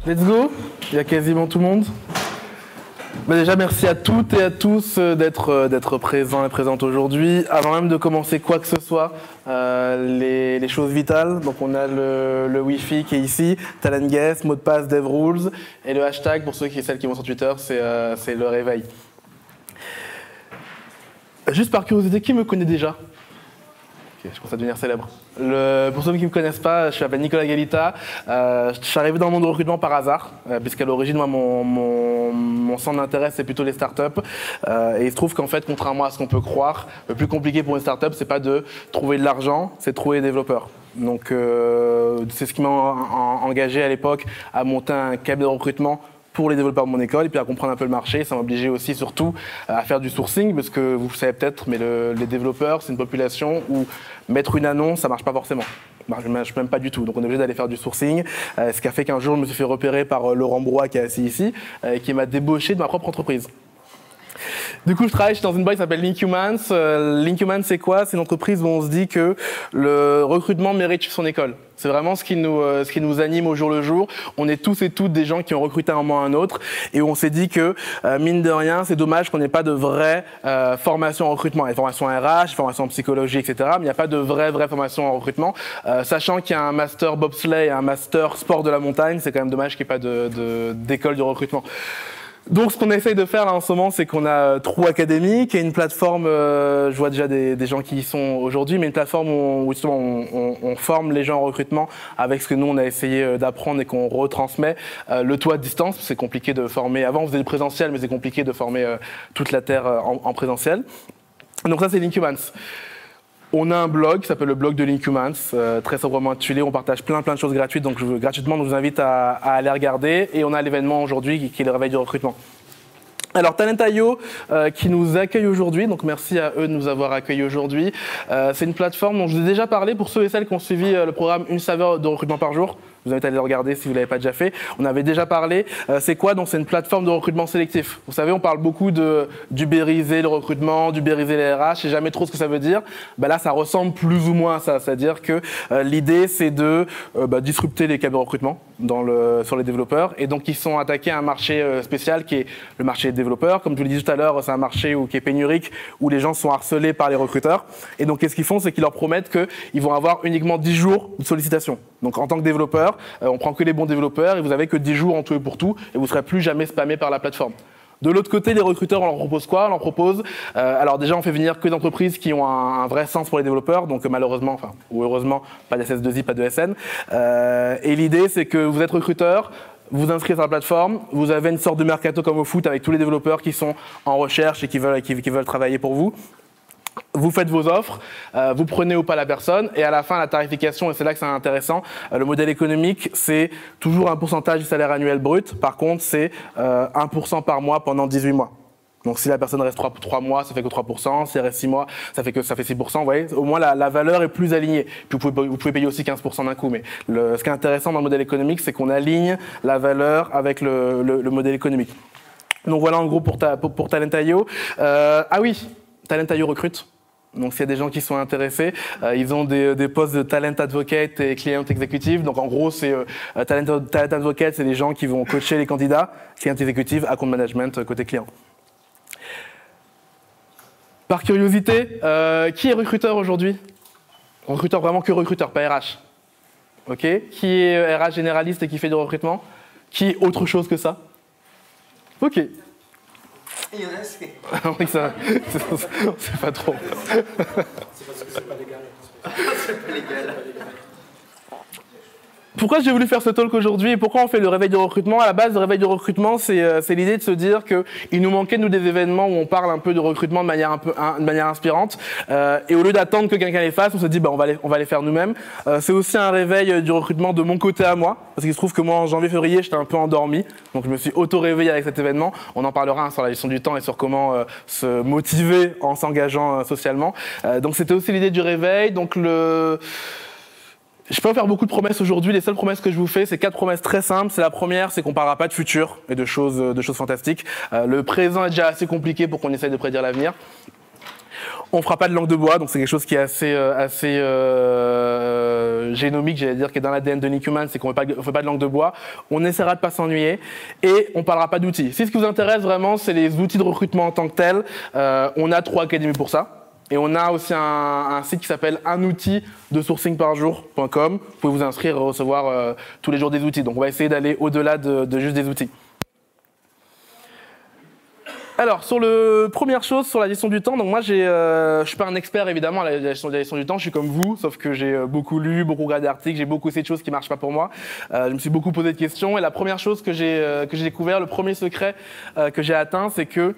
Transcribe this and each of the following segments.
Let's go. Il y a quasiment tout le monde. Déjà, merci à toutes et à tous d'être présents et présentes aujourd'hui. Avant même de commencer quoi que ce soit, les choses vitales. Donc, on a le Wi-Fi qui est ici, Talent Guest, mot de passe, DevRules, et le hashtag, pour ceux et celles qui vont sur Twitter, c'est le réveil. Juste par curiosité, qui me connaît déjà ? Okay, je commence à devenir célèbre. Pour ceux qui ne me connaissent pas, je m'appelle Nicolas Galita. Je suis arrivé dans le monde du recrutement par hasard, puisqu'à l'origine, moi, mon centre d'intérêt, c'est plutôt les startups. Et il se trouve qu'en fait, contrairement à ce qu'on peut croire, le plus compliqué pour une startup, c'est pas de trouver de l'argent, c'est de trouver des développeurs. Donc, c'est ce qui m'a engagé à l'époque à monter un cabinet de recrutement pour les développeurs de mon école et puis à comprendre un peu le marché. Ça m'a obligé aussi surtout à faire du sourcing parce que vous le savez peut-être, mais les développeurs, c'est une population où mettre une annonce, ça marche pas forcément. Je ne même pas du tout. Donc on est obligé d'aller faire du sourcing. Ce qui a fait qu'un jour, je me suis fait repérer par Laurent Broy qui est assis ici et qui m'a débauché de ma propre entreprise. Du coup, je travaille dans une boîte qui s'appelle Linkhumans. Linkhumans, c'est quoi ? C'est une entreprise où on se dit que le recrutement mérite son école. C'est vraiment ce qui nous anime au jour le jour. On est tous et toutes des gens qui ont recruté à un moment ou à un autre. Et on s'est dit que, mine de rien, c'est dommage qu'on n'ait pas de vraie formation en recrutement. Il y a des formations RH, des formations en psychologie, etc. Mais il n'y a pas de vraie formation en recrutement. Sachant qu'il y a un master bobsleigh et un master sport de la montagne, c'est quand même dommage qu'il n'y ait pas d'école de recrutement. Donc, ce qu'on essaye de faire là, en ce moment, c'est qu'on a True Academy, qui est une plateforme, je vois déjà des gens qui y sont aujourd'hui, mais une plateforme où justement on forme les gens en recrutement avec ce que nous, on a essayé d'apprendre et qu'on retransmet. Le tout à distance, c'est compliqué de former. Avant, on faisait du présentiel, mais c'est compliqué de former toute la Terre en présentiel. Donc ça, c'est Linkhumans. On a un blog qui s'appelle le blog de Linkhumans, très sobrement intitulé. On partage plein de choses gratuites, donc gratuitement, je vous invite à aller regarder. Et on a l'événement aujourd'hui qui est le réveil du recrutement. Alors Talent.io qui nous accueille aujourd'hui, donc merci à eux de nous avoir accueillis aujourd'hui. C'est une plateforme dont je vous ai déjà parlé pour ceux et celles qui ont suivi le programme Une saveur de recrutement par jour. Je vous invite à aller le regarder si vous ne l'avez pas déjà fait. On avait déjà parlé. C'est quoi ? Donc, c'est une plateforme de recrutement sélectif. Vous savez, on parle beaucoup d'ubériser le recrutement, d'ubériser les RH. Je ne sais jamais trop ce que ça veut dire. Là, ça ressemble plus ou moins à ça. C'est-à-dire que l'idée, c'est de disrupter les cabinets de recrutement sur les développeurs. Et donc, ils sont attaqués à un marché spécial qui est le marché des développeurs. Comme je vous l'ai dit tout à l'heure, c'est un marché qui est pénurique, où les gens sont harcelés par les recruteurs. Et donc, qu'est-ce qu'ils font ? C'est qu'ils leur promettent qu'ils vont avoir uniquement 10 jours de sollicitation. Donc, en tant que développeur, on prend que les bons développeurs et vous avez que 10 jours en tout et pour tout et vous ne serez plus jamais spammé par la plateforme. De l'autre côté, les recruteurs, on leur propose quoi ? On leur propose, alors déjà, on fait venir que des entreprises qui ont un vrai sens pour les développeurs, donc malheureusement, ou heureusement, pas d'SS2I, pas de SN. Et l'idée, c'est que vous êtes recruteur, vous vous inscrivez sur la plateforme, vous avez une sorte de mercato comme au foot avec tous les développeurs qui sont en recherche et qui veulent travailler pour vous. Vous faites vos offres, vous prenez ou pas la personne, et à la fin, la tarification, et c'est là que c'est intéressant, le modèle économique, c'est toujours un pourcentage du salaire annuel brut. Par contre, c'est 1% par mois pendant 18 mois. Donc, si la personne reste 3 mois, ça fait que 3%. Si elle reste 6 mois, ça fait 6%. Vous voyez, au moins, la valeur est plus alignée. Puis, vous pouvez payer aussi 15% d'un coup. Mais ce qui est intéressant dans le modèle économique, c'est qu'on aligne la valeur avec le modèle économique. Donc, voilà en gros pour Talent.io. Ah oui, Talent.io recrute. Donc, s'il y a des gens qui sont intéressés, ils ont des postes de Talent Advocate et Client Executive. Donc, en gros, c'est Talent Advocate, c'est les gens qui vont coacher les candidats. Client Executive, Account Management côté client. Par curiosité, qui est recruteur aujourd'hui ? Recruteur, vraiment que recruteur, pas RH. Ok ? Qui est RH généraliste et qui fait du recrutement ? Qui est autre chose que ça ? Ok. Il y en a, c'est... Oui, ça, c'est pas trop. C'est parce que c'est pas légal. C'est pas légal. Pourquoi j'ai voulu faire ce talk aujourd'hui et pourquoi on fait le réveil du recrutement ? À la base, le réveil du recrutement, c'est l'idée de se dire qu'il nous manquait, nous, des événements où on parle un peu de recrutement de manière inspirante. Et au lieu d'attendre que quelqu'un les fasse, on se dit on va les faire nous-mêmes. C'est aussi un réveil du recrutement de mon côté à moi. Parce qu'il se trouve que moi, en janvier-février, j'étais un peu endormi. Donc je me suis auto-réveillé avec cet événement. On en parlera sur la gestion du temps et sur comment se motiver en s'engageant socialement. Donc c'était aussi l'idée du réveil. Donc je peux faire beaucoup de promesses aujourd'hui. Les seules promesses que je vous fais, c'est 4 promesses très simples. C'est la première, c'est qu'on ne parlera pas de futur et de choses fantastiques. Le présent est déjà assez compliqué pour qu'on essaye de prédire l'avenir. On ne fera pas de langue de bois, donc c'est quelque chose qui est assez génomique, j'allais dire, qui est dans l'ADN de Nick Human, c'est qu'on ne fait pas de langue de bois. On essaiera de pas s'ennuyer et on parlera pas d'outils. Si ce qui vous intéresse vraiment, c'est les outils de recrutement en tant que tels, on a 3 académies pour ça. Et on a aussi un site qui s'appelle unoutil-de-sourcing-par-jour.com. Vous pouvez vous inscrire et recevoir tous les jours des outils. Donc on va essayer d'aller au-delà de juste des outils. Alors, sur première chose, sur la gestion du temps, donc moi je suis pas un expert évidemment à la gestion du temps, je suis comme vous, sauf que j'ai beaucoup lu, beaucoup regardé d'articles, j'ai beaucoup essayé de choses qui marchent pas pour moi. Je me suis beaucoup posé de questions et la première chose que j'ai découvert, le premier secret que j'ai atteint, c'est que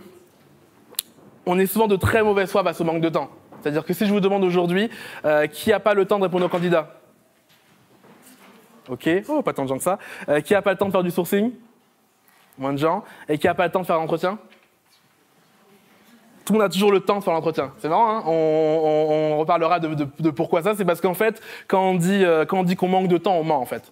on est souvent de très mauvaise foi face au manque de temps. C'est-à-dire que si je vous demande aujourd'hui qui n'a pas le temps de répondre aux candidats? Ok, oh, pas tant de gens que ça. Qui n'a pas le temps de faire du sourcing? Moins de gens. Et qui n'a pas le temps de faire l'entretien? Tout le monde a toujours le temps de faire l'entretien. C'est marrant, hein, on reparlera de pourquoi ça. C'est parce qu'en fait, quand on dit qu'on manque de temps, on ment en fait.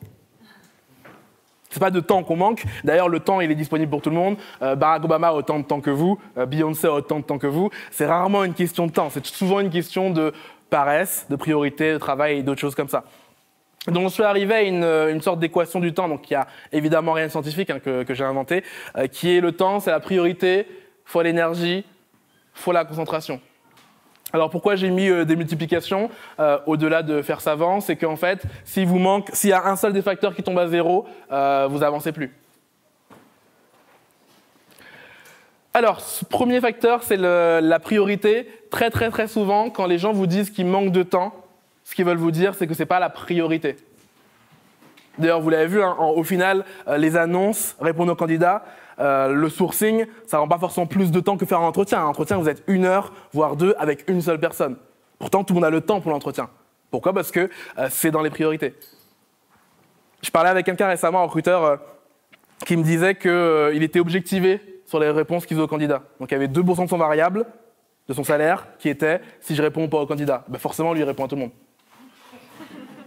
C'est pas de temps qu'on manque. D'ailleurs, le temps, il est disponible pour tout le monde. Barack Obama a autant de temps que vous. Beyoncé a autant de temps que vous. C'est rarement une question de temps. C'est souvent une question de paresse, de priorité, de travail et d'autres choses comme ça. Donc, je suis arrivé à une sorte d'équation du temps. Donc, il y a évidemment rien de scientifique hein, que j'ai inventé, qui est le temps, c'est la priorité, fois l'énergie, fois la concentration. Alors pourquoi j'ai mis des multiplications au-delà de faire savant, c'est qu'en fait, s'il y a un seul des facteurs qui tombe à 0, vous avancez plus. Alors, ce premier facteur, c'est la priorité. Très très très souvent, quand les gens vous disent qu'ils manquent de temps, ce qu'ils veulent vous dire, c'est que c'est pas la priorité. D'ailleurs, vous l'avez vu, hein, au final, les annonces, répondre aux candidats, le sourcing, ça ne rend pas forcément plus de temps que faire un entretien. Un entretien, vous êtes 1 heure, voire 2, avec une seule personne. Pourtant, tout le monde a le temps pour l'entretien. Pourquoi? Parce que c'est dans les priorités. Je parlais avec quelqu'un récemment, un recruteur, qui me disait qu'il était objectivé sur les réponses qu'il faisait aux candidats. Donc, il y avait 2% de son variable, de son salaire, qui était « si je réponds pas au candidat ben, ». Forcément, lui, il répond à tout le monde.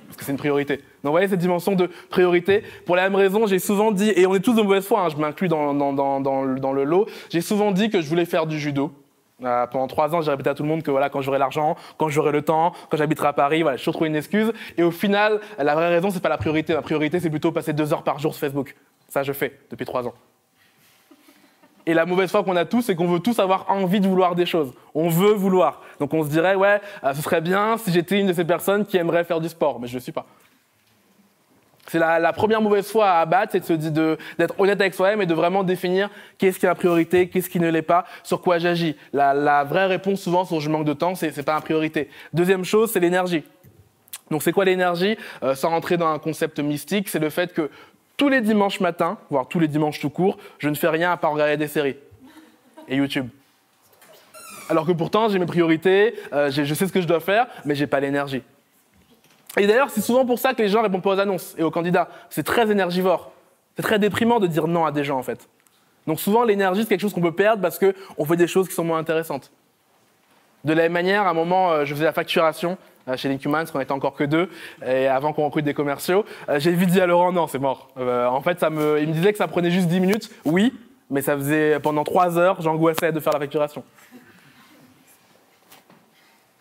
Parce que c'est une priorité. Donc vous voyez cette dimension de priorité. Pour la même raison, j'ai souvent dit, et on est tous de mauvaise foi, hein, je m'inclus dans le lot, j'ai souvent dit que je voulais faire du judo. Pendant 3 ans, j'ai répété à tout le monde que voilà, quand j'aurai l'argent, quand j'aurai le temps, quand j'habiterai à Paris, voilà, j'ai toujours trouvé une excuse. Et au final, la vraie raison, c'est pas la priorité. La priorité, c'est plutôt passer 2 heures par jour sur Facebook. Ça, je fais depuis 3 ans. Et la mauvaise foi qu'on a tous, c'est qu'on veut tous avoir envie de vouloir des choses. On veut vouloir. Donc on se dirait, ouais, ce serait bien si j'étais une de ces personnes qui aimerait faire du sport. Mais je ne le suis pas. C'est la première mauvaise foi à abattre, c'est d'être honnête avec soi-même et de vraiment définir qu'est-ce qui est la priorité, qu'est-ce qui ne l'est pas, sur quoi j'agis. La vraie réponse souvent sur je manque de temps, c'est pas la priorité. Deuxième chose, c'est l'énergie. Donc c'est quoi l'énergie? Sans rentrer dans un concept mystique, c'est le fait que tous les dimanches matins, voire tous les dimanches tout court, je ne fais rien à part regarder des séries et YouTube. Alors que pourtant, j'ai mes priorités, je sais ce que je dois faire, mais j'ai pas l'énergie. Et d'ailleurs, c'est souvent pour ça que les gens répondent pas aux annonces et aux candidats. C'est très énergivore. C'est très déprimant de dire non à des gens, en fait. Donc souvent, l'énergie, c'est quelque chose qu'on peut perdre parce qu'on fait des choses qui sont moins intéressantes. De la même manière, à un moment, je faisais la facturation chez Nick Human, parce qu'on n'était encore que 2, et avant qu'on recrute des commerciaux, j'ai vite dit à Laurent, non, c'est mort. En fait, il me disait que ça prenait juste 10 minutes, oui, mais ça faisait pendant 3 heures, j'angoissais de faire la facturation.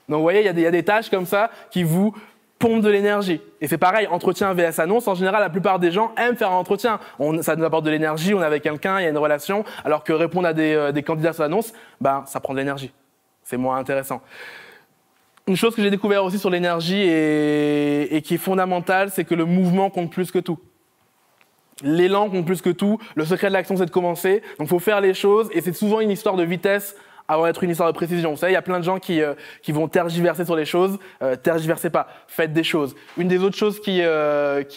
Donc vous voyez, il y a des tâches comme ça qui vous pompent de l'énergie. Et c'est pareil, entretien vs annonce, en général, la plupart des gens aiment faire un entretien. Ça nous apporte de l'énergie, on est avec quelqu'un, il y a une relation, alors que répondre à des candidats sur l'annonce, ben, ça prend de l'énergie. C'est moins intéressant. Une chose que j'ai découvert aussi sur l'énergie et qui est fondamentale, c'est que le mouvement compte plus que tout. L'élan compte plus que tout. Le secret de l'action, c'est de commencer. Donc, il faut faire les choses. Et c'est souvent une histoire de vitesse avant d'être une histoire de précision. Vous savez, il y a plein de gens qui vont tergiverser sur les choses. Tergiversez pas. Faites des choses. Une des autres choses qui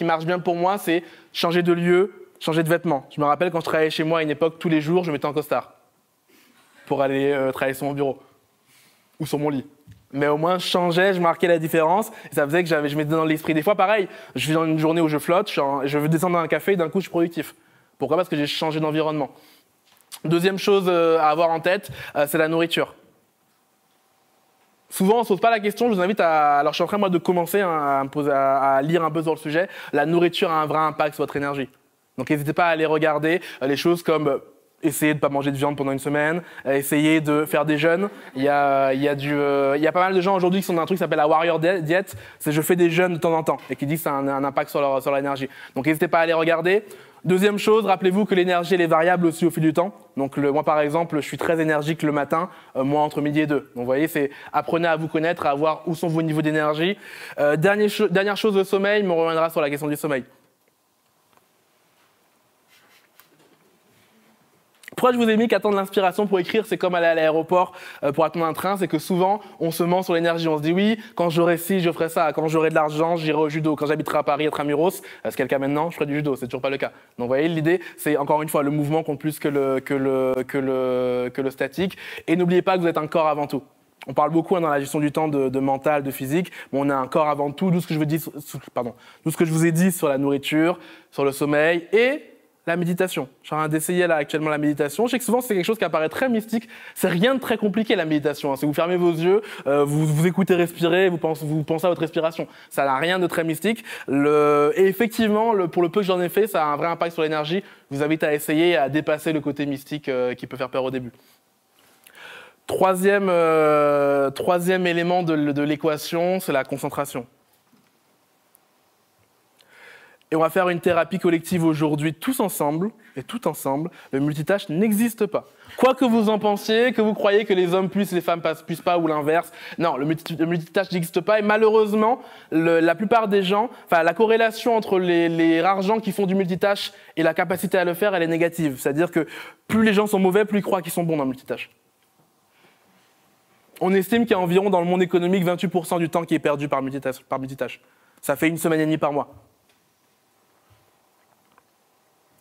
marche bien pour moi, c'est changer de lieu, changer de vêtements. Je me rappelle quand je travaillais chez moi à une époque, tous les jours, je mettais en costard pour aller travailler sur mon bureau ou sur mon lit. Mais au moins, je changeais, je marquais la différence. Et ça faisait que je mettais dans l'esprit. Des fois, pareil, je suis dans une journée où je flotte, je veux descendre dans un café et d'un coup, je suis productif. Pourquoi? Parce que j'ai changé d'environnement. Deuxième chose à avoir en tête, c'est la nourriture. Souvent, on ne se pose pas la question. Je vous invite à... Alors, je suis en train, moi, de commencer à lire un peu sur le sujet. La nourriture a un vrai impact sur votre énergie. Donc, n'hésitez pas à aller regarder les choses comme Essayez de ne pas manger de viande pendant une semaine, essayez de faire des jeûnes. Il y a pas mal de gens aujourd'hui qui sont dans un truc qui s'appelle la Warrior Diet, c'est je fais des jeûnes de temps en temps et qui disent que ça a un impact sur leur énergie. Donc n'hésitez pas à aller regarder. Deuxième chose, rappelez-vous que l'énergie elle est variable aussi au fil du temps. Donc moi par exemple, je suis très énergique le matin, moi entre midi et 2. Donc vous voyez, c'est apprenez à vous connaître, à voir où sont vos niveaux d'énergie. Dernière chose, le sommeil, mais on reviendra sur la question du sommeil. Pourquoi je vous ai mis qu'attendre l'inspiration pour écrire, c'est comme aller à l'aéroport pour attendre un train, c'est que souvent, on se ment sur l'énergie. On se dit oui, quand j'aurai ci, je ferai ça. Quand j'aurai de l'argent, j'irai au judo. Quand j'habiterai à Paris, Intramuros, c'est le cas maintenant, je ferai du judo. C'est toujours pas le cas. Donc vous voyez, l'idée, c'est encore une fois, le mouvement compte plus que le statique. Et n'oubliez pas que vous êtes un corps avant tout. On parle beaucoup dans la gestion du temps de mental, de physique, mais on a un corps avant tout. D'où ce que je vous ai dit sur la nourriture, sur le sommeil et la méditation. Je suis en train d'essayer là actuellement la méditation. Je sais que souvent c'est quelque chose qui apparaît très mystique. C'est rien de très compliqué la méditation. Hein. C'est vous fermez vos yeux, vous écoutez respirer, vous pensez à votre respiration. Ça n'a rien de très mystique. Et effectivement, pour le peu que j'en ai fait, ça a un vrai impact sur l'énergie. Je vous invite à essayer à dépasser le côté mystique qui peut faire peur au début. Troisième élément de l'équation, c'est la concentration. Et on va faire une thérapie collective aujourd'hui, tous ensemble, et tout ensemble. Le multitâche n'existe pas. Quoi que vous en pensiez, que vous croyez que les hommes puissent, les femmes puissent pas, ou l'inverse. Non, le multitâche n'existe pas. Et malheureusement, la plupart des gens, enfin, la corrélation entre les rares gens qui font du multitâche et la capacité à le faire, elle est négative. C'est-à-dire que plus les gens sont mauvais, plus ils croient qu'ils sont bons dans le multitâche. On estime qu'il y a environ, dans le monde économique, 28% du temps qui est perdu par multitâche. Ça fait 1 semaine et demie par mois.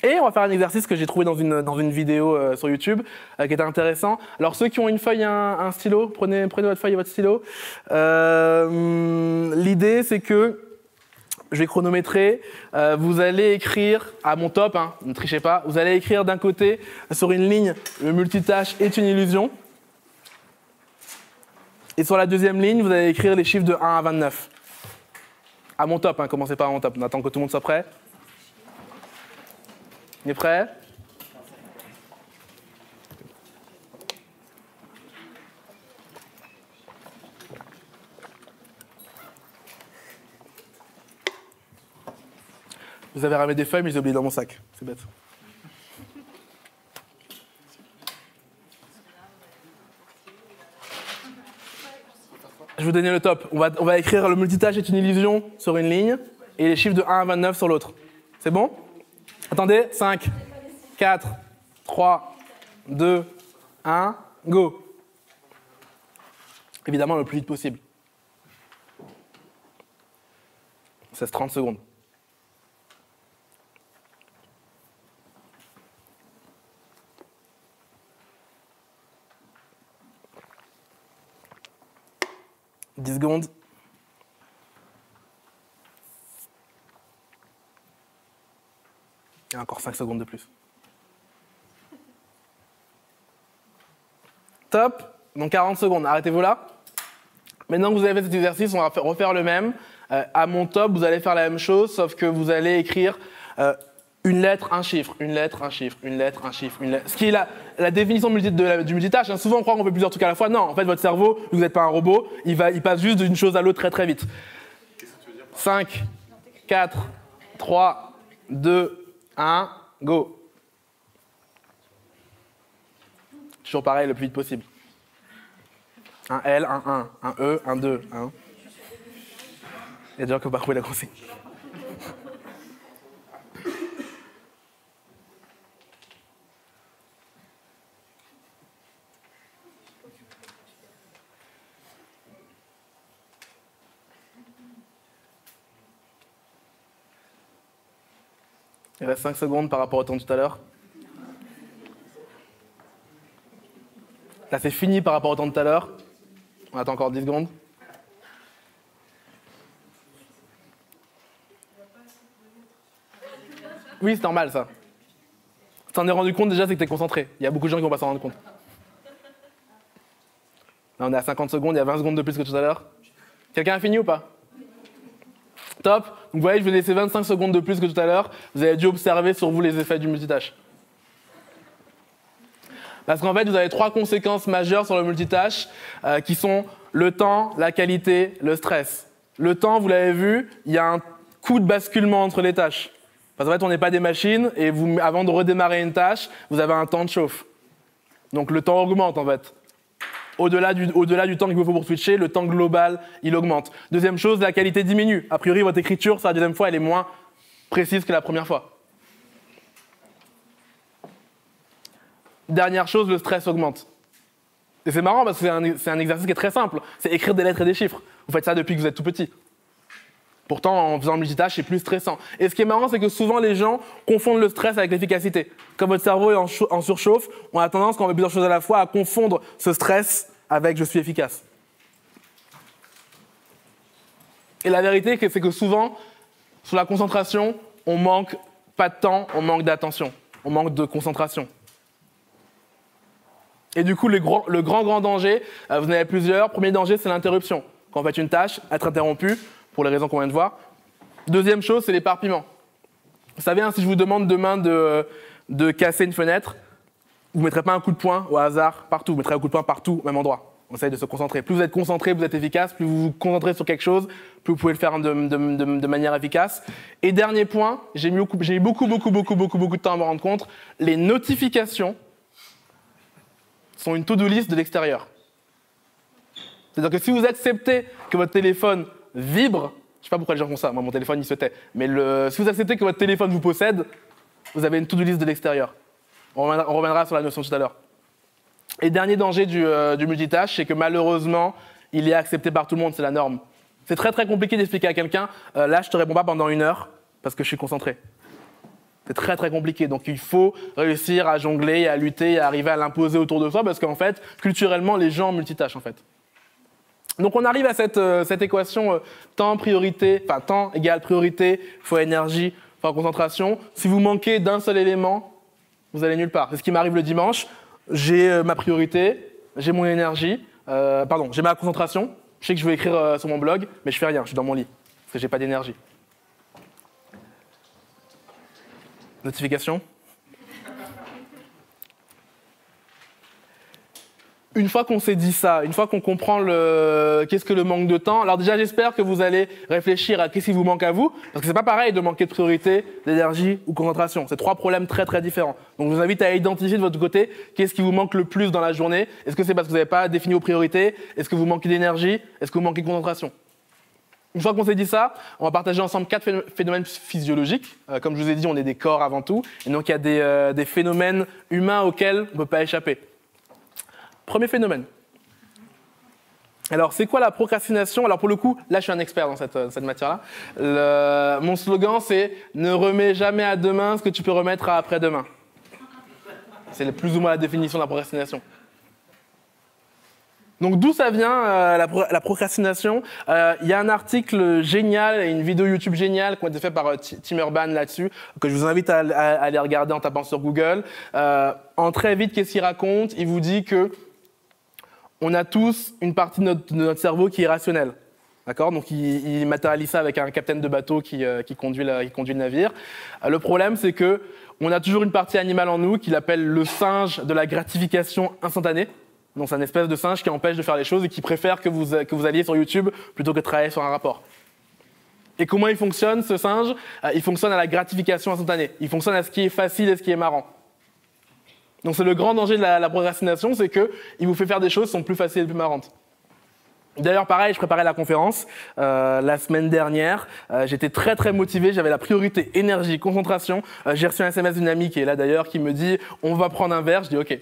Et on va faire un exercice que j'ai trouvé dans une vidéo sur YouTube qui était intéressant. Alors ceux qui ont une feuille et un stylo, prenez votre feuille et votre stylo. L'idée c'est que je vais chronométrer. Vous allez écrire à mon top, hein, ne trichez pas. Vous allez écrire d'un côté sur une ligne le multitâche est une illusion. Et sur la deuxième ligne, vous allez écrire les chiffres de 1 à 29. À mon top, hein, commencez pas à mon top. On attend que tout le monde soit prêt. On est prêt? Vous avez ramené des feuilles, mais j'ai oublié dans mon sac. C'est bête. Je vais vous donner le top. On va écrire le multitâche est une illusion sur une ligne et les chiffres de 1 à 29 sur l'autre. C'est bon? Attendez, 5, 4, 3, 2, 1, go. Évidemment, le plus vite possible. Ça, c'est 30 secondes. « 10 secondes. Et encore 5 secondes de plus. Top. Donc 40 secondes. Arrêtez-vous là. Maintenant que vous avez fait cet exercice, on va refaire le même. À mon top, vous allez faire la même chose, sauf que vous allez écrire une lettre, un chiffre, une lettre, un chiffre, une lettre, un chiffre, une lettre. Ce qui est la définition du multitâche. Hein. Souvent, on croit qu'on fait plusieurs trucs à la fois. Non, en fait, votre cerveau, vous n'êtes pas un robot, il passe juste d'une chose à l'autre très très vite. 5, 4, 3, 2, 1, go. Toujours pareil, le plus vite possible. Un L, un 1, un E, un 2, un. Il y a des gens qui n'ont pas trouvé la consigne. Il reste 5 secondes par rapport au temps de tout à l'heure. Là, c'est fini par rapport au temps de tout à l'heure. On attend encore 10 secondes. Oui, c'est normal, ça. Si t'en es rendu compte, déjà, c'est que t'es concentré. Il y a beaucoup de gens qui vont pas s'en rendre compte. Là, on est à 50 secondes, il y a 20 secondes de plus que tout à l'heure. Quelqu'un a fini ou pas? Top. Donc, vous voyez, je vais laisser 25 secondes de plus que tout à l'heure. Vous avez dû observer sur vous les effets du multitâche. Parce qu'en fait, vous avez 3 conséquences majeures sur le multitâche qui sont le temps, la qualité, le stress. Le temps, vous l'avez vu, il y a un coup de basculement entre les tâches. Parce qu'en fait, on n'est pas des machines et avant de redémarrer une tâche, vous avez un temps de chauffe. Donc le temps augmente en fait. Au-delà du temps qu'il vous faut pour switcher, le temps global, il augmente. Deuxième chose, la qualité diminue. A priori, votre écriture, sur la deuxième fois, elle est moins précise que la première fois. Dernière chose, le stress augmente. Et c'est marrant parce que c'est un exercice qui est très simple. C'est écrire des lettres et des chiffres. Vous faites ça depuis que vous êtes tout petit. Pourtant, en faisant le multitâche, c'est plus stressant. Et ce qui est marrant, c'est que souvent, les gens confondent le stress avec l'efficacité. Comme votre cerveau est en surchauffe, on a tendance, quand on fait plusieurs choses à la fois, à confondre ce stress avec « je suis efficace ». Et la vérité, c'est que souvent, sur la concentration, on manque pas de temps, on manque d'attention, on manque de concentration. Et du coup, le grand danger, vous en avez plusieurs. Premier danger, c'est l'interruption. Quand vous faites une tâche, être interrompu, pour les raisons qu'on vient de voir. Deuxième chose, c'est l'éparpillement. Vous savez, si je vous demande demain de casser une fenêtre, vous ne mettrez pas un coup de poing au hasard partout, vous mettrez un coup de poing partout, au même endroit. On essaye de se concentrer. Plus vous êtes concentré, plus vous êtes efficace, plus vous vous concentrez sur quelque chose, plus vous pouvez le faire de manière efficace. Et dernier point, j'ai mis beaucoup de temps à me rendre compte, les notifications sont une to-do list de l'extérieur. C'est-à-dire que si vous acceptez que votre téléphone vibre, je ne sais pas pourquoi les gens font ça, moi mon téléphone il se tait, mais si vous acceptez que votre téléphone vous possède, vous avez une to-do list de l'extérieur. On reviendra sur la notion tout à l'heure. Et dernier danger du multitâche, c'est que malheureusement, il est accepté par tout le monde, c'est la norme. C'est très très compliqué d'expliquer à quelqu'un, là je te réponds pas pendant 1 heure parce que je suis concentré. C'est très très compliqué, donc il faut réussir à jongler, à lutter, et à arriver à l'imposer autour de soi parce qu'en fait, culturellement, les gens multitâchent en fait. Donc on arrive à cette équation temps égale priorité fois énergie fois concentration. Si vous manquez d'un seul élément, vous allez nulle part. C'est ce qui m'arrive le dimanche. J'ai ma priorité, j'ai mon énergie, j'ai ma concentration. Je sais que je vais écrire sur mon blog, mais je fais rien, je suis dans mon lit parce que j'ai pas d'énergie. Notification. Une fois qu'on s'est dit ça, une fois qu'on comprend qu'est-ce que le manque de temps, alors déjà j'espère que vous allez réfléchir à qu'est-ce qui vous manque à vous, parce que c'est pas pareil de manquer de priorité, d'énergie ou concentration. C'est 3 problèmes très très différents. Donc je vous invite à identifier de votre côté qu'est-ce qui vous manque le plus dans la journée. Est-ce que c'est parce que vous n'avez pas défini vos priorités? Est-ce que vous manquez d'énergie? Est-ce que vous manquez de concentration? Une fois qu'on s'est dit ça, on va partager ensemble 4 phénomènes physiologiques. Comme je vous ai dit, on est des corps avant tout, et donc il y a des phénomènes humains auxquels on ne peut pas échapper. Premier phénomène. Alors, c'est quoi la procrastination? Alors, pour le coup, là, je suis un expert dans cette matière-là. Mon slogan, c'est « Ne remets jamais à demain ce que tu peux remettre à après-demain ». C'est plus ou moins la définition de la procrastination. Donc, d'où ça vient, la procrastination? Il y a un article génial et une vidéo YouTube géniale qui ont été faits par Tim Urban là-dessus, que je vous invite à aller regarder en tapant sur Google. En très vite, qu'est-ce qu'il raconte? Il vous dit que on a tous une partie de notre cerveau qui est rationnelle. D'accord? Donc, il matérialise ça avec un capitaine de bateau qui conduit le navire. Le problème, c'est que on a toujours une partie animale en nous qu'il appelle le singe de la gratification instantanée. Donc, c'est un espèce de singe qui empêche de faire les choses et qui préfère que vous alliez sur YouTube plutôt que de travailler sur un rapport. Et comment il fonctionne, ce singe? Il fonctionne à la gratification instantanée. Il fonctionne à ce qui est facile et ce qui est marrant. Donc, c'est le grand danger de la procrastination, c'est qu'il vous fait faire des choses qui sont plus faciles et plus marrantes. D'ailleurs, pareil, je préparais la conférence la semaine dernière. J'étais très très motivé, j'avais la priorité énergie, concentration. J'ai reçu un SMS d'une amie qui est là d'ailleurs, qui me dit « On va prendre un verre ». Je dis « Ok ».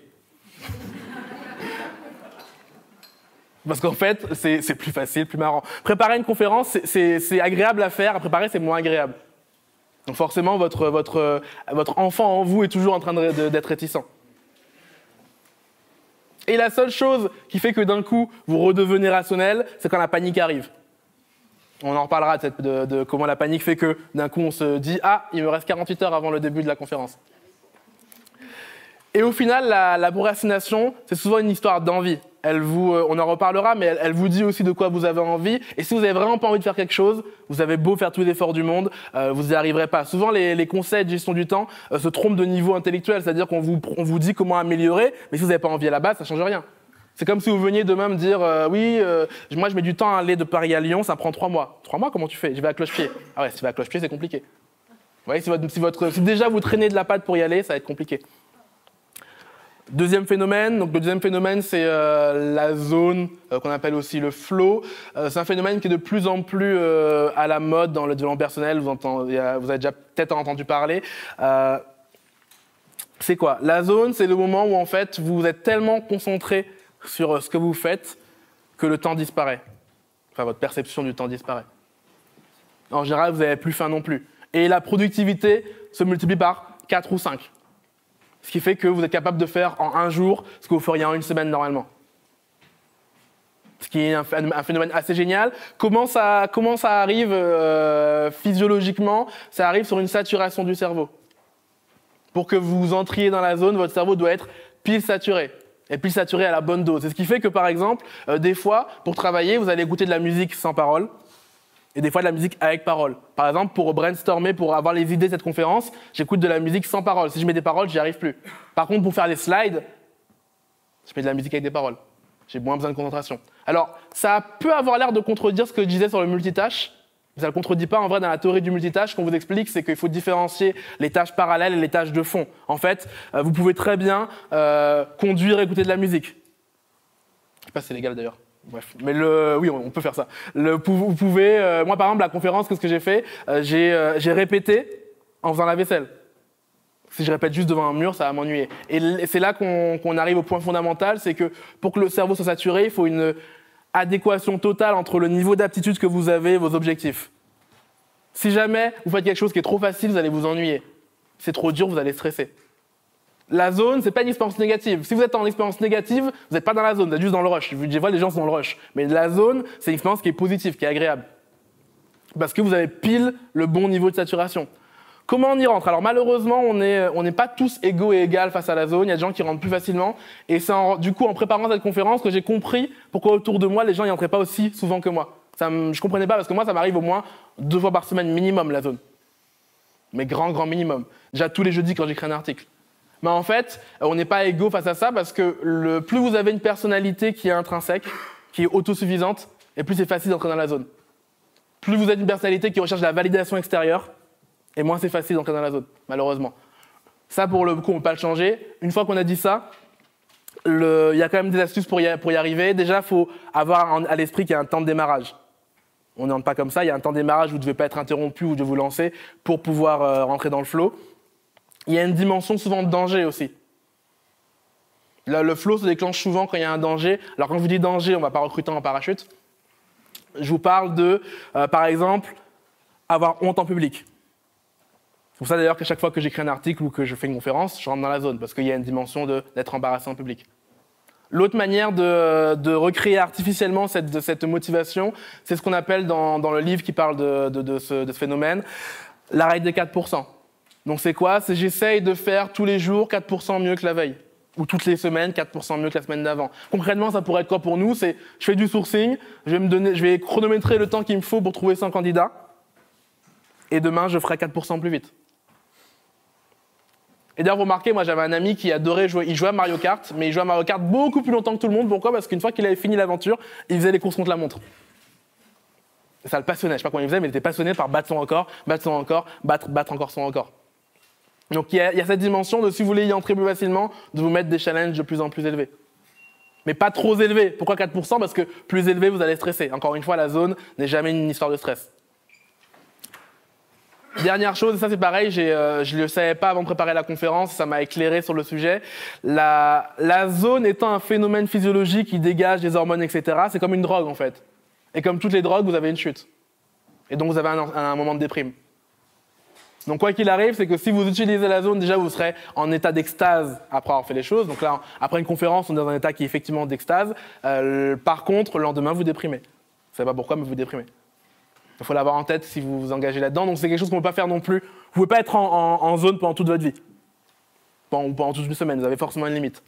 Parce qu'en fait, c'est plus facile, plus marrant. Préparer une conférence, c'est agréable à faire. À préparer, c'est moins agréable. Donc forcément, votre enfant en vous est toujours en train d'être réticent. Et la seule chose qui fait que d'un coup, vous redevenez rationnel, c'est quand la panique arrive. On en reparlera de comment la panique fait que d'un coup, on se dit « Ah, il me reste 48 heures avant le début de la conférence ». Et au final, la procrastination, c'est souvent une histoire d'envie. on en reparlera, mais elle vous dit aussi de quoi vous avez envie. Et si vous avez vraiment pas envie de faire quelque chose, vous avez beau faire tous les efforts du monde, vous n'y arriverez pas. Souvent, les conseils de gestion du temps se trompent de niveau intellectuel, c'est-à-dire qu'on vous dit comment améliorer, mais si vous n'avez pas envie à la base, ça change rien. C'est comme si vous veniez demain me dire moi je mets du temps à aller de Paris à Lyon, ça prend 3 mois. 3 mois, comment tu fais? Je vais à cloche-pied. Ah ouais, si tu vas à cloche-pied, c'est compliqué. Vous voyez, si déjà vous traînez de la patte pour y aller, ça va être compliqué. Deuxième phénomène, donc le deuxième phénomène, c'est la zone qu'on appelle aussi le flow. C'est un phénomène qui est de plus en plus à la mode dans le développement personnel. Vous avez déjà peut-être entendu parler. C'est quoi? La zone, c'est le moment où en fait vous êtes tellement concentré sur ce que vous faites que le temps disparaît. Enfin, votre perception du temps disparaît. En général, vous n'avez plus faim non plus. Et la productivité se multiplie par 4 ou 5. Ce qui fait que vous êtes capable de faire en un jour ce que vous feriez en une semaine normalement. Ce qui est un phénomène assez génial. Comment ça arrive physiologiquement? Ça arrive sur une saturation du cerveau. Pour que vous entriez dans la zone, votre cerveau doit être pile saturé. Et pile saturé à la bonne dose. C'est ce qui fait que, par exemple, des fois, pour travailler, vous allez écouter de la musique sans parole. Et des fois de la musique avec parole. Par exemple, pour brainstormer, pour avoir les idées de cette conférence, j'écoute de la musique sans parole. Si je mets des paroles, j'y arrive plus. Par contre, pour faire les slides, je mets de la musique avec des paroles. J'ai moins besoin de concentration. Alors, ça peut avoir l'air de contredire ce que je disais sur le multitâche. Ça ne le contredit pas. En vrai, dans la théorie du multitâche, ce qu'on vous explique, c'est qu'il faut différencier les tâches parallèles et les tâches de fond. En fait, vous pouvez très bien conduire et écouter de la musique. Je ne sais pas si c'est légal d'ailleurs. Bref, mais oui, on peut faire ça. Vous pouvez, moi par exemple, la conférence, qu'est-ce que j'ai fait? J'ai répété en faisant la vaisselle. Si je répète juste devant un mur, ça va m'ennuyer. Et c'est là qu'on arrive au point fondamental, c'est que pour que le cerveau soit saturé, il faut une adéquation totale entre le niveau d'aptitude que vous avez et vos objectifs. Si jamais vous faites quelque chose qui est trop facile, vous allez vous ennuyer. Si c'est trop dur, vous allez stresser. La zone, c'est pas une expérience négative. Si vous êtes en expérience négative, vous n'êtes pas dans la zone, vous êtes juste dans le rush. Je vois les gens sont dans le rush. Mais la zone, c'est une expérience qui est positive, qui est agréable. Parce que vous avez pile le bon niveau de saturation. Comment on y rentre? Alors malheureusement, on n'est pas tous égaux et égales face à la zone. Il y a des gens qui rentrent plus facilement. Et c'est du coup en préparant cette conférence que j'ai compris pourquoi autour de moi, les gens n'y entraient pas aussi souvent que moi. Je comprenais pas parce que moi, ça m'arrive au moins 2 fois par semaine minimum, la zone. Mais grand minimum. Déjà tous les jeudis quand j'écris un article. Mais en fait, on n'est pas égaux face à ça parce que plus vous avez une personnalité qui est intrinsèque, qui est autosuffisante, et plus c'est facile d'entrer dans la zone. Plus vous êtes une personnalité qui recherche la validation extérieure, et moins c'est facile d'entrer dans la zone, malheureusement. Ça, pour le coup, on ne peut pas le changer. Une fois qu'on a dit ça, il y a quand même des astuces pour y arriver. Déjà, il faut avoir à l'esprit qu'il y a un temps de démarrage. On n'entre pas comme ça, il y a un temps de démarrage, vous ne devez pas être interrompu ou vous devez vous lancer pour pouvoir rentrer dans le flow. Il y a une dimension souvent de danger aussi. Le flow se déclenche souvent quand il y a un danger. Alors quand je vous dis danger, on ne va pas recruter en parachute. Je vous parle de, par exemple, avoir honte en public. C'est pour ça d'ailleurs qu'à chaque fois que j'écris un article ou que je fais une conférence, je rentre dans la zone, parce qu'il y a une dimension d'être embarrassé en public. L'autre manière de recréer artificiellement cette motivation, c'est ce qu'on appelle dans le livre qui parle de ce phénomène, la règle des 4%. Donc c'est quoi? C'est j'essaye de faire tous les jours 4% mieux que la veille. Ou toutes les semaines, 4% mieux que la semaine d'avant. Concrètement, ça pourrait être quoi pour nous? C'est je fais du sourcing, je vais chronométrer le temps qu'il me faut pour trouver 100 candidats, et demain, je ferai 4% plus vite. Et d'ailleurs, vous remarquez, moi j'avais un ami qui adorait jouer, il jouait à Mario Kart, mais il jouait à Mario Kart beaucoup plus longtemps que tout le monde. Pourquoi? Parce qu'une fois qu'il avait fini l'aventure, il faisait les courses contre la montre. Et ça le passionnait, je sais pas comment il faisait, mais il était passionné par battre son record, battre encore son record. Donc il y a cette dimension de, si vous voulez y entrer plus facilement, de vous mettre des challenges de plus en plus élevés. Mais pas trop élevés. Pourquoi 4%? Parce que plus élevé, vous allez stresser. Encore une fois, la zone n'est jamais une histoire de stress. Dernière chose, et ça c'est pareil, je ne le savais pas avant de préparer la conférence, ça m'a éclairé sur le sujet. La zone étant un phénomène physiologique qui dégage des hormones, etc., c'est comme une drogue en fait. Et comme toutes les drogues, vous avez une chute. Et donc vous avez un moment de déprime. Donc quoi qu'il arrive, c'est que si vous utilisez la zone, déjà vous serez en état d'extase après avoir fait les choses. Donc là, après une conférence, on est dans un état qui est effectivement d'extase. Par contre, le lendemain, vous déprimez. Vous ne savez pas pourquoi, mais vous déprimez. Il faut l'avoir en tête si vous vous engagez là-dedans. Donc c'est quelque chose qu'on ne peut pas faire non plus. Vous ne pouvez pas être en zone pendant toute votre vie. Pendant toute une semaine, vous avez forcément une limite.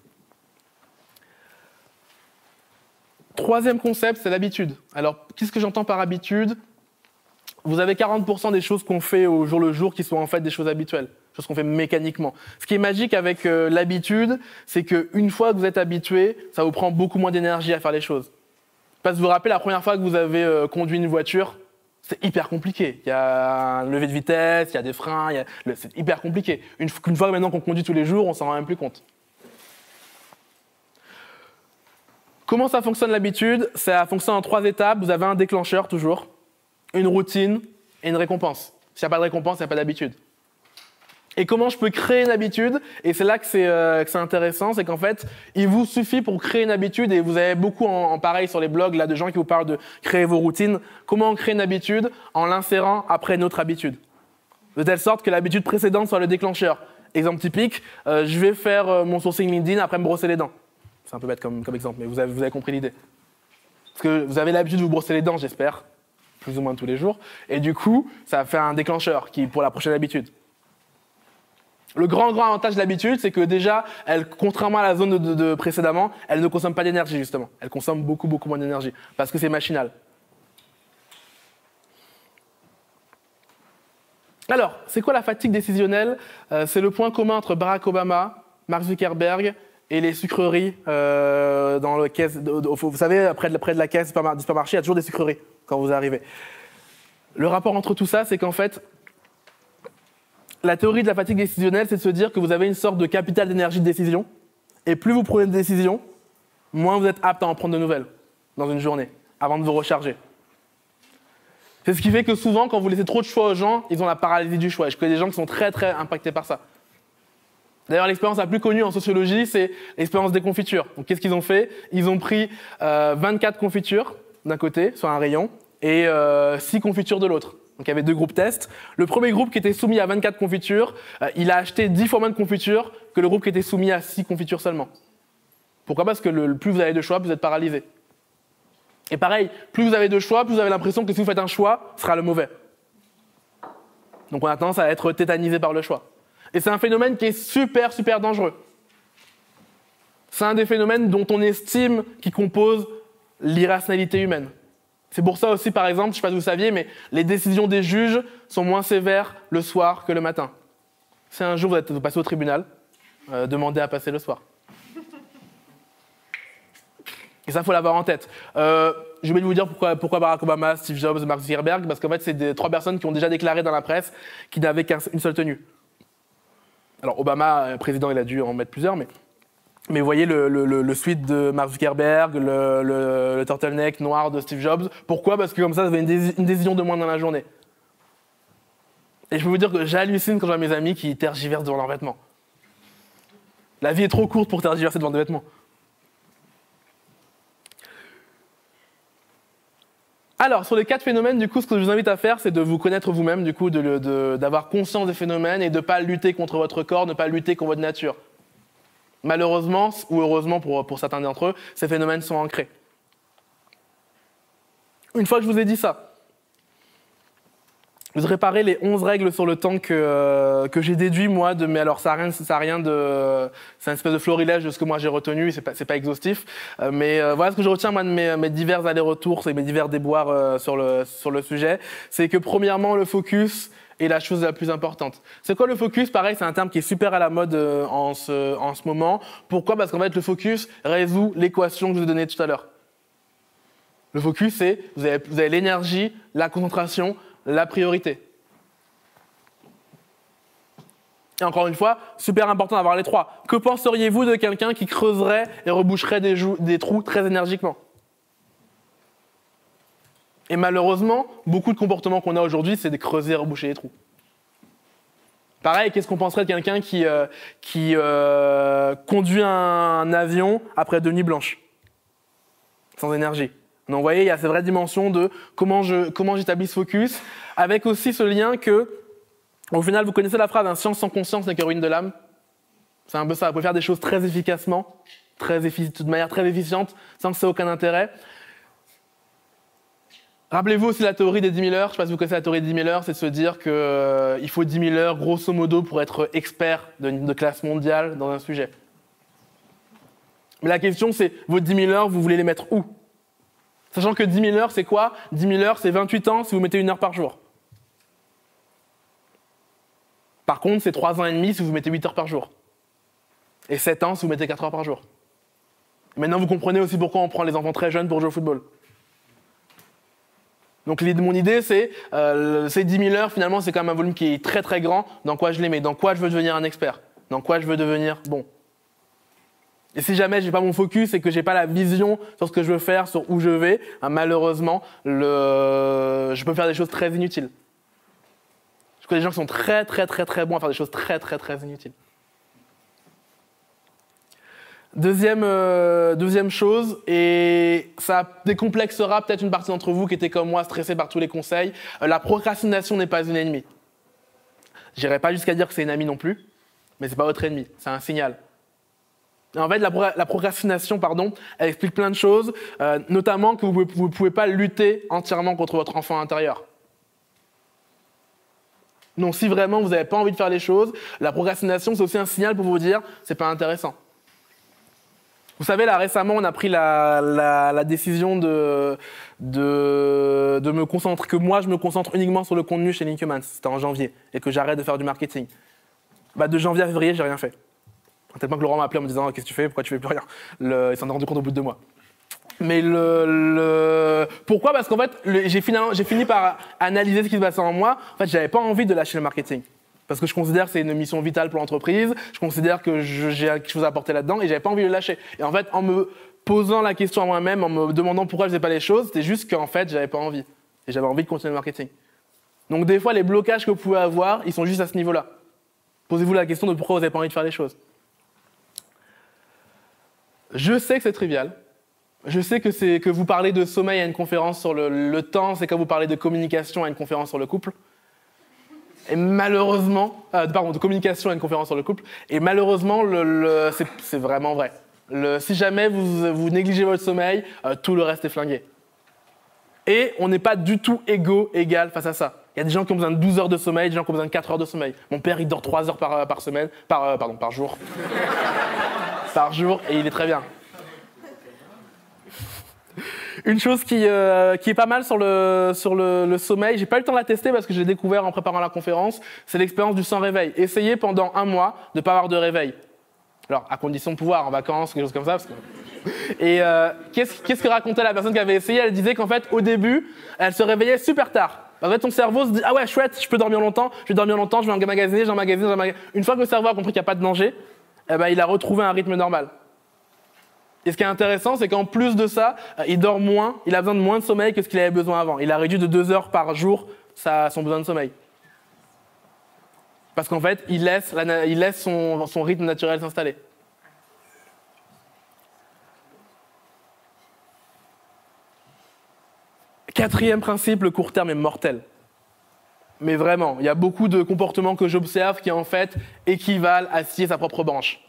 Troisième concept, c'est l'habitude. Alors, qu'est-ce que j'entends par habitude? Vous avez 40% des choses qu'on fait au jour le jour qui sont en fait des choses habituelles, des choses qu'on fait mécaniquement. Ce qui est magique avec l'habitude, c'est qu'une fois que vous êtes habitué, ça vous prend beaucoup moins d'énergie à faire les choses. Parce que vous vous rappelez, la première fois que vous avez conduit une voiture, c'est hyper compliqué. Il y a un levé de vitesse, il y a des freins, c'est hyper compliqué. Une fois maintenant qu'on conduit tous les jours, on s'en rend même plus compte. Comment ça fonctionne l'habitude? Ça fonctionne en 3 étapes. Vous avez un déclencheur toujours, une routine et une récompense. S'il n'y a pas de récompense, il n'y a pas d'habitude. Et comment je peux créer une habitude? Et c'est là que c'est intéressant, c'est qu'en fait, il vous suffit pour créer une habitude, et vous avez beaucoup en pareil sur les blogs là, de gens qui vous parlent de créer vos routines. Comment on crée une habitude? En l'insérant après une autre habitude. De telle sorte que l'habitude précédente soit le déclencheur. Exemple typique, je vais faire mon sourcing LinkedIn après me brosser les dents. C'est un peu bête comme exemple, mais vous avez compris l'idée. Parce que vous avez l'habitude de vous brosser les dents, j'espère, plus ou moins tous les jours, et du coup, ça va faire un déclencheur pour la prochaine habitude. Le grand avantage de l'habitude, c'est que déjà, contrairement à la zone de précédemment, elle ne consomme pas d'énergie, justement. Elle consomme beaucoup moins d'énergie, parce que c'est machinal. Alors, c'est quoi la fatigue décisionnelle? C'est le point commun entre Barack Obama, Mark Zuckerberg et les sucreries dans le caisse. Vous savez, près de la caisse du supermarché, il y a toujours des sucreries quand vous arrivez. Le rapport entre tout ça, c'est qu'en fait, la théorie de la fatigue décisionnelle, c'est de se dire que vous avez une sorte de capital d'énergie de décision, et plus vous prenez de décisions, moins vous êtes apte à en prendre de nouvelles dans une journée, avant de vous recharger. C'est ce qui fait que souvent, quand vous laissez trop de choix aux gens, ils ont la paralysie du choix. Et je connais des gens qui sont très impactés par ça. D'ailleurs, l'expérience la plus connue en sociologie, c'est l'expérience des confitures. Donc, qu'est-ce qu'ils ont fait? Ils ont pris 24 confitures d'un côté, sur un rayon, et 6 confitures de l'autre. Donc il y avait 2 groupes tests. Le premier groupe qui était soumis à 24 confitures, il a acheté 10 fois moins de confitures que le groupe qui était soumis à 6 confitures seulement. Pourquoi? Parce que plus vous avez de choix, plus vous êtes paralysé. Et pareil, plus vous avez de choix, plus vous avez l'impression que si vous faites un choix, ce sera le mauvais. Donc on a tendance à être tétanisé par le choix. Et c'est un phénomène qui est super dangereux. C'est un des phénomènes dont on estime qui compose l'irrationalité humaine. C'est pour ça aussi, par exemple, je ne sais pas si vous saviez, mais les décisions des juges sont moins sévères le soir que le matin. Si un jour vous passez au tribunal, demandez à passer le soir. Et ça, il faut l'avoir en tête. J'ai oublié de vous dire pourquoi Barack Obama, Steve Jobs, Mark Zuckerberg, parce qu'en fait, c'est 3 personnes qui ont déjà déclaré dans la presse qu'ils n'avaient qu'une seule tenue. Alors, Obama, président, il a dû en mettre plusieurs, mais vous voyez le suite de Mark Zuckerberg, le turtleneck noir de Steve Jobs. Pourquoi? Parce que comme ça, vous avez une décision de moins dans la journée. Et je peux vous dire que j'hallucine quand je vois mes amis qui tergiversent devant leurs vêtements. La vie est trop courte pour tergiverser devant des vêtements. Alors, sur les 4 phénomènes, du coup, ce que je vous invite à faire, c'est de vous connaître vous-même, du coup, d'avoir conscience des phénomènes et de ne pas lutter contre votre corps, ne pas lutter contre votre nature. Malheureusement, ou heureusement pour certains d'entre eux, ces phénomènes sont ancrés. Une fois que je vous ai dit ça, vous réparez les 11 règles sur le temps que j'ai déduit, moi, mais alors ça a rien de... C'est une espèce de florilège de ce que moi j'ai retenu, c'est pas exhaustif. Mais voilà ce que je retiens, moi, de mes divers allers-retours, mes divers déboires sur le sujet. C'est que, premièrement, le focus est la chose la plus importante. C'est quoi le focus? Pareil, c'est un terme qui est super à la mode en ce moment. Pourquoi? Parce qu'en fait, le focus résout l'équation que je vous ai donnée tout à l'heure. Le focus, c'est vous avez l'énergie, la concentration, la priorité. Et encore une fois, super important d'avoir les 3. Que penseriez-vous de quelqu'un qui creuserait et reboucherait des trous très énergiquement? Et malheureusement, beaucoup de comportements qu'on a aujourd'hui, c'est de creuser et reboucher les trous. Pareil, qu'est-ce qu'on penserait de quelqu'un qui conduit un avion après 2 nuits blanches, sans énergie? Donc vous voyez, il y a cette vraie dimension de comment j'établis ce focus, avec aussi ce lien que, au final, vous connaissez la phrase, science sans conscience n'est que ruine de l'âme. C'est un peu ça, vous pouvez faire des choses très efficacement, de manière très efficiente, sans que ça ait aucun intérêt. Rappelez-vous aussi la théorie des 10 000 heures, je ne sais pas si vous connaissez la théorie des 10 000 heures, c'est de se dire qu'il faut 10 000 heures, grosso modo, pour être expert de classe mondiale dans un sujet. Mais la question, c'est, vos 10 000 heures, vous voulez les mettre où? Sachant que 10 000 heures, c'est quoi? 10 000 heures, c'est 28 ans si vous mettez 1 heure par jour. Par contre, c'est 3 ans et demi si vous mettez 8 heures par jour. Et 7 ans si vous mettez 4 heures par jour. Maintenant, vous comprenez aussi pourquoi on prend les enfants très jeunes pour jouer au football. Donc mon idée, c'est ces 10 000 heures, finalement, c'est quand même un volume qui est très très grand. Dans quoi je les mets? Dans quoi je veux devenir un expert? Dans quoi je veux devenir bon? Et si jamais j'ai pas mon focus et que j'ai pas la vision sur ce que je veux faire, sur où je vais, malheureusement, je peux faire des choses très inutiles. Je connais des gens qui sont très très très très bons à faire des choses très très très inutiles. Deuxième chose, et ça décomplexera peut-être une partie d'entre vous qui étaient comme moi stressés par tous les conseils, la procrastination n'est pas une ennemie. J'irai pas jusqu'à dire que c'est une amie non plus, mais c'est pas votre ennemi, c'est un signal. Et en fait, la procrastination, elle explique plein de choses, notamment que vous ne pouvez pas lutter entièrement contre votre enfant intérieur. Donc si vraiment vous n'avez pas envie de faire les choses, la procrastination, c'est aussi un signal pour vous dire « c'est pas intéressant ». Vous savez, là, récemment, on a pris la décision de me concentrer, que moi, je me concentre uniquement sur le contenu chez Linkemans. C'était en janvier, et que j'arrête de faire du marketing. De janvier à février, j'ai rien fait. Tellement que Laurent m'a appelé en me disant « qu'est-ce que tu fais? Pourquoi tu fais plus rien ?» Il s'en est rendu compte au bout de 2 mois. Mais pourquoi? Parce qu'en fait, j'ai fini par analyser ce qui se passait en moi. En fait, j'avais pas envie de lâcher le marketing. Parce que je considère que c'est une mission vitale pour l'entreprise, je considère que j'ai quelque chose à apporter là-dedans et j'avais pas envie de le lâcher. Et en fait, en me posant la question à moi-même, en me demandant pourquoi je faisais pas les choses, c'était juste qu'en fait, j'avais pas envie. Et j'avais envie de continuer le marketing. Donc des fois, les blocages que vous pouvez avoir, ils sont juste à ce niveau-là. Posez-vous la question de pourquoi vous n'avez pas envie de faire les choses. Je sais que c'est trivial. Je sais que vous parlez de sommeil à une conférence sur le temps, c'est quand vous parlez de communication à une conférence sur le couple. Et malheureusement, de communication à une conférence sur le couple, et malheureusement, c'est vraiment vrai. Si jamais vous négligez votre sommeil, tout le reste est flingué. Et on n'est pas du tout égal face à ça. Il y a des gens qui ont besoin de 12 heures de sommeil, des gens qui ont besoin de 4 heures de sommeil. Mon père, il dort 3 heures par jour. Par jour, et il est très bien. Une chose qui est pas mal sur le sommeil, j'ai pas eu le temps de la tester parce que j'ai découvert en préparant la conférence, c'est l'expérience du sans réveil. Essayez pendant 1 mois de pas avoir de réveil. Alors, à condition de pouvoir, en vacances, quelque chose comme ça. Et qu'est-ce que racontait la personne qui avait essayé? Elle disait qu'en fait, au début, elle se réveillait super tard. En fait, ton cerveau se dit « Ah ouais, chouette, je peux dormir longtemps, je vais dormir longtemps, je vais emmagasiner, j'emmagasine. » Une fois que le cerveau a compris qu'il n'y a pas de danger, il a retrouvé un rythme normal. Et ce qui est intéressant, c'est qu'en plus de ça, il dort moins, il a besoin de moins de sommeil que ce qu'il avait besoin avant. Il a réduit de 2 heures par jour son besoin de sommeil. Parce qu'en fait, il laisse son rythme naturel s'installer. Quatrième principe, le court terme est mortel. Mais vraiment, il y a beaucoup de comportements que j'observe qui en fait équivalent à scier sa propre branche.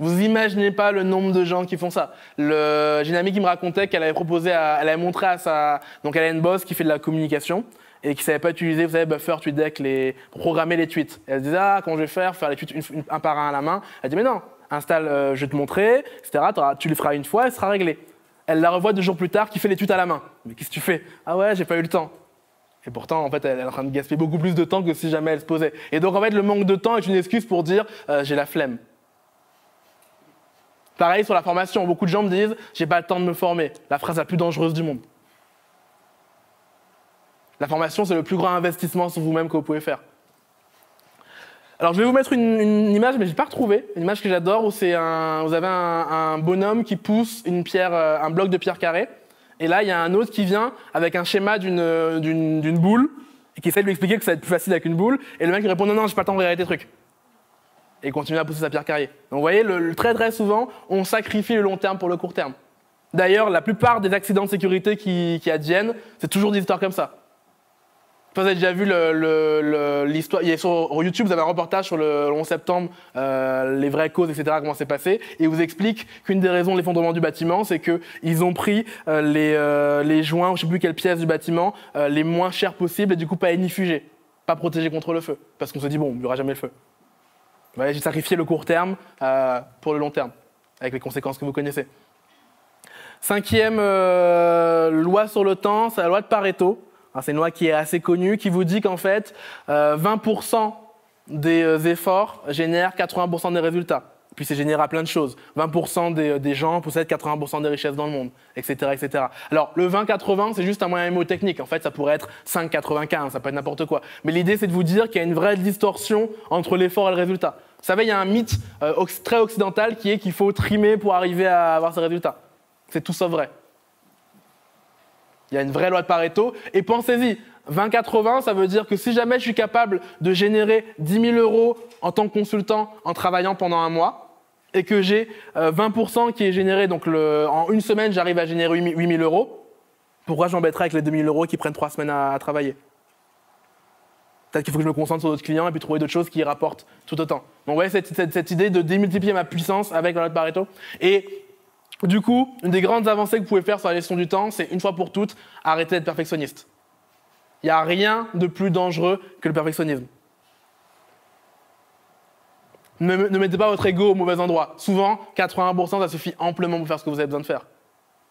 Vous imaginez pas le nombre de gens qui font ça. J'ai une amie qui me racontait qu'elle avait montré à sa... Donc elle a une boss qui fait de la communication et qui savait pas utiliser, vous savez, Buffer, TweetDeck, pour programmer les tweets. Et elle se disait, comment je vais faire les tweets un par un à la main. Elle dit, mais non, installe, je vais te montrer, etc. Tu les feras une fois, elle sera réglée. Elle la revoit 2 jours plus tard qui fait les tweets à la main. Mais qu'est-ce que tu fais? Ah ouais, j'ai pas eu le temps. Et pourtant, en fait, elle est en train de gaspiller beaucoup plus de temps que si jamais elle se posait. Et donc, en fait, le manque de temps est une excuse pour dire, j'ai la flemme. Pareil sur la formation, beaucoup de gens me disent « j'ai pas le temps de me former », la phrase la plus dangereuse du monde. La formation, c'est le plus grand investissement sur vous-même que vous pouvez faire. Alors je vais vous mettre une image, mais je n'ai pas retrouvé, une image que j'adore, où vous avez un bonhomme qui pousse un bloc de pierre carré, et là il y a un autre qui vient avec un schéma d'une boule, et qui essaie de lui expliquer que ça va être plus facile avec une boule, et le mec lui répond « non, j'ai pas le temps de regarder tes trucs ». Et continue à pousser sa pierre carrée. Donc vous voyez, très très souvent, on sacrifie le long terme pour le court terme. D'ailleurs, la plupart des accidents de sécurité qui adviennent, c'est toujours des histoires comme ça. Vous avez déjà vu l'histoire, sur YouTube, vous avez un reportage sur le 11 septembre, les vraies causes, etc., comment c'est passé, et il vous explique qu'une des raisons de l'effondrement du bâtiment, c'est qu'ils ont pris les joints, je ne sais plus quelle pièce du bâtiment, les moins chers possibles, et du coup pas ignifugés, pas protégés contre le feu, parce qu'on se dit, bon, il n'y aura jamais le feu. Ouais, j'ai sacrifié le court terme pour le long terme, avec les conséquences que vous connaissez. 5e loi sur le temps, c'est la loi de Pareto. C'est une loi qui est assez connue, qui vous dit qu'en fait, 20% des efforts génèrent 80% des résultats. Puis c'est généré à plein de choses. 20% des gens possèdent 80% des richesses dans le monde, etc., etc. Alors, le 20-80, c'est juste un moyen mnémotechnique. En fait, ça pourrait être 5-95, ça peut être n'importe quoi. Mais l'idée, c'est de vous dire qu'il y a une vraie distorsion entre l'effort et le résultat. Vous savez, il y a un mythe très occidental qui est qu'il faut trimer pour arriver à avoir ces résultats. C'est tout sauf vrai. Il y a une vraie loi de Pareto. Et pensez-y, 20-80, ça veut dire que si jamais je suis capable de générer 10 000 € en tant que consultant en travaillant pendant un mois, et que j'ai 20% qui est généré, donc en une semaine, j'arrive à générer 8 000 €, pourquoi je m'embêterais avec les 2 000 € qui prennent 3 semaines à travailler? Peut-être qu'il faut que je me concentre sur d'autres clients et puis trouver d'autres choses qui rapportent tout autant. Donc, vous voyez cette idée de démultiplier ma puissance avec la loi de Pareto. Et du coup, une des grandes avancées que vous pouvez faire sur la gestion du temps, c'est une fois pour toutes, arrêter d'être perfectionniste. Il n'y a rien de plus dangereux que le perfectionnisme. Ne mettez pas votre ego au mauvais endroit. Souvent, 80%, ça suffit amplement pour faire ce que vous avez besoin de faire.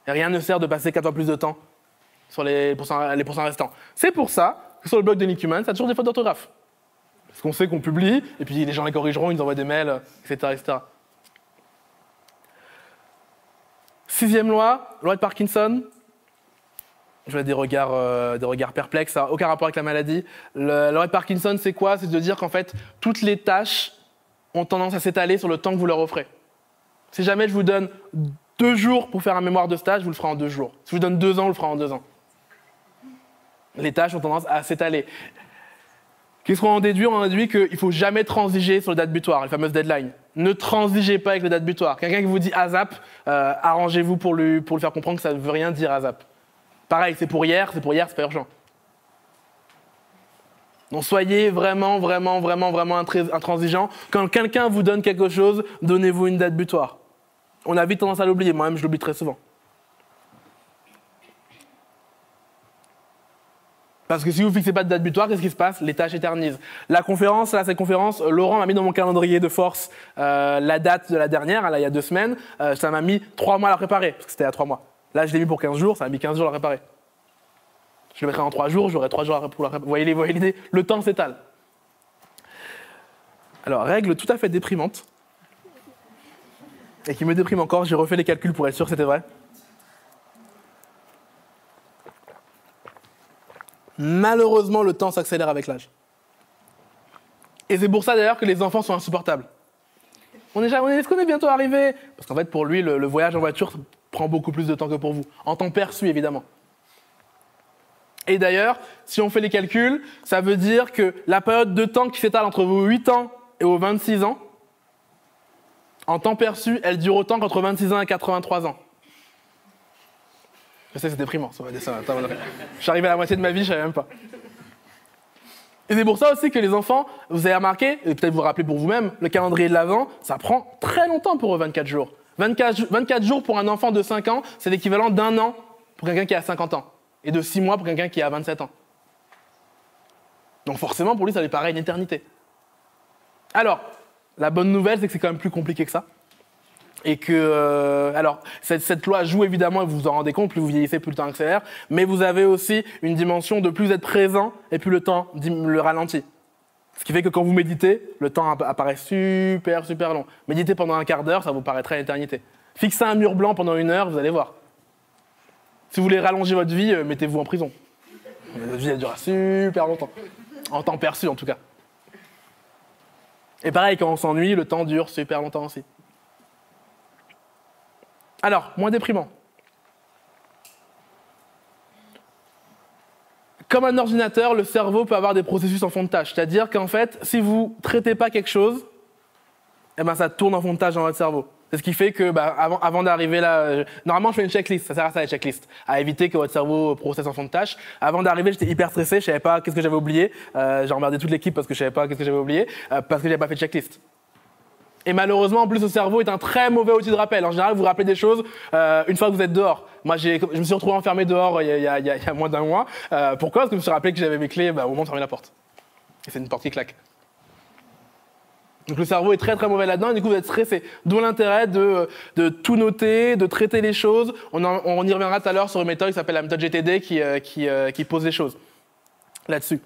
Et rien ne sert de passer 4 fois plus de temps sur les pourcents restants. C'est pour ça que sur le blog de Nick Human, ça a toujours des fautes d'orthographe. Parce qu'on sait qu'on publie, et puis les gens les corrigeront, ils nous envoient des mails, etc., etc. 6e loi, loi de Parkinson. Je vois des regards perplexes, ça n'a aucun rapport avec la maladie. La loi de Parkinson, c'est quoi? C'est de dire qu'en fait, toutes les tâches ont tendance à s'étaler sur le temps que vous leur offrez. Si jamais je vous donne 2 jours pour faire un mémoire de stage, vous le ferez en 2 jours. Si je vous donne 2 ans, vous le ferez en 2 ans. Les tâches ont tendance à s'étaler. Qu'est-ce qu'on en déduit? On en déduit qu'il ne faut jamais transiger sur les dates butoirs, les fameuses deadlines. Ne transigez pas avec les dates butoirs. Quelqu'un qui vous dit ASAP, arrangez-vous pour lui faire comprendre que ça ne veut rien dire ASAP. Pareil, c'est pour hier, c'est pas urgent. Donc soyez vraiment intransigeants. Quand quelqu'un vous donne quelque chose, donnez-vous une date butoir. On a vite tendance à l'oublier, moi-même je l'oublie très souvent. Parce que si vous ne fixez pas de date butoir, qu'est-ce qui se passe? Les tâches éternisent. La conférence, là, cette conférence, Laurent m'a mis dans mon calendrier de force la date de la dernière, là, il y a 2 semaines. Ça m'a mis 3 mois à la préparer, parce que c'était à 3 mois. Là, je l'ai mis pour 15 jours, ça m'a mis 15 jours à la préparer. Je le mettrai en 3 jours, j'aurai 3 jours pour la préparer. Vous voyez l'idée? Le temps s'étale. Alors, règle tout à fait déprimante, et qui me déprime encore, j'ai refait les calculs pour être sûr que c'était vrai. Malheureusement, le temps s'accélère avec l'âge. Et c'est pour ça d'ailleurs que les enfants sont insupportables. Est-ce qu'on est bientôt arrivé? Parce qu'en fait, pour lui, le voyage en voiture prend beaucoup plus de temps que pour vous. En temps perçu, évidemment. Et d'ailleurs, si on fait les calculs, ça veut dire que la période de temps qui s'étale entre vos 8 ans et vos 26 ans, en temps perçu, elle dure autant qu'entre 26 ans et 83 ans. Je sais, c'est déprimant. Je suis arrivé à la moitié de ma vie, je ne savais même pas. Et c'est pour ça aussi que les enfants, vous avez remarqué, et peut-être vous rappelez pour vous-même, le calendrier de l'Avent, ça prend très longtemps pour eux, 24 jours. 24 jours pour un enfant de 5 ans, c'est l'équivalent d'1 an pour quelqu'un qui a 50 ans. Et de 6 mois pour quelqu'un qui a 27 ans. Donc forcément, pour lui, ça lui paraît une éternité. Alors, la bonne nouvelle, c'est que c'est quand même plus compliqué que ça. Et que, alors, cette loi joue évidemment, et vous vous en rendez compte, plus vous vieillissez, plus le temps accélère, mais vous avez aussi une dimension de plus être présent, et plus le temps le ralentit. Ce qui fait que quand vous méditez, le temps apparaît super long. Méditez pendant un quart d'heure, ça vous paraîtrait une éternité. Fixez un mur blanc pendant 1 heure, vous allez voir. Si vous voulez rallonger votre vie, mettez-vous en prison. Votre vie, elle durera super longtemps. En temps perçu, en tout cas. Et pareil, quand on s'ennuie, le temps dure super longtemps aussi. Alors, moins déprimant. Comme un ordinateur, le cerveau peut avoir des processus en fond de tâche. C'est-à-dire qu'en fait, si vous ne traitez pas quelque chose, eh ben, ça tourne en fond de tâche dans votre cerveau. C'est ce qui fait que, avant d'arriver là, normalement je fais une checklist, ça sert à ça les checklists, à éviter que votre cerveau processe en fond de tâche. Avant d'arriver, j'étais hyper stressé, je savais pas qu'est-ce que j'avais oublié. J'ai emmerdé toute l'équipe parce que je savais pas qu'est-ce que j'avais oublié, parce que j'avais pas fait de checklist. Et malheureusement, en plus, le cerveau est un très mauvais outil de rappel. En général, vous vous rappelez des choses une fois que vous êtes dehors. Moi, je me suis retrouvé enfermé dehors il y a moins d'1 mois. Pourquoi? Parce que je me suis rappelé que j'avais mes clés au moment de fermer la porte. Et c'est une porte qui claque. Donc le cerveau est très très mauvais là-dedans et du coup vous êtes stressé. D'où l'intérêt de tout noter, de traiter les choses. On y reviendra tout à l'heure sur une méthode qui s'appelle la méthode GTD qui pose les choses là-dessus.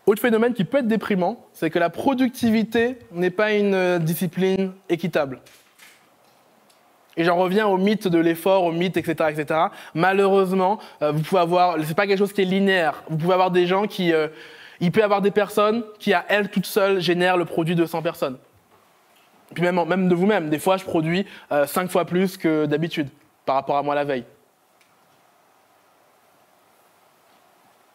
Autre phénomène qui peut être déprimant, c'est que la productivité n'est pas une discipline équitable. Et j'en reviens au mythe de l'effort, au mythe, etc., etc. Malheureusement, vous pouvez avoir, c'est pas quelque chose qui est linéaire. Vous pouvez avoir des gens qui, il peut y avoir des personnes qui, à elles toutes seules, génèrent le produit de 100 personnes. Puis même de vous-même, des fois, je produis 5 fois plus que d'habitude par rapport à moi la veille.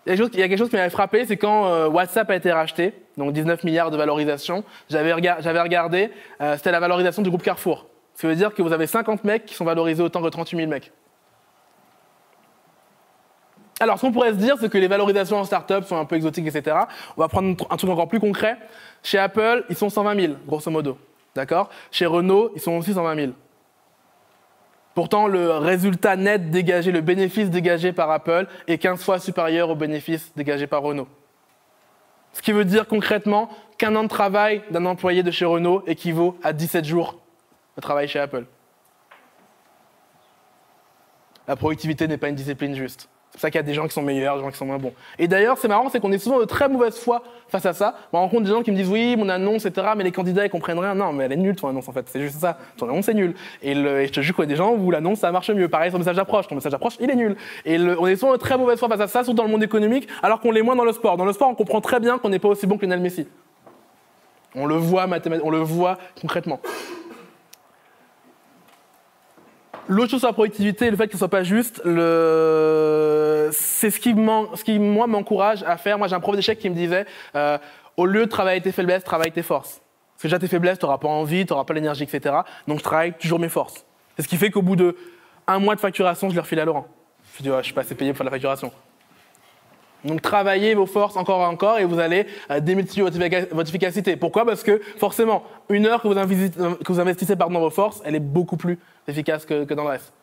Il y a quelque chose qui m'avait frappé, c'est quand WhatsApp a été racheté, donc 19 milliards de valorisation, j'avais regardé, c'était la valorisation du groupe Carrefour. Ce qui veut dire que vous avez 50 mecs qui sont valorisés autant que 38 000 mecs. Alors, ce qu'on pourrait se dire, c'est que les valorisations en start-up sont un peu exotiques, etc. On va prendre un truc encore plus concret. Chez Apple, ils sont 120 000, grosso modo. D'accord ? Chez Renault, ils sont aussi 120 000. Pourtant, le résultat net dégagé, le bénéfice dégagé par Apple est 15 fois supérieur au bénéfice dégagé par Renault. Ce qui veut dire concrètement qu'un an de travail d'un employé de chez Renault équivaut à 17 jours de travail chez Apple. La productivité n'est pas une discipline juste. C'est pour ça qu'il y a des gens qui sont meilleurs, des gens qui sont moins bons. Et d'ailleurs, c'est marrant, c'est qu'on est souvent de très mauvaise foi face à ça. On rencontre des gens qui me disent « Oui, mon annonce, etc. » Mais les candidats, ils comprennent rien. Non, mais elle est nulle, ton annonce, en fait. C'est juste ça. Ton annonce, c'est nul. Et je te jure qu'il y a des gens où l'annonce, ça marche mieux. Pareil, sur le message d'approche. Ton message d'approche, il est nul. Et on est souvent de très mauvaise foi face à ça, surtout dans le monde économique, alors qu'on l'est moins dans le sport. Dans le sport, on comprend très bien qu'on n'est pas aussi bon que Lionel Messi. On le voit mathématiquement, on le voit concrètement. L'autre chose sur la productivité, le fait qu'elle ne soit pas juste, c'est ce qui, moi, m'encourage à faire. Moi, j'ai un prof d'échecs qui me disait au lieu de travailler tes faiblesses, travaille tes forces. Parce que déjà, tes faiblesses, tu n'auras pas envie, tu n'auras pas l'énergie, etc. Donc, je travaille toujours mes forces. C'est ce qui fait qu'au bout de 1 mois de facturation, je les refile à Laurent. Je dis, ouais, je ne suis pas assez payé pour faire la facturation. Donc, travaillez vos forces encore et encore et vous allez démultiplier votre efficacité. Pourquoi ? Parce que, forcément, 1 heure que vous investissez dans vos forces, elle est beaucoup plus efficace que dans le reste.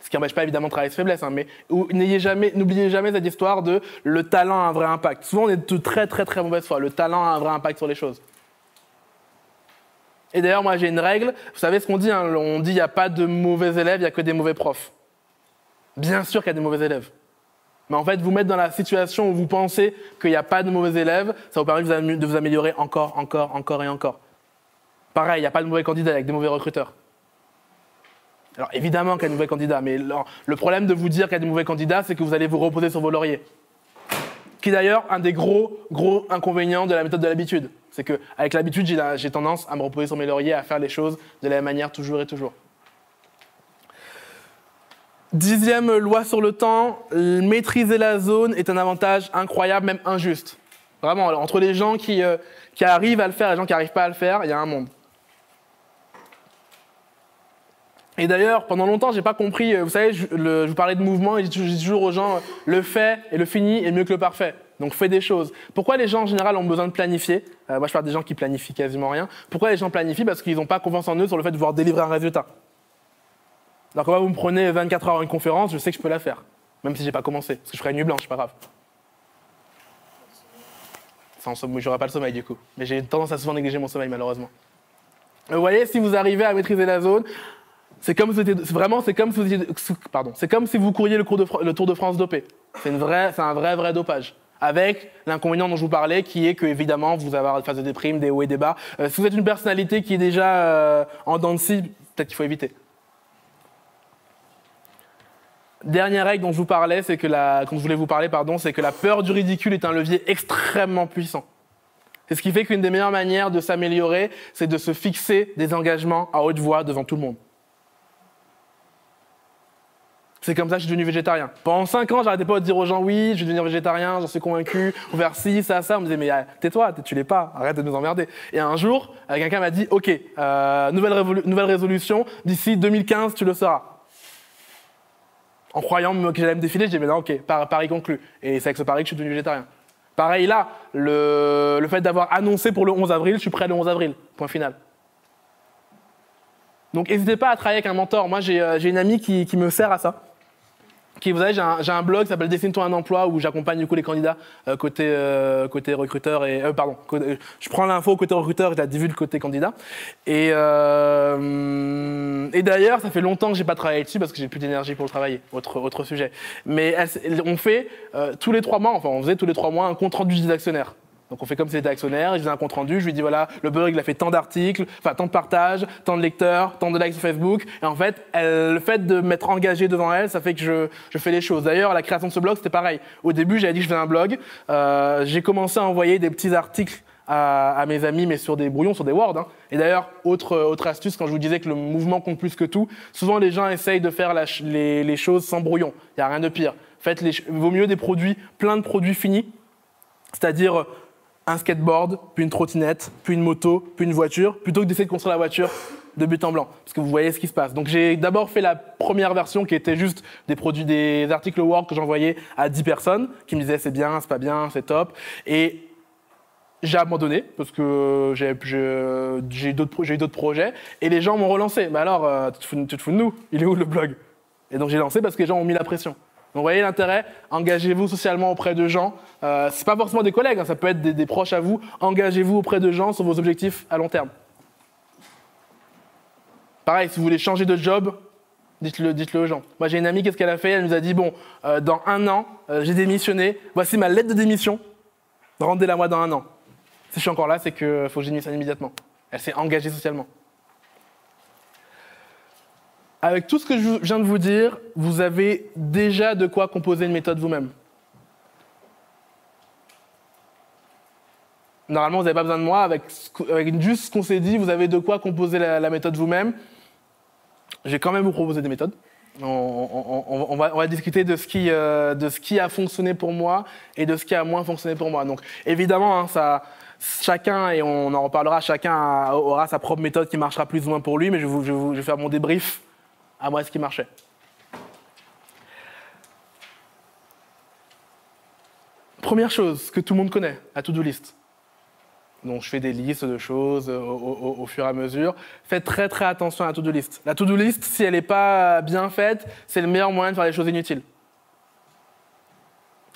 Ce qui n'empêche pas évidemment de travailler ses faiblesses, hein, mais n'oubliez jamais cette histoire de le talent a un vrai impact. Souvent, on est de très très très mauvaise foi. Le talent a un vrai impact sur les choses. Et d'ailleurs, moi, j'ai une règle. Vous savez ce qu'on dit, hein, on dit il n'y a pas de mauvais élèves, il n'y a que des mauvais profs. Bien sûr qu'il y a des mauvais élèves. Mais en fait, vous mettre dans la situation où vous pensez qu'il n'y a pas de mauvais élèves, ça vous permet de vous améliorer encore et encore. Pareil, il n'y a pas de mauvais candidats avec des mauvais recruteurs. Alors évidemment qu'il y a de mauvais candidats, mais le problème de vous dire qu'il y a des mauvais candidats, c'est que vous allez vous reposer sur vos lauriers. Qui est d'ailleurs un des gros inconvénients de la méthode de l'habitude. C'est qu'avec l'habitude, j'ai tendance à me reposer sur mes lauriers, à faire les choses de la même manière toujours et toujours. 10e loi sur le temps, maîtriser la zone est un avantage incroyable, même injuste. Vraiment, alors, entre les gens qui arrivent à le faire et les gens qui n'arrivent pas à le faire, il y a un monde. Et d'ailleurs, pendant longtemps, j'ai pas compris, vous savez, je vous parlais de mouvement et je dis toujours aux gens, le fait et le fini est mieux que le parfait. Donc fais des choses. Pourquoi les gens en général ont besoin de planifier ? Moi je parle des gens qui planifient quasiment rien. Pourquoi les gens planifient ? Parce qu'ils n'ont pas confiance en eux sur le fait de pouvoir délivrer un résultat. Alors quand vous me prenez 24 heures à une conférence, je sais que je peux la faire. Même si j'ai pas commencé, parce que je ferai une nuit blanche, c'est pas grave. J'aurai pas le sommeil du coup. Mais j'ai tendance à souvent négliger mon sommeil malheureusement. Vous voyez, si vous arrivez à maîtriser la zone, c'est comme si vous couriez le Tour de France dopé. C'est un vrai dopage. Avec l'inconvénient dont je vous parlais, qui est que évidemment vous avez des phases de déprime, des hauts et des bas. Si vous êtes une personnalité qui est déjà en dents de scie, peut-être qu'il faut éviter. Dernière règle dont je vous parlais, c'est que c'est que la peur du ridicule est un levier extrêmement puissant. C'est ce qui fait qu'une des meilleures manières de s'améliorer, c'est de se fixer des engagements à haute voix devant tout le monde. C'est comme ça que je suis devenu végétarien. Pendant 5 ans, j'arrêtais pas de dire aux gens oui, je vais devenir végétarien, j'en suis convaincu, on va faire ci, ça. On me disait mais tais-toi, tu l'es pas, arrête de nous emmerder. Et un jour, quelqu'un m'a dit ok, nouvelle résolution, d'ici 2015 tu le seras. En croyant que j'allais me défiler, je dis mais non ok, pari conclu. Et c'est avec ce pari que je suis devenu végétarien. Pareil là, le fait d'avoir annoncé pour le 11 avril, je suis prêt le 11 avril, point final. Donc n'hésitez pas à travailler avec un mentor. Moi j'ai une amie qui me sert à ça. Ok, vous savez, j'ai un blog qui s'appelle Dessine-toi un emploi où j'accompagne du coup les candidats côté recruteur je prends l'info côté recruteur et je la divulgue côté candidat. Et d'ailleurs, ça fait longtemps que j'ai pas travaillé dessus parce que j'ai plus d'énergie pour le travailler. Autre sujet. Mais on fait tous les 3 mois, enfin on faisait tous les 3 mois un compte rendu des actionnaires. Donc on fait comme si c'était actionnaire, je faisais un compte rendu, je lui dis voilà, le blog il a fait tant d'articles, enfin tant de partages, tant de lecteurs, tant de likes sur Facebook. Et en fait, le fait de m'être engagé devant elle, ça fait que je fais les choses. D'ailleurs, la création de ce blog, c'était pareil. Au début, j'avais dit que je faisais un blog. J'ai commencé à envoyer des petits articles à mes amis, mais sur des brouillons, sur des Word. Hein. Et d'ailleurs, autre astuce, quand je vous disais que le mouvement compte plus que tout, souvent les gens essayent de faire les choses sans brouillon. Il n'y a rien de pire. Vaut mieux plein de produits finis, c'est-à-dire un skateboard, puis une trottinette, puis une moto, puis une voiture, plutôt que d'essayer de construire la voiture de but en blanc, parce que vous voyez ce qui se passe. Donc j'ai d'abord fait la première version qui était juste des articles Word que j'envoyais à 10 personnes, qui me disaient c'est bien, c'est pas bien, c'est top. Et j'ai abandonné, parce que j'ai eu d'autres projets, et les gens m'ont relancé. Mais alors, tu te fous de nous, il est où le blog? Et donc j'ai lancé parce que les gens ont mis la pression. Donc vous voyez l'intérêt, engagez-vous socialement auprès de gens. C'est pas forcément des collègues, hein, ça peut être des proches à vous. Engagez-vous auprès de gens sur vos objectifs à long terme. Pareil, si vous voulez changer de job, dites-le aux gens. Moi j'ai une amie, qu'est-ce qu'elle a fait? Elle nous a dit bon, dans 1 an, j'ai démissionné. Voici ma lettre de démission. Rendez-la moi dans 1 an. Si je suis encore là, c'est qu'il faut que je démissionne immédiatement. Elle s'est engagée socialement. Avec tout ce que je viens de vous dire, vous avez déjà de quoi composer une méthode vous-même. Normalement, vous n'avez pas besoin de moi. Avec juste ce qu'on s'est dit, vous avez de quoi composer la méthode vous-même. Je vais quand même vous proposer des méthodes. On va discuter de ce qui a fonctionné pour moi et de ce qui a moins fonctionné pour moi. Donc, évidemment, hein, chacun, et on en reparlera, chacun aura sa propre méthode qui marchera plus ou moins pour lui, mais je vais faire mon débrief à moi ce qui marchait. Première chose que tout le monde connaît, la to-do list. Donc je fais des listes de choses au fur et à mesure. Faites très très attention à la to-do list. La to-do list, si elle n'est pas bien faite, c'est le meilleur moyen de faire des choses inutiles.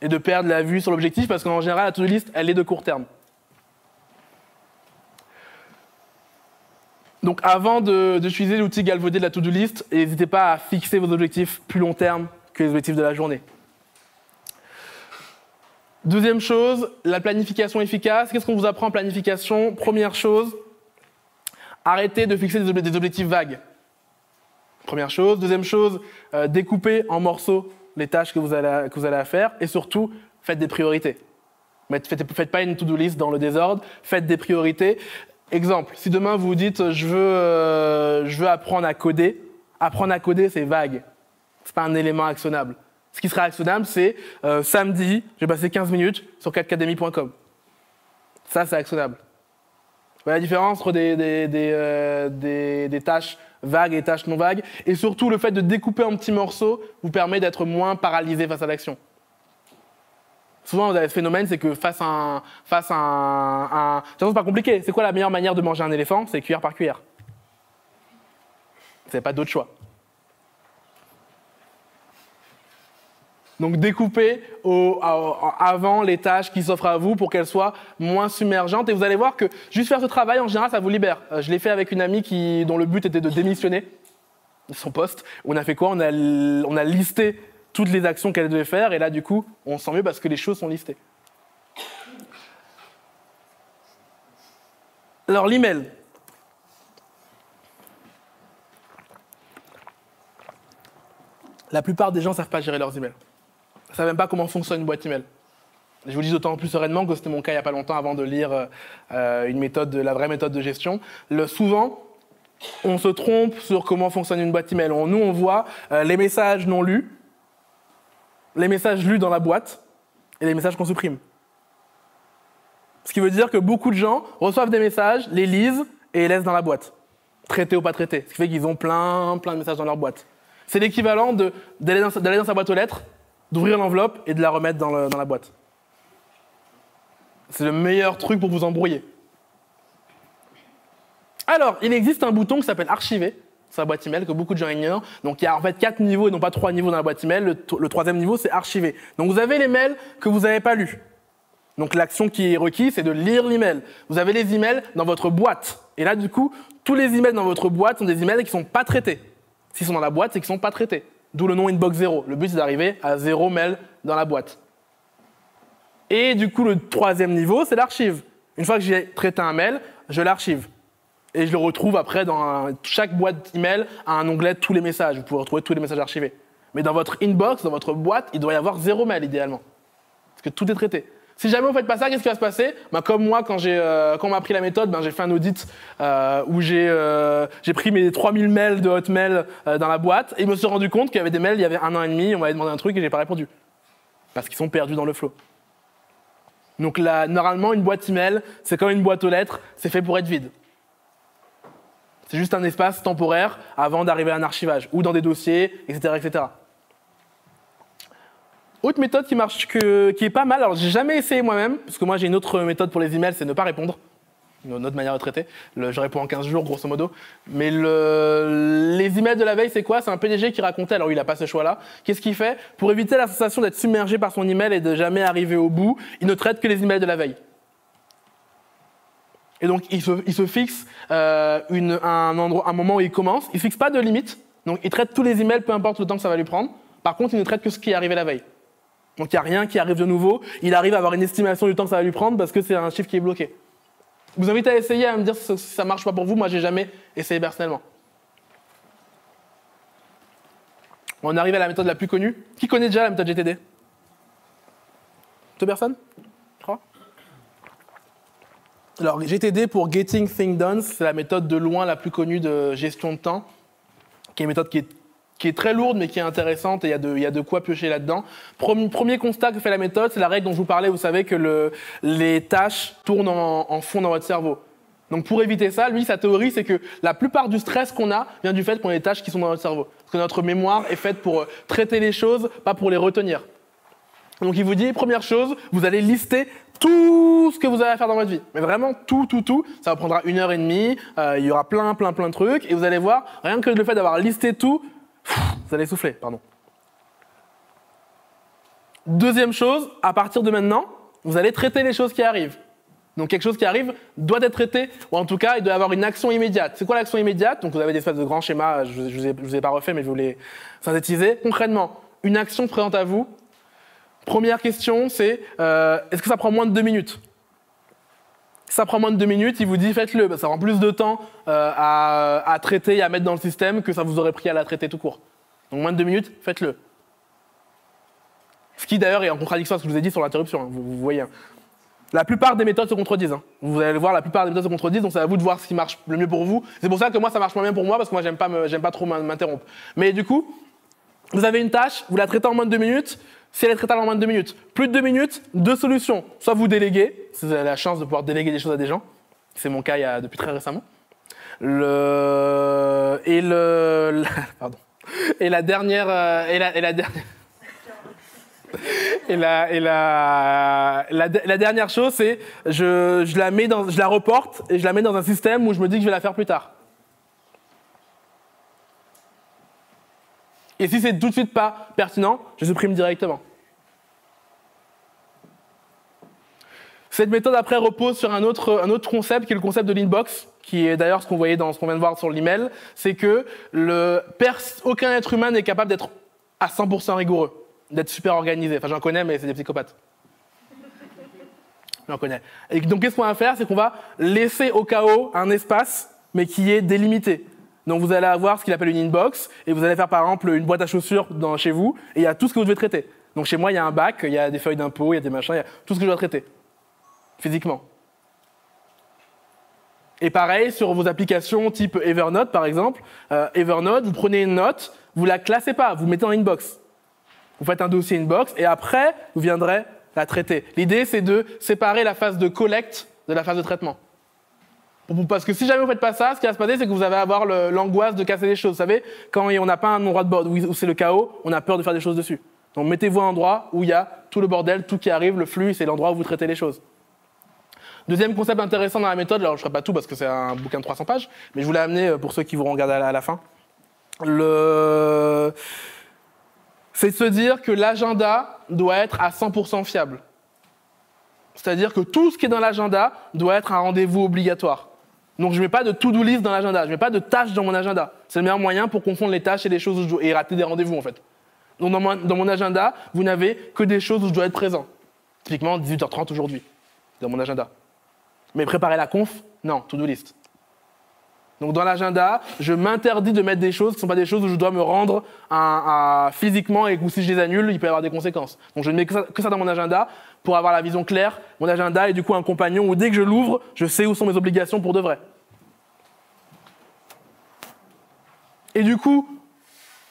Et de perdre la vue sur l'objectif, parce qu'en général, la to-do list, elle est de court terme. Donc avant d'utiliser l'outil galvaudé de la to-do list, n'hésitez pas à fixer vos objectifs plus long terme que les objectifs de la journée. Deuxième chose, la planification efficace. Qu'est-ce qu'on vous apprend en planification? Première chose, arrêtez de fixer des objectifs vagues. Première chose. Deuxième chose, découpez en morceaux les tâches que vous allez faire et surtout, faites des priorités. Faites pas une to-do list dans le désordre, faites des priorités. Exemple, si demain vous vous dites je veux apprendre à coder c'est vague. C'est pas un élément actionnable. Ce qui sera actionnable, c'est samedi, je vais passer 15 minutes sur 4academy.com. Ça, c'est actionnable. Vous voyez la différence entre des tâches vagues et tâches non vagues. Et surtout, le fait de découper en petits morceaux vous permet d'être moins paralysé face à l'action. Souvent, vous avez ce phénomène, c'est que face à un... C'est pas compliqué. C'est quoi la meilleure manière de manger un éléphant? C'est cuillère par cuillère. Vous n'avez pas d'autre choix. Donc découpez avant les tâches qui s'offrent à vous pour qu'elles soient moins submergentes. Et vous allez voir que juste faire ce travail, en général, ça vous libère. Je l'ai fait avec une amie dont le but était de démissionner de son poste. On a fait quoi? On a listé toutes les actions qu'elle devait faire. Et là, du coup, on se sent mieux parce que les choses sont listées. Alors, l'email. La plupart des gens ne savent pas gérer leurs emails. Ils ne savent même pas comment fonctionne une boîte email. Je vous le dis d'autant plus sereinement que c'était mon cas il n'y a pas longtemps avant de lire la vraie méthode de gestion. Souvent, on se trompe sur comment fonctionne une boîte email. Nous, on voit les messages non lus, les messages lus dans la boîte et les messages qu'on supprime. Ce qui veut dire que beaucoup de gens reçoivent des messages, les lisent et les laissent dans la boîte. Traités ou pas traités. Ce qui fait qu'ils ont plein de messages dans leur boîte. C'est l'équivalent d'aller dans sa boîte aux lettres, d'ouvrir l'enveloppe et de la remettre dans la boîte. C'est le meilleur truc pour vous embrouiller. Alors, il existe un bouton qui s'appelle archiver. sur la boîte email que beaucoup de gens ignorent. Donc il y a en fait 4 niveaux et non pas 3 niveaux dans la boîte email. Le troisième niveau, c'est archiver. Donc vous avez les mails que vous n'avez pas lus. Donc l'action qui est requise, c'est de lire l'email. Vous avez les emails dans votre boîte. Et là, du coup, tous les emails dans votre boîte sont des emails qui ne sont pas traités. S'ils sont dans la boîte, c'est qu'ils ne sont pas traités. D'où le nom inbox 0. Le but, c'est d'arriver à 0 mail dans la boîte. Et du coup, le troisième niveau, c'est l'archive. Une fois que j'ai traité un mail, je l'archive. Et je le retrouve après dans chaque boîte email a un onglet tous les messages. Vous pouvez retrouver tous les messages archivés. Mais dans votre inbox, dans votre boîte, il doit y avoir 0 mail idéalement. Parce que tout est traité. Si jamais vous ne faites pas ça, qu'est-ce qui va se passer? Comme moi, quand on m'a appris la méthode, j'ai fait un audit où j'ai pris mes 3000 mails de Hotmail dans la boîte et je me suis rendu compte qu'il y avait des mails il y avait 1 an et demi, on m'avait demandé un truc et je n'ai pas répondu. Parce qu'ils sont perdus dans le flow. Donc là, normalement, une boîte email, c'est comme une boîte aux lettres, c'est fait pour être vide. C'est juste un espace temporaire avant d'arriver à un archivage ou dans des dossiers, etc. etc. Autre méthode qui marche, qui est pas mal, alors j'ai jamais essayé moi-même, parce que moi j'ai une autre méthode pour les emails, c'est ne pas répondre. Une autre manière de traiter. Je réponds en 15 jours, grosso modo. Mais les emails de la veille, c'est quoi? C'est un PDG qui racontait, alors il n'a pas ce choix-là. Qu'est-ce qu'il fait? Pour éviter la sensation d'être submergé par son email et de jamais arriver au bout, il ne traite que les emails de la veille. Et donc il se fixe un moment où il commence, il ne fixe pas de limite, donc il traite tous les emails, peu importe le temps que ça va lui prendre. Par contre, il ne traite que ce qui est arrivé la veille. Donc il n'y a rien qui arrive de nouveau. Il arrive à avoir une estimation du temps que ça va lui prendre parce que c'est un chiffre qui est bloqué. Je vous invite à essayer, à me dire si ça ne marche pas pour vous. Moi, je n'ai jamais essayé personnellement. On arrive à la méthode la plus connue. Qui connaît déjà la méthode GTD? 2 personnes? 3? Alors GTD pour Getting Things Done, c'est la méthode de loin la plus connue de gestion de temps, qui est une méthode qui est très lourde mais qui est intéressante et il y a de quoi piocher là-dedans. Premier constat que fait la méthode, c'est la règle dont je vous parlais. Vous savez que les tâches tournent en fond dans votre cerveau. Donc pour éviter ça, lui, sa théorie, c'est que la plupart du stress qu'on a vient du fait qu'on a des tâches qui sont dans notre cerveau. Parce que notre mémoire est faite pour traiter les choses, pas pour les retenir. Donc il vous dit, première chose, vous allez lister tout ce que vous avez à faire dans votre vie. Mais vraiment tout. Ça vous prendra 1h30, il y aura plein de trucs. Et vous allez voir, rien que le fait d'avoir listé tout, vous allez souffler, pardon. Deuxième chose, à partir de maintenant, vous allez traiter les choses qui arrivent. Donc quelque chose qui arrive doit être traité, ou en tout cas, il doit y avoir une action immédiate. C'est quoi l'action immédiate? Donc vous avez des espèces de grands schémas, je vous ai pas refait, mais je vais vous les synthétiser. Concrètement, une action se présente à vous. Première question, c'est est-ce que ça prend moins de 2 minutes? Si ça prend moins de 2 minutes, il vous dit faites-le. Ça prend plus de temps à traiter et à mettre dans le système que ça vous aurait pris à la traiter tout court. Donc moins de 2 minutes, faites-le. Ce qui d'ailleurs est en contradiction avec ce que je vous ai dit sur l'interruption, hein, vous voyez. La plupart des méthodes se contredisent. Hein. Vous allez le voir, la plupart des méthodes se contredisent, donc c'est à vous de voir ce qui marche le mieux pour vous. C'est pour ça que moi ça marche moins bien pour moi, parce que moi j'aime pas trop m'interrompre. Mais du coup, vous avez une tâche, vous la traitez en moins de 2 minutes. Si elle est traitable en moins de 2 minutes, plus de 2 minutes, 2 solutions. Soit vous déléguez, si vous avez la chance de pouvoir déléguer des choses à des gens. C'est mon cas depuis très récemment. Et la dernière chose, c'est je la reporte et je la mets dans un système où je me dis que je vais la faire plus tard. Et si c'est tout de suite pas pertinent, je supprime directement. Cette méthode après repose sur un autre concept qui est le concept de l'inbox, qui est d'ailleurs ce qu'on voyait dans ce qu'on vient de voir sur l'email, c'est que aucun être humain n'est capable d'être à 100% rigoureux, d'être super organisé. Enfin j'en connais mais c'est des psychopathes. J'en connais. Et donc qu'est-ce qu'on va faire, c'est qu'on va laisser au chaos un espace mais qui est délimité. Donc vous allez avoir ce qu'il appelle une inbox, et vous allez faire par exemple une boîte à chaussures chez vous, et il y a tout ce que vous devez traiter. Donc chez moi, il y a un bac, il y a des feuilles d'impôts, il y a des machins, il y a tout ce que je dois traiter, physiquement. Et pareil, sur vos applications type Evernote par exemple, Evernote, vous prenez une note, vous la classez pas, vous mettez en inbox. Vous faites un dossier inbox, et après, vous viendrez la traiter. L'idée, c'est de séparer la phase de collecte de la phase de traitement. Parce que si jamais vous ne faites pas ça, ce qui va se passer, c'est que vous allez avoir l'angoisse de casser les choses. Vous savez, quand on n'a pas un endroit de bord où c'est le chaos, on a peur de faire des choses dessus. Donc mettez-vous à un endroit où il y a tout le bordel, tout qui arrive, le flux, c'est l'endroit où vous traitez les choses. Deuxième concept intéressant dans la méthode, alors je ne ferai pas tout parce que c'est un bouquin de 300 pages, mais je vous l'ai amené pour ceux qui vont regarder à la fin. c'est de se dire que l'agenda doit être à 100% fiable. C'est-à-dire que tout ce qui est dans l'agenda doit être un rendez-vous obligatoire. Donc je ne mets pas de to-do list dans l'agenda, je ne mets pas de tâches dans mon agenda. C'est le meilleur moyen pour confondre les tâches et les choses et rater des rendez-vous en fait. Donc dans mon agenda, vous n'avez que des choses où je dois être présent. Typiquement 18h30 aujourd'hui, dans mon agenda. Mais préparer la conf, non, to-do list. Donc dans l'agenda, je m'interdis de mettre des choses qui ne sont pas des choses où je dois me rendre physiquement et où si je les annule, il peut y avoir des conséquences. Donc je ne mets que ça dans mon agenda pour avoir la vision claire. Mon agenda est du coup un compagnon où dès que je l'ouvre, je sais où sont mes obligations pour de vrai. Et du coup,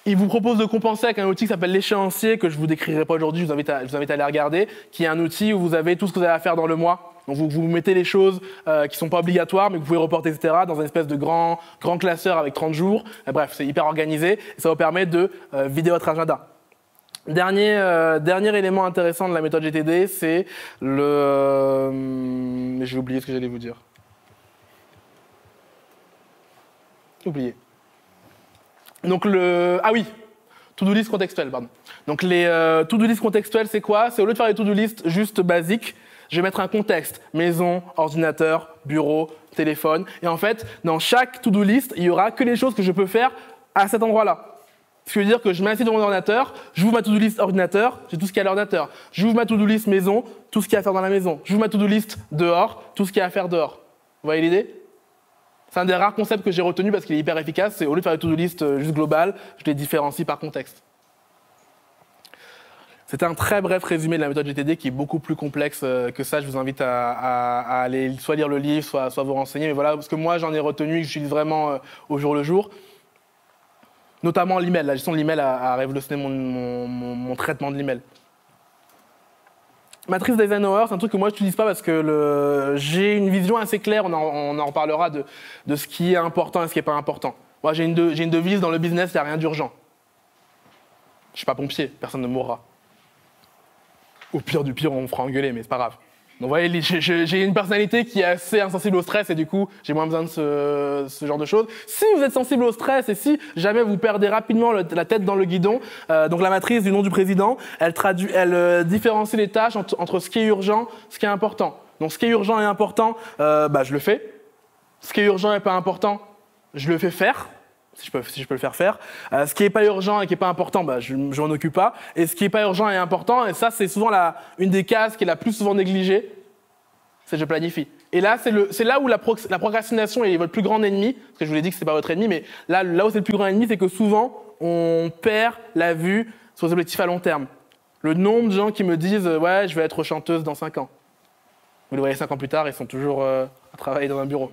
il vous propose de compenser avec un outil qui s'appelle l'échéancier, que je ne vous décrirai pas aujourd'hui, je vous invite à aller regarder, qui est un outil où vous avez tout ce que vous avez à faire dans le mois. Donc vous mettez les choses qui ne sont pas obligatoires, mais que vous pouvez reporter, etc., dans une espèce de grand classeur avec 30 jours. Et bref, c'est hyper organisé et ça vous permet de vider votre agenda. Dernier élément intéressant de la méthode GTD, c'est mais j'ai oublié ce que j'allais vous dire. Oublié. Donc ah oui, to-do list contextuel, pardon. Donc les to-do list contextuels, c'est quoi? C'est au lieu de faire des to-do list juste basiques, je vais mettre un contexte, maison, ordinateur, bureau, téléphone. Et en fait, dans chaque to-do list, il n'y aura que les choses que je peux faire à cet endroit-là. Ce qui veut dire que je m'assieds devant mon ordinateur, j'ouvre ma to-do list ordinateur, j'ai tout ce qu'il y a à l'ordinateur. J'ouvre ma to-do list maison, tout ce qu'il y a à faire dans la maison. J'ouvre ma to-do list dehors, tout ce qu'il y a à faire dehors. Vous voyez l'idée? C'est un des rares concepts que j'ai retenu parce qu'il est hyper efficace. C'est au lieu de faire une to-do list juste globale, je les différencie par contexte. C'était un très bref résumé de la méthode GTD qui est beaucoup plus complexe que ça. Je vous invite à aller soit lire le livre, soit vous renseigner. Mais voilà, parce que moi, j'en ai retenu et que j'utilise vraiment au jour le jour. Notamment l'email. La gestion de l'email a révolutionné mon traitement de l'email. Matrice d'Eisenhower, c'est un truc que moi, je n'utilise pas parce que j'ai une vision assez claire. On en reparlera de ce qui est important et ce qui n'est pas important. Moi, j'ai une devise dans le business, il n'y a rien d'urgent. Je ne suis pas pompier, personne ne mourra. Au pire du pire, on me fera engueuler, mais c'est pas grave. Donc, vous voyez, j'ai une personnalité qui est assez insensible au stress et du coup, j'ai moins besoin de ce genre de choses. Si vous êtes sensible au stress et si jamais vous perdez rapidement la tête dans le guidon, donc la matrice du nom du président, elle différencie les tâches entre ce qui est urgent, ce qui est important. Donc, ce qui est urgent et important, je le fais. Ce qui est urgent et pas important, je le fais faire. Si je peux le faire faire. Ce qui n'est pas urgent et qui n'est pas important, je m'en occupe pas. Et ce qui n'est pas urgent et important, et ça c'est souvent une des cases qui est la plus souvent négligée, c'est je planifie. Et là, c'est là où la procrastination est votre plus grand ennemi, parce que je vous l'ai dit que ce n'est pas votre ennemi, mais là où c'est le plus grand ennemi, c'est que souvent, on perd la vue sur les objectifs à long terme. Le nombre de gens qui me disent « Ouais, je vais être chanteuse dans 5 ans ». Vous le voyez 5 ans plus tard, ils sont toujours à travailler dans un bureau.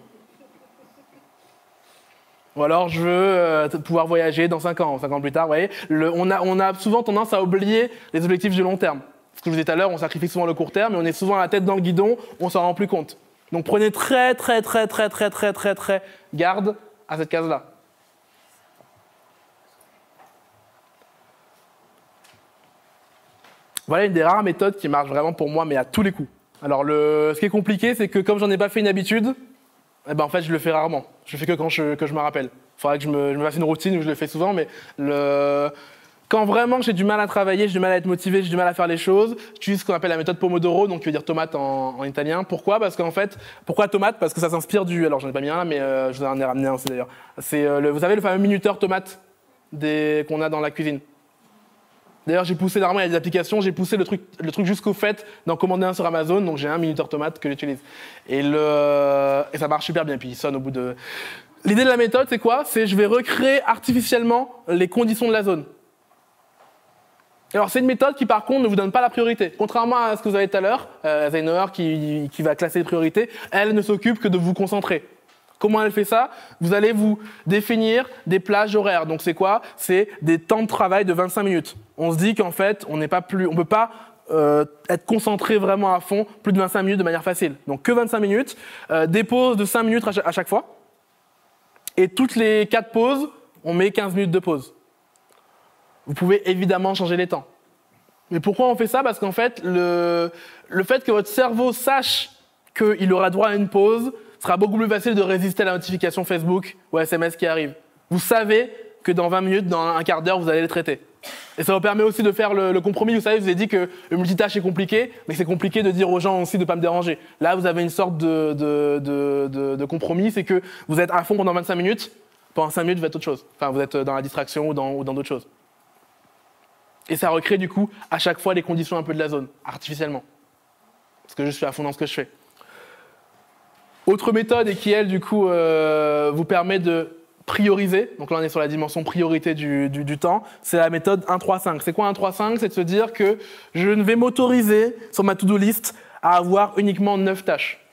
Ou alors, je veux pouvoir voyager dans 5 ans. 5 ans plus tard, vous voyez, on a souvent tendance à oublier les objectifs de long terme. Ce que je vous disais tout à l'heure, on sacrifie souvent le court terme, mais on est souvent la tête dans le guidon, on s'en rend plus compte. Donc prenez très garde à cette case-là. Voilà une des rares méthodes qui marche vraiment pour moi, mais à tous les coups. Alors, ce qui est compliqué, c'est que comme j'en ai pas fait une habitude, en fait, je le fais rarement. Je le fais que quand je me rappelle. Il faudrait que je me fasse une routine où je le fais souvent, mais quand vraiment j'ai du mal à travailler, j'ai du mal à être motivé, j'ai du mal à faire les choses, j'utilise ce qu'on appelle la méthode Pomodoro, donc qui veut dire tomate en italien. Pourquoi? Parce qu'en fait, pourquoi tomate? Parce que ça s'inspire alors j'en ai pas mis un là, mais je vous en ai ramené un aussi d'ailleurs. C'est vous savez le fameux minuteur tomate qu'on a dans la cuisine. D'ailleurs, j'ai poussé, normalement, il y a des applications, j'ai poussé le truc jusqu'au fait d'en commander un sur Amazon, donc j'ai un minuteur tomate que j'utilise. Et ça marche super bien, puis il sonne au bout de... L'idée de la méthode, c'est quoi? C'est je vais recréer artificiellement les conditions de la zone. Alors, c'est une méthode qui, par contre, ne vous donne pas la priorité. Contrairement à ce que vous avez tout à l'heure, Eisenhower qui va classer les priorités, elle ne s'occupe que de vous concentrer. Comment elle fait ça? Vous allez vous définir des plages horaires. Donc c'est quoi? C'est des temps de travail de 25 minutes. On se dit qu'en fait, on ne peut pas être concentré vraiment à fond plus de 25 minutes de manière facile. Donc que 25 minutes, des pauses de 5 minutes à chaque fois. Et toutes les 4 pauses, on met 15 minutes de pause. Vous pouvez évidemment changer les temps. Mais pourquoi on fait ça? Parce qu'en fait, le fait que votre cerveau sache qu'il aura droit à une pause, sera beaucoup plus facile de résister à la notification Facebook ou SMS qui arrive. Vous savez que dans 20 minutes, dans un quart d'heure, vous allez les traiter. Et ça vous permet aussi de faire le compromis. Vous savez, je vous ai dit que le multitâche est compliqué, mais c'est compliqué de dire aux gens aussi de ne pas me déranger. Là, vous avez une sorte de compromis, c'est que vous êtes à fond pendant 25 minutes, pendant 5 minutes, vous faites autre chose. Enfin, vous êtes dans la distraction ou dans d'autres choses. Et ça recrée du coup, à chaque fois, les conditions un peu de la zone, artificiellement. Parce que je suis à fond dans ce que je fais. Autre méthode, et qui, elle, du coup, vous permet de prioriser, donc là on est sur la dimension priorité du temps, c'est la méthode 1-3-5. C'est quoi 1-3-5? C'est de se dire que je ne vais m'autoriser sur ma to-do list à avoir uniquement 9 tâches.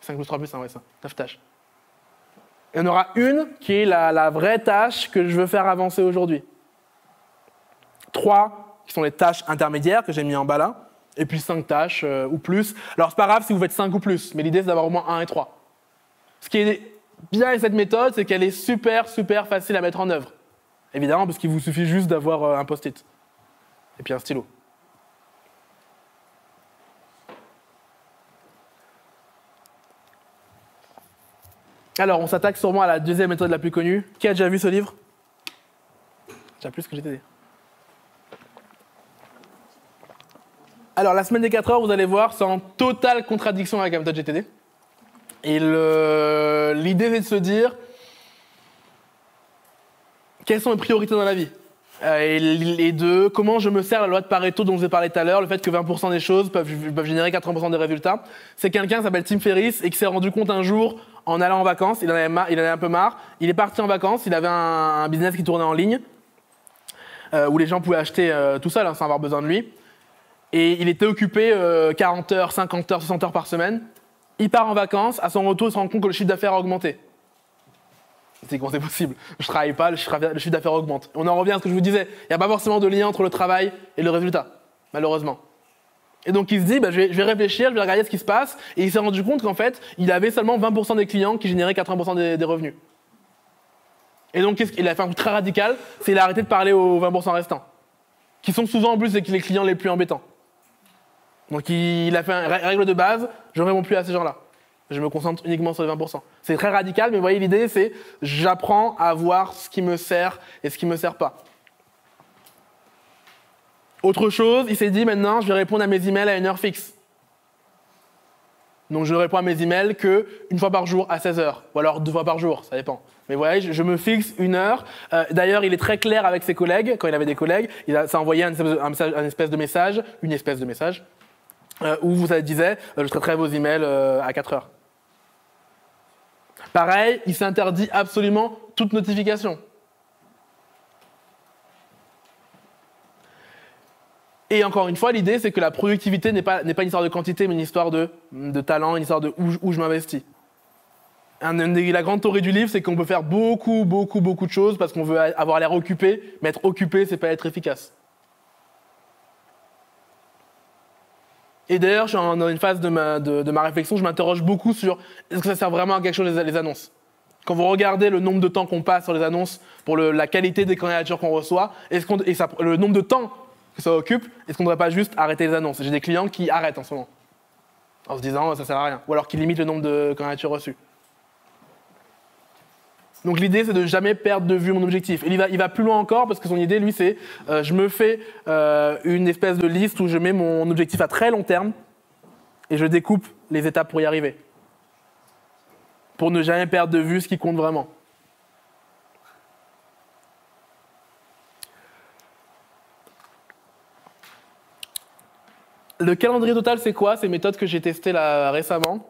5 plus 3 plus 1, ouais ça, 9 tâches. Il y en aura une qui est la vraie tâche que je veux faire avancer aujourd'hui. 3 qui sont les tâches intermédiaires que j'ai mis en bas là, et puis 5 tâches ou plus. Alors c'est pas grave si vous faites 5 ou plus, mais l'idée c'est d'avoir au moins 1 et 3. Ce qui est bien avec cette méthode, c'est qu'elle est super facile à mettre en œuvre. Évidemment, parce qu'il vous suffit juste d'avoir un post-it. Et puis un stylo. Alors, on s'attaque sûrement à la deuxième méthode la plus connue. Qui a déjà vu ce livre? Déjà plus que GTD. Alors, la semaine des 4 heures, vous allez voir, c'est en totale contradiction avec la méthode GTD. Et l'idée, c'est de se dire quelles sont mes priorités dans la vie et de comment je me sers la loi de Pareto dont je vous ai parlé tout à l'heure, le fait que 20% des choses peuvent générer 80% des résultats. C'est quelqu'un qui s'appelle Tim Ferriss et qui s'est rendu compte un jour en allant en vacances, il en avait un peu marre, il est parti en vacances, il avait un business qui tournait en ligne où les gens pouvaient acheter tout seul sans avoir besoin de lui. Et il était occupé 40 heures, 50 heures, 60 heures par semaine. Il part en vacances, à son retour, il se rend compte que le chiffre d'affaires a augmenté. C'est comment c'est possible? Je travaille pas, le chiffre d'affaires augmente. On en revient à ce que je vous disais. Il n'y a pas forcément de lien entre le travail et le résultat, malheureusement. Et donc il se dit, je vais réfléchir, je vais regarder ce qui se passe. Et il s'est rendu compte qu'en fait, il avait seulement 20% des clients qui généraient 80% des revenus. Et donc il a fait un truc très radical, c'est qu'il a arrêté de parler aux 20% restants. Qui sont souvent en plus les clients les plus embêtants. Donc il a fait une règle de base, je ne réponds plus à ces gens-là. Je me concentre uniquement sur les 20%. C'est très radical, mais vous voyez, l'idée, c'est j'apprends à voir ce qui me sert et ce qui ne me sert pas. Autre chose, il s'est dit maintenant, je vais répondre à mes emails à une heure fixe. Donc je ne réponds à mes emails qu'une fois par jour à 16h, ou alors 2 fois par jour, ça dépend. Mais vous voyez, je me fixe une heure. D'ailleurs, il est très clair avec ses collègues, quand il avait des collègues, ça envoyait une espèce de message, où vous disait je traiterai vos emails à 4 heures. Pareil, il s'interdit absolument toute notification. Et encore une fois, l'idée, c'est que la productivité n'est pas une histoire de quantité, mais une histoire de talent, une histoire de où je m'investis. La grande théorie du livre, c'est qu'on peut faire beaucoup de choses parce qu'on veut avoir l'air occupé, mais être occupé, c'est pas être efficace. Et d'ailleurs, je suis dans une phase de ma réflexion, je m'interroge beaucoup sur est-ce que ça sert vraiment à quelque chose les annonces. Quand vous regardez le nombre de temps qu'on passe sur les annonces pour la qualité des candidatures qu'on reçoit, le nombre de temps que ça occupe, est-ce qu'on ne devrait pas juste arrêter les annonces? J'ai des clients qui arrêtent en ce moment, en se disant ça sert à rien, ou alors qui limitent le nombre de candidatures reçues. Donc l'idée, c'est de jamais perdre de vue mon objectif. Et il va plus loin encore, parce que son idée, lui, c'est je me fais une espèce de liste où je mets mon objectif à très long terme et je découpe les étapes pour y arriver. Pour ne jamais perdre de vue ce qui compte vraiment. Le calendrier total, c'est quoi? C'est une méthode que j'ai testée là récemment.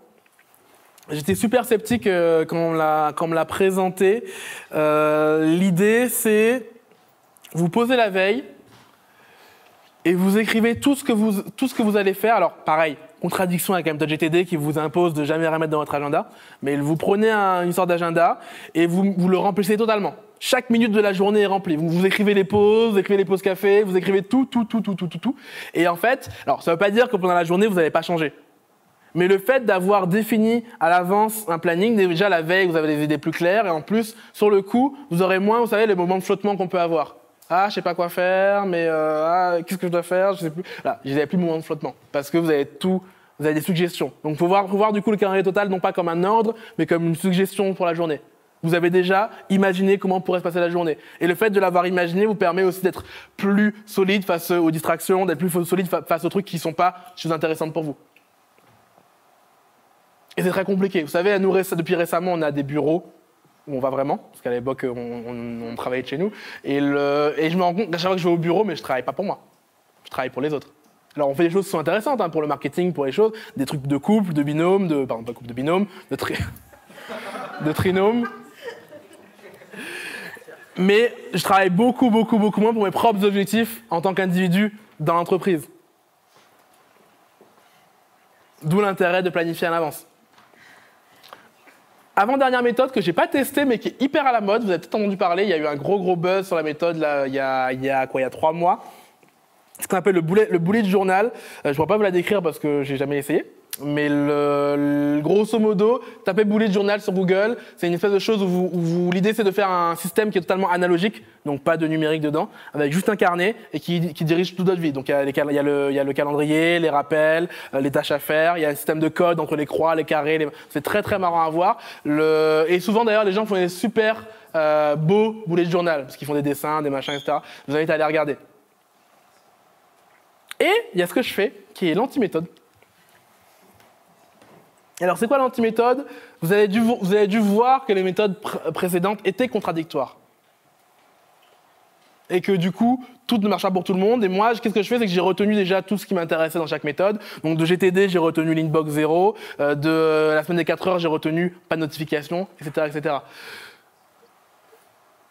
J'étais super sceptique quand on me l'a présenté. L'idée, c'est vous posez la veille et vous écrivez tout ce que vous allez faire. Alors, pareil, contradiction avec la méthode GTD qui vous impose de jamais remettre dans votre agenda. Mais vous prenez une sorte d'agenda et vous le remplissez totalement. Chaque minute de la journée est remplie. Vous écrivez les pauses, vous écrivez les pauses café, vous écrivez tout. Et en fait, alors ça ne veut pas dire que pendant la journée, vous n'allez pas changer. Mais le fait d'avoir défini à l'avance un planning, déjà la veille, vous avez des idées plus claires. Et en plus, sur le coup, vous aurez moins, vous savez, les moments de flottement qu'on peut avoir. Ah, je sais pas quoi faire, mais qu'est-ce que je dois faire? Je sais plus. Là, vous n'avez plus de moment de flottement. Parce que vous avez des suggestions. Donc, il faut voir du coup le calendrier total, non pas comme un ordre, mais comme une suggestion pour la journée. vous avez déjà imaginé comment pourrait se passer la journée. Et le fait de l'avoir imaginé vous permet aussi d'être plus solide face aux distractions, d'être plus solide face aux trucs qui ne sont pas choses intéressantes pour vous. Et c'est très compliqué. Vous savez, nous, depuis récemment, on a des bureaux où on va vraiment, parce qu'à l'époque, on travaillait de chez nous. Et je me rends compte qu'à chaque fois que je vais au bureau, mais je ne travaille pas pour moi. Je travaille pour les autres. Alors, on fait des choses qui sont intéressantes pour le marketing, pour les choses, des trucs de couple, de binôme, pardon, pas couple, de binôme, de trinôme. Mais je travaille beaucoup moins pour mes propres objectifs en tant qu'individu dans l'entreprise. D'où l'intérêt de planifier en avance. Avant-dernière méthode que je n'ai pas testée, mais qui est hyper à la mode, vous avez peut-être entendu parler, il y a eu un gros buzz sur la méthode là, il y a 3 mois. Ce qu'on appelle le bullet journal. Je ne pourrais pas vous la décrire parce que j'ai jamais essayé. Mais grosso modo, tapez bullet journal sur Google. C'est une espèce de chose où l'idée c'est de faire un système qui est totalement analogique, donc pas de numérique dedans, avec juste un carnet et qui dirige toute votre vie. Donc il y a le calendrier, les rappels, les tâches à faire. Il y a un système de code entre les croix, les carrés. C'est très très marrant à voir. Et souvent d'ailleurs, les gens font des super beaux bullet journal parce qu'ils font des dessins, des machins, etc. Je vous invite à aller regarder. Et il y a ce que je fais, qui est l'anti-méthode. Alors, c'est quoi l'anti-méthode ? Vous avez dû voir que les méthodes précédentes étaient contradictoires. Et que du coup, tout ne marche pas pour tout le monde. Et moi, qu'est-ce que je fais ? C'est que j'ai retenu déjà tout ce qui m'intéressait dans chaque méthode. Donc, de GTD, j'ai retenu l'inbox 0. De la semaine des 4 heures, j'ai retenu pas de notification, etc., etc.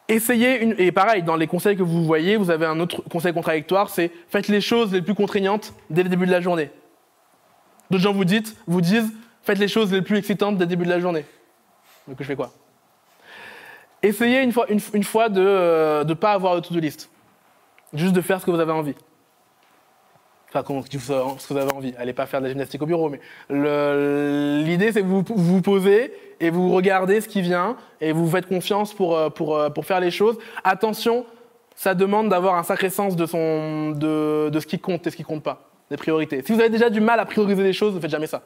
Essayez, et pareil, dans les conseils que vous voyez, vous avez un autre conseil contradictoire, c'est faites les choses les plus contraignantes dès le début de la journée. D'autres gens vous disent, faites les choses les plus excitantes dès le début de la journée. Donc je fais quoi ? Essayez une fois de ne pas avoir de to-do list. Juste de faire ce que vous avez envie. Enfin, ce que vous avez envie. Allez pas faire de la gymnastique au bureau, mais l'idée c'est que vous vous posez et vous regardez ce qui vient et vous faites confiance pour faire les choses. Attention, ça demande d'avoir un sacré sens de ce qui compte et ce qui compte pas, des priorités. Si vous avez déjà du mal à prioriser les choses, ne faites jamais ça.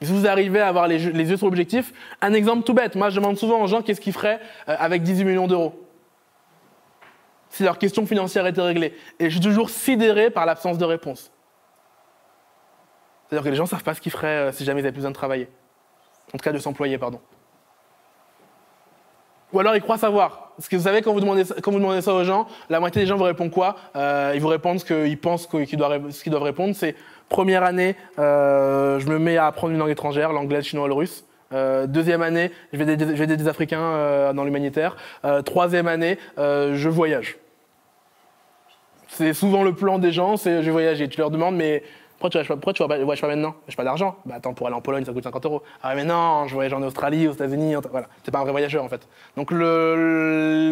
Si vous arrivez à avoir les yeux sur l'objectif, un exemple tout bête. Moi, je demande souvent aux gens qu'est-ce qu'ils feraient avec 18 millions d'euros si leur question financière était réglée. Et je suis toujours sidéré par l'absence de réponse. C'est-à-dire que les gens ne savent pas ce qu'ils feraient si jamais ils avaient plus besoin de travailler. En tout cas, de s'employer, pardon. Ou alors ils croient savoir. Parce que vous savez, quand vous demandez ça aux gens, la moitié des gens vous répondent quoi ? Ils vous répondent ce qu'ils pensent qu'ils doivent répondre. C'est première année, je me mets à apprendre une langue étrangère, l'anglais, le chinois, le russe. Deuxième année, je vais aider des Africains dans l'humanitaire. Troisième année, je voyage. C'est souvent le plan des gens, c'est je vais voyager. Tu leur demandes, mais pourquoi tu voyages pas maintenant ? J'ai pas d'argent. Bah attends, pour aller en Pologne, ça coûte 50 €. Ah mais non, je voyage en Australie, aux États-Unis, voilà. C'est pas un vrai voyageur en fait. Donc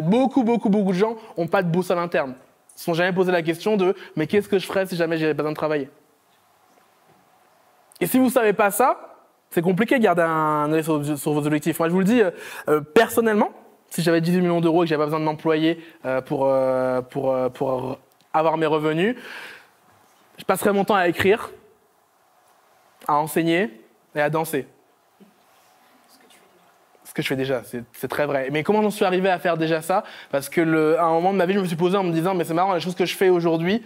beaucoup de gens ont pas de boussole interne. Ils se sont jamais posé la question de mais qu'est-ce que je ferais si jamais j'avais besoin de travailler ? Et si vous savez pas ça, c'est compliqué de garder un œil sur vos objectifs. Moi je vous le dis, personnellement, si j'avais 18 millions d'euros et que j'avais pas besoin de m'employer pour avoir mes revenus, je passerais mon temps à écrire, à enseigner et à danser. Ce que je fais déjà, c'est très vrai. Mais comment j'en suis arrivé à faire déjà ça ? Parce que à un moment de ma vie, je me suis posé en me disant mais c'est marrant, les choses que je fais aujourd'hui,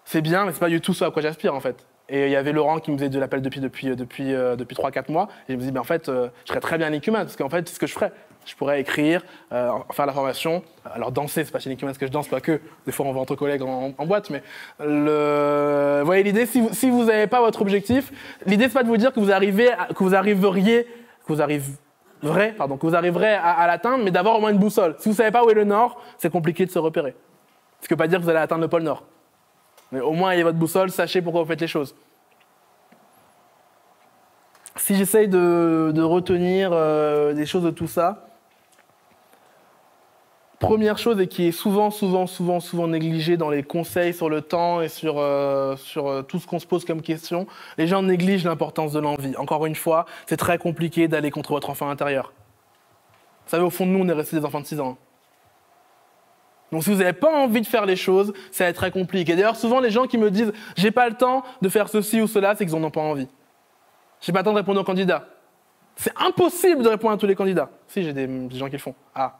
c'est bien, mais c'est pas du tout ce à quoi j'aspire en fait. Et il y avait Laurent qui me faisait de l'appel depuis 3-4 mois. Et je me dis en fait, je serais très bien Nick Human, parce qu'en fait, c'est ce que je ferais. Je pourrais écrire, faire la formation. Alors danser, c'est pas chez Nick Human ce que je danse, pas que. Des fois, on va entre collègues en boîte. Mais vous voyez l'idée, si vous n'avez pas votre objectif, l'idée c'est pas de vous dire que vous arriverez à l'atteindre, mais d'avoir au moins une boussole. Si vous savez pas où est le nord, c'est compliqué de se repérer. Ce qui veut pas dire que vous allez atteindre le pôle nord. Mais au moins, ayez votre boussole, sachez pourquoi vous faites les choses. Si j'essaye de retenir des choses de tout ça, première chose, et qui est souvent négligée dans les conseils sur le temps et sur tout ce qu'on se pose comme question, les gens négligent l'importance de l'envie. Encore une fois, c'est très compliqué d'aller contre votre enfant intérieur. Vous savez, au fond de nous, on est restés des enfants de 6 ans. Donc si vous n'avez pas envie de faire les choses, ça va être très compliqué. Et d'ailleurs, souvent, les gens qui me disent « j'ai pas le temps de faire ceci ou cela », c'est qu'ils n'en ont pas envie. J'ai pas le temps de répondre aux candidats. C'est impossible de répondre à tous les candidats. Si, j'ai des gens qui le font. Ah.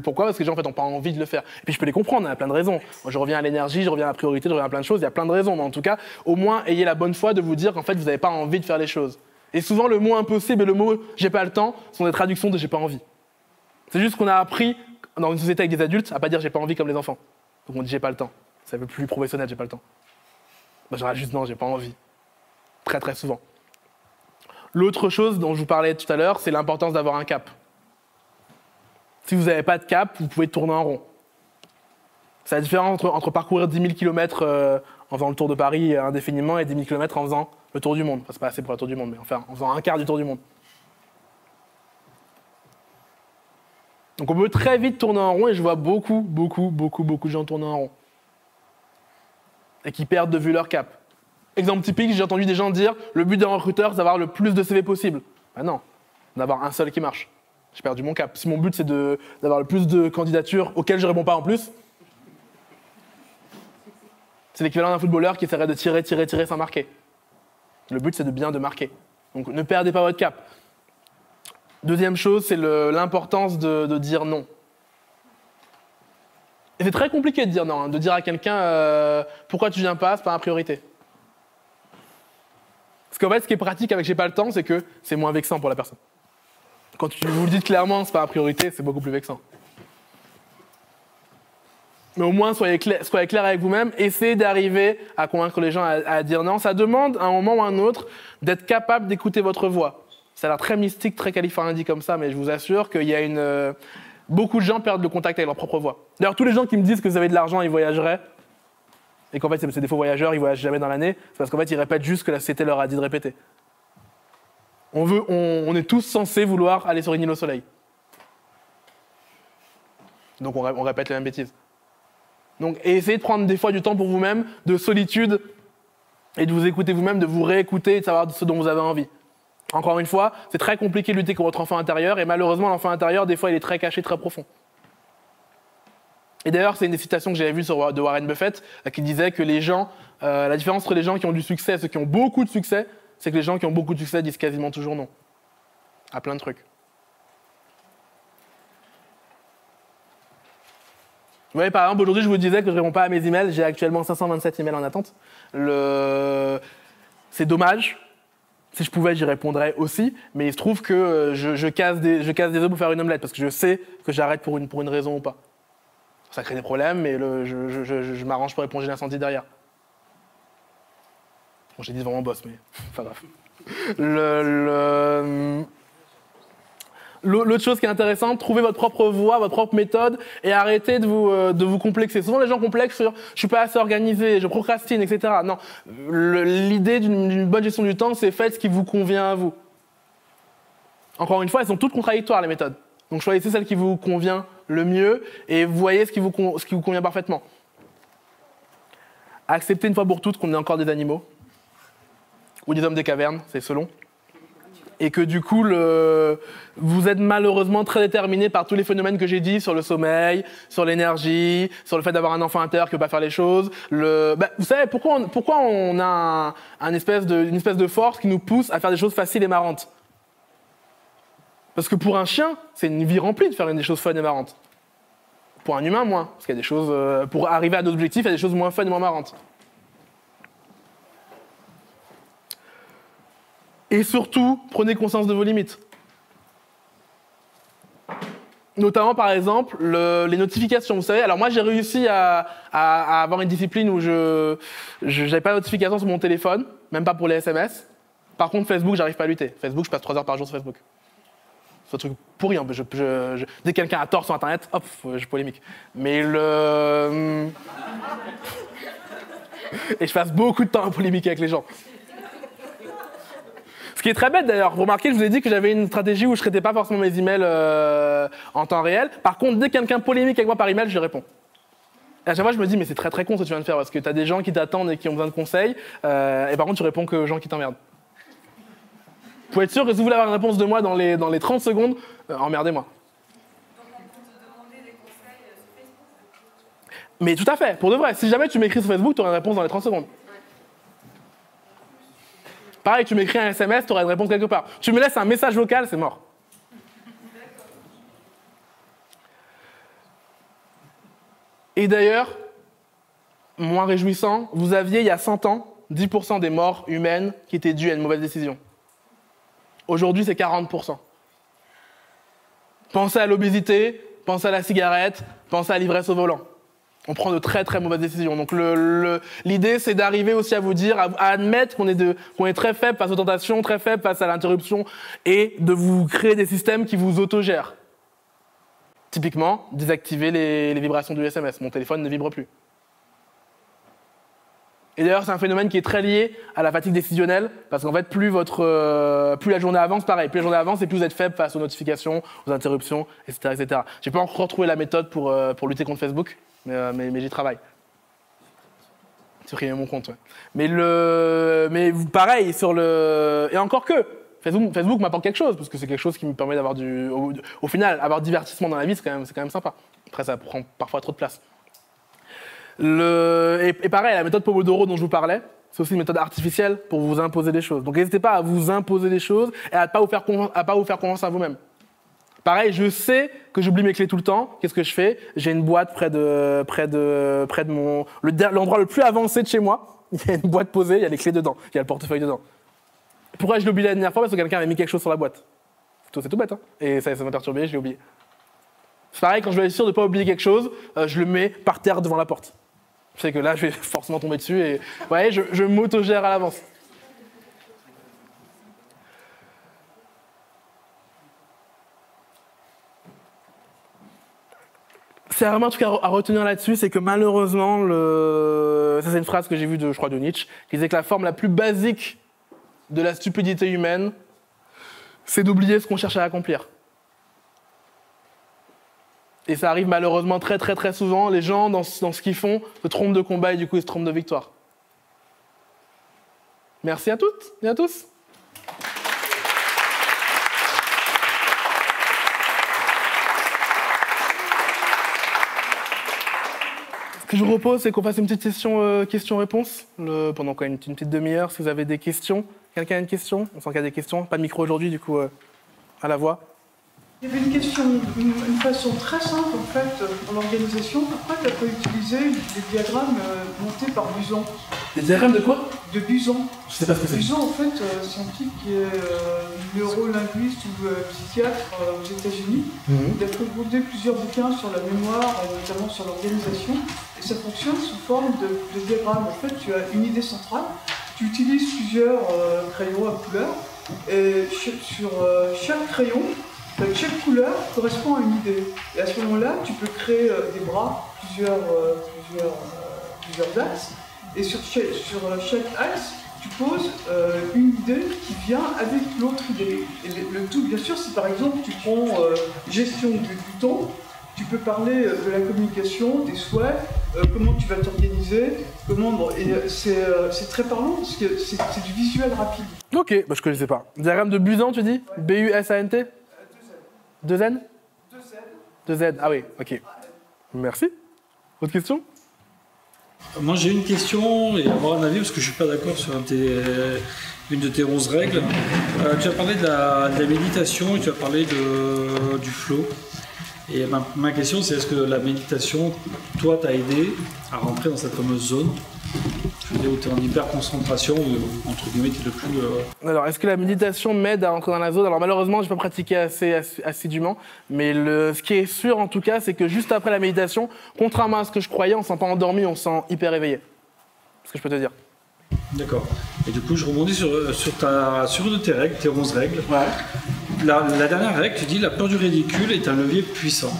Pourquoi? Parce que les gens en fait n'ont pas envie de le faire. Et puis je peux les comprendre, il y a plein de raisons. Moi, je reviens à l'énergie, je reviens à la priorité, je reviens à plein de choses, il y a plein de raisons. Mais en tout cas, au moins, ayez la bonne foi de vous dire qu'en fait, vous n'avez pas envie de faire les choses. Et souvent, le mot impossible et le mot j'ai pas le temps sont des traductions de j'ai pas envie. C'est juste qu'on a appris, dans une société avec des adultes, à pas dire j'ai pas envie comme les enfants. Donc on dit j'ai pas le temps. C'est un peu plus professionnel, j'ai pas le temps. Bah, j'aurais juste non, j'ai pas envie. Très très souvent. L'autre chose dont je vous parlais tout à l'heure, c'est l'importance d'avoir un cap. Si vous n'avez pas de cap, vous pouvez tourner en rond. C'est la différence entre parcourir 10 000 km en faisant le tour de Paris indéfiniment et 10 000 km en faisant le tour du monde. Enfin, c'est pas assez pour le tour du monde, mais enfin, en faisant un quart du tour du monde. Donc on peut très vite tourner en rond et je vois beaucoup de gens tourner en rond. Et qui perdent de vue leur cap. Exemple typique, j'ai entendu des gens dire le but d'un recruteur, c'est d'avoir le plus de CV possible. Ben non, d'avoir un seul qui marche. J'ai perdu mon cap. Si mon but c'est d'avoir le plus de candidatures auxquelles je ne réponds pas en plus, c'est l'équivalent d'un footballeur qui essaierait de tirer sans marquer. Le but c'est de bien marquer. Donc ne perdez pas votre cap. Deuxième chose, c'est l'importance de dire non. Et c'est très compliqué de dire non, hein, de dire à quelqu'un pourquoi tu viens pas, c'est pas ma priorité. Parce qu'en fait, ce qui est pratique avec j'ai pas le temps, c'est que c'est moins vexant pour la personne. Quand vous le dites clairement, c'est pas ma priorité, c'est beaucoup plus vexant. Mais au moins, soyez clair avec vous-même, essayez d'arriver à convaincre les gens à dire non. Ça demande, à un moment ou à un autre, d'être capable d'écouter votre voix. Ça a l'air très mystique, très californien dit comme ça, mais je vous assure qu'il y a beaucoup de gens perdent le contact avec leur propre voix. D'ailleurs, tous les gens qui me disent que vous avez de l'argent, ils voyageraient, et qu'en fait, c'est des faux voyageurs, ils voyagent jamais dans l'année, c'est parce qu'en fait, ils répètent juste ce que la société leur a dit de répéter. On est tous censés vouloir aller sur une île au soleil. Donc on répète les mêmes bêtises. Donc essayez de prendre des fois du temps pour vous-même, de solitude, et de vous écouter vous-même, de vous réécouter et de savoir ce dont vous avez envie. Encore une fois, c'est très compliqué de lutter contre votre enfant intérieur, et malheureusement, l'enfant intérieur, des fois, il est très caché, très profond. Et d'ailleurs, c'est une des citations que j'avais vues de Warren Buffett, qui disait que les gens, la différence entre les gens qui ont du succès et ceux qui ont beaucoup de succès, c'est que les gens qui ont beaucoup de succès disent quasiment toujours non. À plein de trucs. Vous voyez, par exemple, aujourd'hui, je vous disais que je ne réponds pas à mes emails. J'ai actuellement 527 emails en attente. C'est dommage. Si je pouvais, j'y répondrais aussi. Mais il se trouve que je casse des œufs pour faire une omelette parce que je sais que j'arrête pour une raison ou pas. Ça crée des problèmes, mais je m'arrange pour éponger l'incendie derrière. Bon, j'ai dit devant mon boss, mais pas grave. L'autre chose qui est intéressante, trouvez votre propre voie, votre propre méthode et arrêtez de vous complexer. Souvent, les gens complexent sur « je suis pas assez organisé, je procrastine, etc. » Non, l'idée d'une bonne gestion du temps, c'est faites ce qui vous convient à vous. Encore une fois, elles sont toutes contradictoires, les méthodes. Donc choisissez celle qui vous convient le mieux et voyez ce qui vous convient parfaitement. Acceptez une fois pour toutes qu'on est encore des animaux. Ou des hommes des cavernes, c'est selon. Et que du coup, vous êtes malheureusement très déterminé par tous les phénomènes que j'ai dit sur le sommeil, sur l'énergie, sur le fait d'avoir un enfant intérieur qui ne veut pas faire les choses. Vous savez, pourquoi on a une espèce de force qui nous pousse à faire des choses faciles et marrantes? Parce que pour un chien, c'est une vie remplie de faire des choses fun et marrantes. Pour un humain, moins. Parce qu'il y a des choses, pour arriver à nos objectifs, il y a des choses moins fun et moins marrantes. Et surtout, prenez conscience de vos limites. Notamment, par exemple, les notifications. Vous savez, alors moi, j'ai réussi à avoir une discipline où je n'avais pas de notifications sur mon téléphone, même pas pour les SMS. Par contre, Facebook, j'arrive pas à lutter. Facebook, je passe 3 heures par jour sur Facebook. C'est un truc pourri. Dès que quelqu'un a tort sur Internet, hop, je polémique. Mais et je passe beaucoup de temps à polémiquer avec les gens. Ce qui est très bête d'ailleurs. Vous remarquez, je vous ai dit que j'avais une stratégie où je ne traitais pas forcément mes emails en temps réel. Par contre, dès que quelqu'un polémique avec moi par email, je réponds. Et à chaque fois, je me dis, mais c'est très très con ce que tu viens de faire parce que tu as des gens qui t'attendent et qui ont besoin de conseils. Et par contre, tu réponds que aux gens qui t'emmerdent. Vous pouvez être sûr que si vous voulez avoir une réponse de moi dans les 30 secondes, emmerdez-moi. Donc on peut te demander des conseils sur Facebook? Mais tout à fait, pour de vrai. Si jamais tu m'écris sur Facebook, tu auras une réponse dans les 30 secondes. Pareil, tu m'écris un SMS, tu auras une réponse quelque part. Tu me laisses un message vocal, c'est mort. Et d'ailleurs, moins réjouissant, vous aviez il y a 100 ans 10% des morts humaines qui étaient dues à une mauvaise décision. Aujourd'hui, c'est 40%. Pensez à l'obésité, pensez à la cigarette, pensez à l'ivresse au volant. On prend de très très mauvaises décisions. Donc l'idée, c'est d'arriver aussi à vous dire, à admettre qu'on est très faible face aux tentations, très faible face à l'interruption, et de vous créer des systèmes qui vous autogèrent. Typiquement, désactiver les vibrations du SMS. Mon téléphone ne vibre plus. Et d'ailleurs, c'est un phénomène qui est très lié à la fatigue décisionnelle, parce qu'en fait, plus la journée avance, pareil, plus la journée avance, et plus vous êtes faible face aux notifications, aux interruptions, etc., etc. J'ai pas encore trouvé la méthode pour lutter contre Facebook, mais j'y travaille. Supprimer mon compte, ouais. Mais pareil, et encore que, Facebook m'apporte quelque chose, parce que c'est quelque chose qui me permet d'avoir au final, avoir divertissement dans la vie, c'est quand même sympa. Après, ça prend parfois trop de place. Et pareil, la méthode Pomodoro dont je vous parlais, c'est aussi une méthode artificielle pour vous imposer des choses. Donc n'hésitez pas à vous imposer des choses et à ne pas vous faire confiance à vous-même. Pareil, je sais que j'oublie mes clés tout le temps. Qu'est-ce que je fais? J'ai une boîte près de l'endroit le plus avancé de chez moi. Il y a une boîte posée, il y a les clés dedans, il y a le portefeuille dedans. Pourquoi je l'ai oublié la dernière fois? Parce que quelqu'un avait mis quelque chose sur la boîte. C'est tout bête, hein. Et ça m'a perturbé, je l'ai oublié. C'est pareil, quand je veux être sûr de ne pas oublier quelque chose, je le mets par terre devant la porte. Je sais que là, je vais forcément tomber dessus et vous voyez, je m'autogère à l'avance. C'est vraiment un truc à retenir là-dessus, c'est que malheureusement, ça c'est une phrase que j'ai vue de Nietzsche, qui disait que la forme la plus basique de la stupidité humaine, c'est d'oublier ce qu'on cherche à accomplir. Et ça arrive malheureusement très très très souvent. Les gens, dans ce qu'ils font, se trompent de combat et du coup ils se trompent de victoire. Merci à toutes et à tous. Ce que je vous propose, c'est qu'on fasse une petite session questions-réponses pendant une petite demi-heure. Si vous avez des questions, quelqu'un a une question? On sent qu'il y a des questions. Pas de micro aujourd'hui, du coup, à la voix. Il y avait une question, une façon très simple en fait, en organisation. Pourquoi tu n'as pas utilisé des diagrammes montés par Buzan? Des diagrammes de quoi? De Buzan. Je sais pas ce que c'est. Buzan, en fait, c'est un type qui est neurolinguiste ou psychiatre aux États-Unis. Il a proposé plusieurs bouquins sur la mémoire, notamment sur l'organisation. Et ça fonctionne sous forme de diagrammes. En fait, tu as une idée centrale, tu utilises plusieurs crayons à couleur, et sur chaque crayon, chaque couleur correspond à une idée. Et à ce moment-là, tu peux créer des bras, plusieurs axes. Et sur chaque axe, tu poses une idée qui vient avec l'autre idée. Et le tout, bien sûr, si par exemple tu prends gestion du temps, tu peux parler de la communication, des souhaits, comment tu vas t'organiser, et c'est très parlant parce que c'est du visuel rapide. Ok, bah je connaissais pas. Diagramme de Buzan, tu dis? B-U-S-A-N-T? 2N? 2Z, ah oui, ok. Merci. Autre question? Moi j'ai une question et avoir un avis parce que je ne suis pas d'accord sur une de tes 11 règles. Tu as parlé de la méditation et tu as parlé du flow. Et ma question c'est est-ce que la méditation, toi, t'a aidé à rentrer dans cette fameuse zone où tu es en hyper concentration, où entre guillemets tu es le plus... Alors, est-ce que la méditation m'aide à rentrer dans la zone? Alors malheureusement, je n'ai pas pratiqué assez assidûment, mais ce qui est sûr en tout cas, c'est que juste après la méditation, contrairement à ce que je croyais, on ne se sent pas endormi, on se sent hyper éveillé. C'est ce que je peux te dire. D'accord. Et du coup, je rebondis sur une de tes règles, tes 11 règles. Ouais. La dernière règle, tu dis la peur du ridicule est un levier puissant.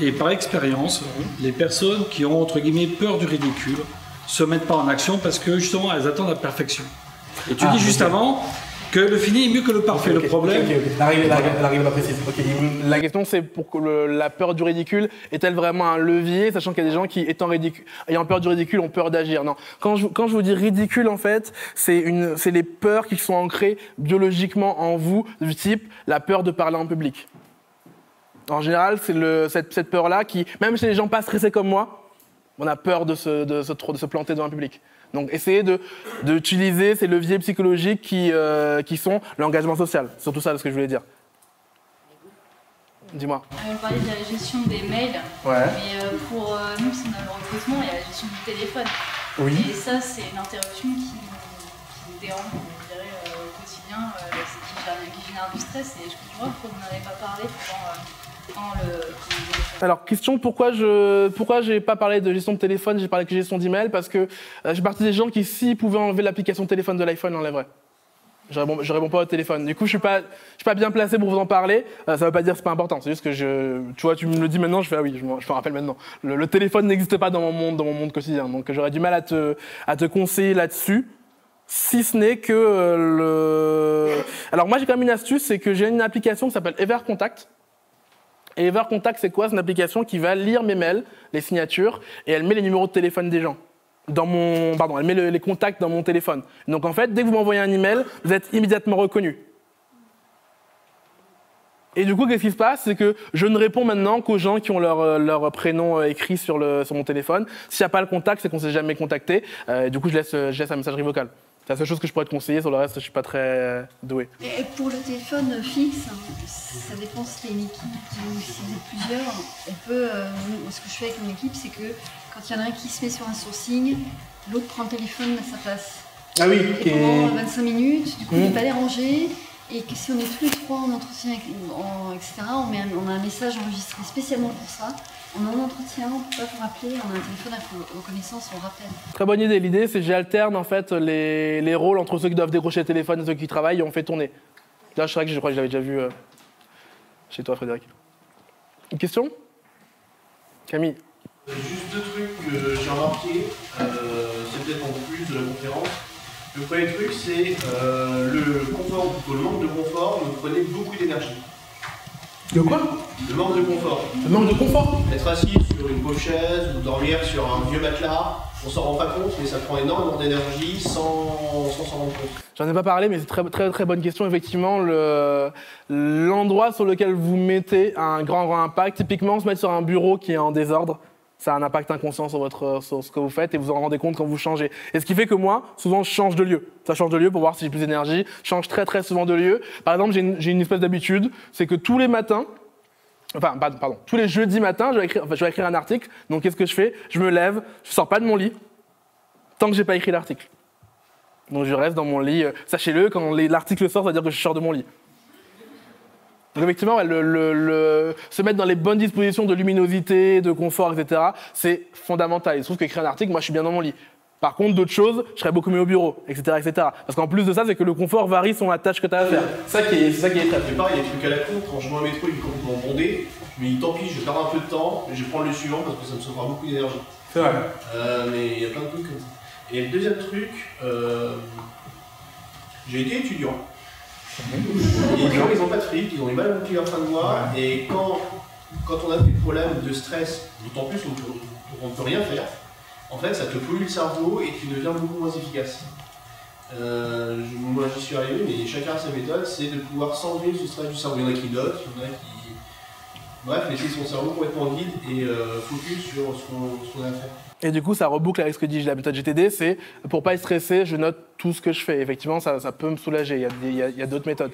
Et par expérience, les personnes qui ont entre guillemets peur du ridicule se mettent pas en action parce que justement elles attendent la perfection. Et tu dis juste avant que le fini est mieux que le parfait. Le problème. La règle est pas précise. La question c'est pour que la peur du ridicule est-elle vraiment un levier, sachant qu'il y a des gens qui, ayant peur du ridicule, ont peur d'agir. Non. Quand je vous dis ridicule, en fait, c'est les peurs qui sont ancrées biologiquement en vous, du type la peur de parler en public. En général, c'est cette peur-là qui, même chez les gens pas stressés comme moi, on a peur de se planter devant un public. Donc essayez d'utiliser ces leviers psychologiques qui sont l'engagement social. C'est surtout ça ce que je voulais dire. Dis-moi. On parlait de la gestion des mails, Ouais. mais pour nous, c'est dans le recrutement, il y a la gestion du téléphone. Oui. Et ça, c'est une interruption qui nous dérange, je dirais, au quotidien, qui génère du stress. Et je crois qu'on n'en avait pas parlé pendant le... Alors, question, pourquoi j'ai pas parlé de gestion de téléphone, j'ai parlé que de gestion d'email? Parce que j'ai partie des gens qui, s'ils pouvaient enlever l'application téléphone de l'iPhone, l'enlèveraient. Je réponds pas au téléphone. Du coup, je suis pas bien placé pour vous en parler. Ça veut pas dire que c'est pas important. C'est juste que tu vois, tu me le dis maintenant, je fais ah oui, je me rappelle maintenant. Le téléphone n'existe pas dans mon monde quotidien. Donc, j'aurais du mal à te conseiller là-dessus. Si ce n'est que Alors, moi, j'ai quand même une astuce, c'est que j'ai une application qui s'appelle EverContact. Et EverContact, c'est quoi? C'est une application qui va lire mes mails, les signatures, et elle met les numéros de téléphone des gens. Elle met les contacts dans mon téléphone. Donc en fait, dès que vous m'envoyez un email, vous êtes immédiatement reconnu. Et du coup, qu'est-ce qui se passe? C'est que je ne réponds maintenant qu'aux gens qui ont leur prénom écrit sur mon téléphone. S'il n'y a pas le contact, c'est qu'on ne s'est jamais contacté. Et du coup, je laisse un messagerie vocale. C'est la seule chose que je pourrais te conseiller. Sur le reste, je ne suis pas très doué. Et pour le téléphone fixe, ça dépend si il y a une équipe ou si vous êtes plusieurs. Ce que je fais avec mon équipe, c'est que quand il y en a un qui se met sur un sourcing, l'autre prend le téléphone à sa place. Ah oui. Et pendant 25 minutes, du coup, il n'est pas dérangé. Et que si on est tous les trois en entretien, etc., on a un message enregistré spécialement pour ça. On est en entretien, on ne peut pas vous rappeler, on a un téléphone à reconnaissance, on rappelle. Très bonne idée. L'idée, c'est que j'alterne en fait les rôles entre ceux qui doivent décrocher le téléphone et ceux qui travaillent et on fait tourner. Là, c'est vrai que je crois que je l'avais déjà vu chez toi, Frédéric. Une question? Camille? Juste deux trucs que j'ai remarqué, c'est peut-être en plus de la conférence. Le premier truc, c'est le confort, ou le manque de confort nous prenait beaucoup d'énergie. Le quoi? Le manque de confort. Le manque de confort? Être assis sur une pauvre chaise ou dormir sur un vieux matelas, on s'en rend pas compte, mais ça prend énormément d'énergie sans s'en rendre compte. J'en ai pas parlé, mais c'est très, très, très bonne question. Effectivement, l'endroit sur lequel vous mettez a un grand impact. Typiquement, se mettre sur un bureau qui est en désordre, ça a un impact inconscient sur ce que vous faites et vous en rendez compte quand vous changez. Et ce qui fait que moi, souvent, je change de lieu. Ça change de lieu pour voir si j'ai plus d'énergie. Je change très, très souvent de lieu. Par exemple, j'ai une espèce d'habitude, c'est que tous les matins, tous les jeudis matins, je vais écrire un article. Donc, qu'est-ce que je fais? Je me lève, je sors pas de mon lit tant que j'ai pas écrit l'article. Donc, je reste dans mon lit. Sachez-le, quand l'article sort, ça veut dire que je sors de mon lit. Donc effectivement, se mettre dans les bonnes dispositions de luminosité, de confort, etc., c'est fondamental. Il se trouve qu'écrire un article, moi, je suis bien dans mon lit. Par contre, d'autres choses, je serais beaucoup mieux au bureau, etc., etc. Parce qu'en plus de ça, c'est que le confort varie selon la tâche que tu as à faire. C'est ça qui est très Mais pareil, il y a des trucs à la con, quand je vois un métro, il est complètement bondé, je me dis tant pis, je vais perdre un peu de temps, je vais prendre le suivant parce que ça me sauvera beaucoup d'énergie. C'est vrai. Mais il y a plein de trucs comme ça. Et le deuxième truc, j'ai été étudiant. Et les gens, ils n'ont pas de fric, ils ont du mal à remplir leur fin de mois, et quand on a des problèmes de stress, d'autant plus où on ne peut rien faire, en fait, ça te pollue le cerveau et tu deviens beaucoup moins efficace. Moi, j'y suis arrivé, mais chacun a sa méthode, c'est de pouvoir s'enlever ce stress du cerveau. Il y en a qui notent, il y en a qui... Bref, laisser son cerveau complètement vide et focus sur ce qu'on a à faire. Et du coup, ça reboucle avec ce que dit la méthode GTD, c'est pour pas être stressé, je note tout ce que je fais. Effectivement, ça peut me soulager. Il y a d'autres méthodes.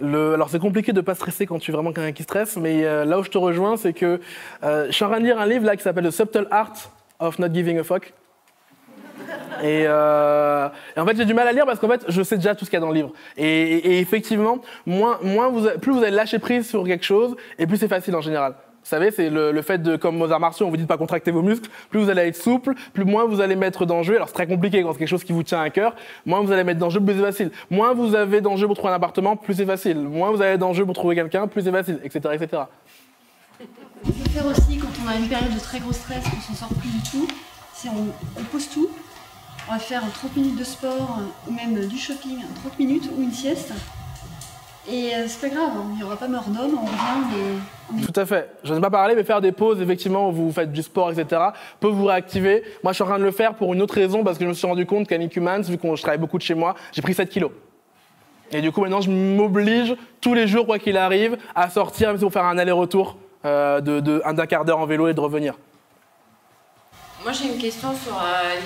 Alors c'est compliqué de ne pas stresser quand tu es vraiment quelqu'un qui stresse, mais là où je te rejoins, c'est que je suis en train de lire un livre là qui s'appelle The Subtle Art of Not Giving a Fuck. Et en fait, j'ai du mal à lire parce qu'en fait, je sais déjà tout ce qu'il y a dans le livre. Et effectivement, plus vous allez lâcher prise sur quelque chose, et plus c'est facile en général. Vous savez, c'est le fait de, comme aux arts martiaux, on vous dit de pas contracter vos muscles, plus vous allez être souple, moins vous allez mettre d'enjeu. Alors c'est très compliqué quand c'est quelque chose qui vous tient à cœur, moins vous allez mettre d'enjeu, plus c'est facile. Moins vous avez d'enjeu pour trouver un appartement, plus c'est facile. Moins vous avez d'enjeu pour trouver quelqu'un, plus c'est facile, etc., etc. On peut faire aussi, quand on a une période de très gros stress, qu'on s'en sort plus du tout, c'est on pose tout. On va faire 30 minutes de sport, ou même du shopping, 30 minutes, ou une sieste. Et c'est pas grave, il n'y aura pas mort d'homme, on revient. Tout à fait. Je n'en ai pas parlé, mais faire des pauses, effectivement, où vous faites du sport, etc., peut vous réactiver. Moi, je suis en train de le faire pour une autre raison, parce que je me suis rendu compte qu'à Humans, vu que je travaille beaucoup de chez moi, j'ai pris 7 kilos. Et du coup, maintenant, je m'oblige tous les jours, quoi qu'il arrive, à sortir, même si pour faire un aller-retour d'un quart d'heure en vélo et de revenir. Moi, j'ai une question sur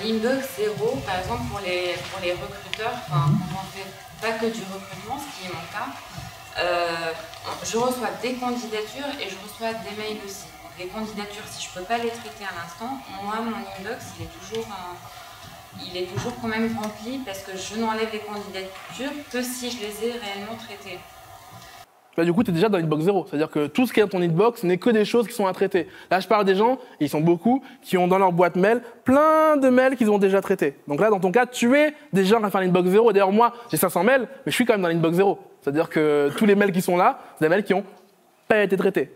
l'inbox 0, par exemple, pour les recruteurs. Enfin, on ne fait pas que du recrutement, ce qui est mon cas. Je reçois des candidatures et je reçois des mails aussi. Donc, les candidatures, si je ne peux pas les traiter à l'instant, moi, mon inbox, il est toujours quand même rempli parce que je n'enlève les candidatures que si je les ai réellement traitées. Bah, du coup, tu es déjà dans l'inbox 0. C'est-à-dire que tout ce qui est dans ton inbox n'est que des choses qui sont à traiter. Là, je parle des gens, et ils sont beaucoup, qui ont dans leur boîte mail plein de mails qu'ils ont déjà traités. Donc là, dans ton cas, tu es déjà en train de faire l'inbox 0. D'ailleurs, moi, j'ai 500 mails, mais je suis quand même dans l'inbox 0. C'est-à-dire que tous les mails qui sont là, c'est des mails qui n'ont pas été traités.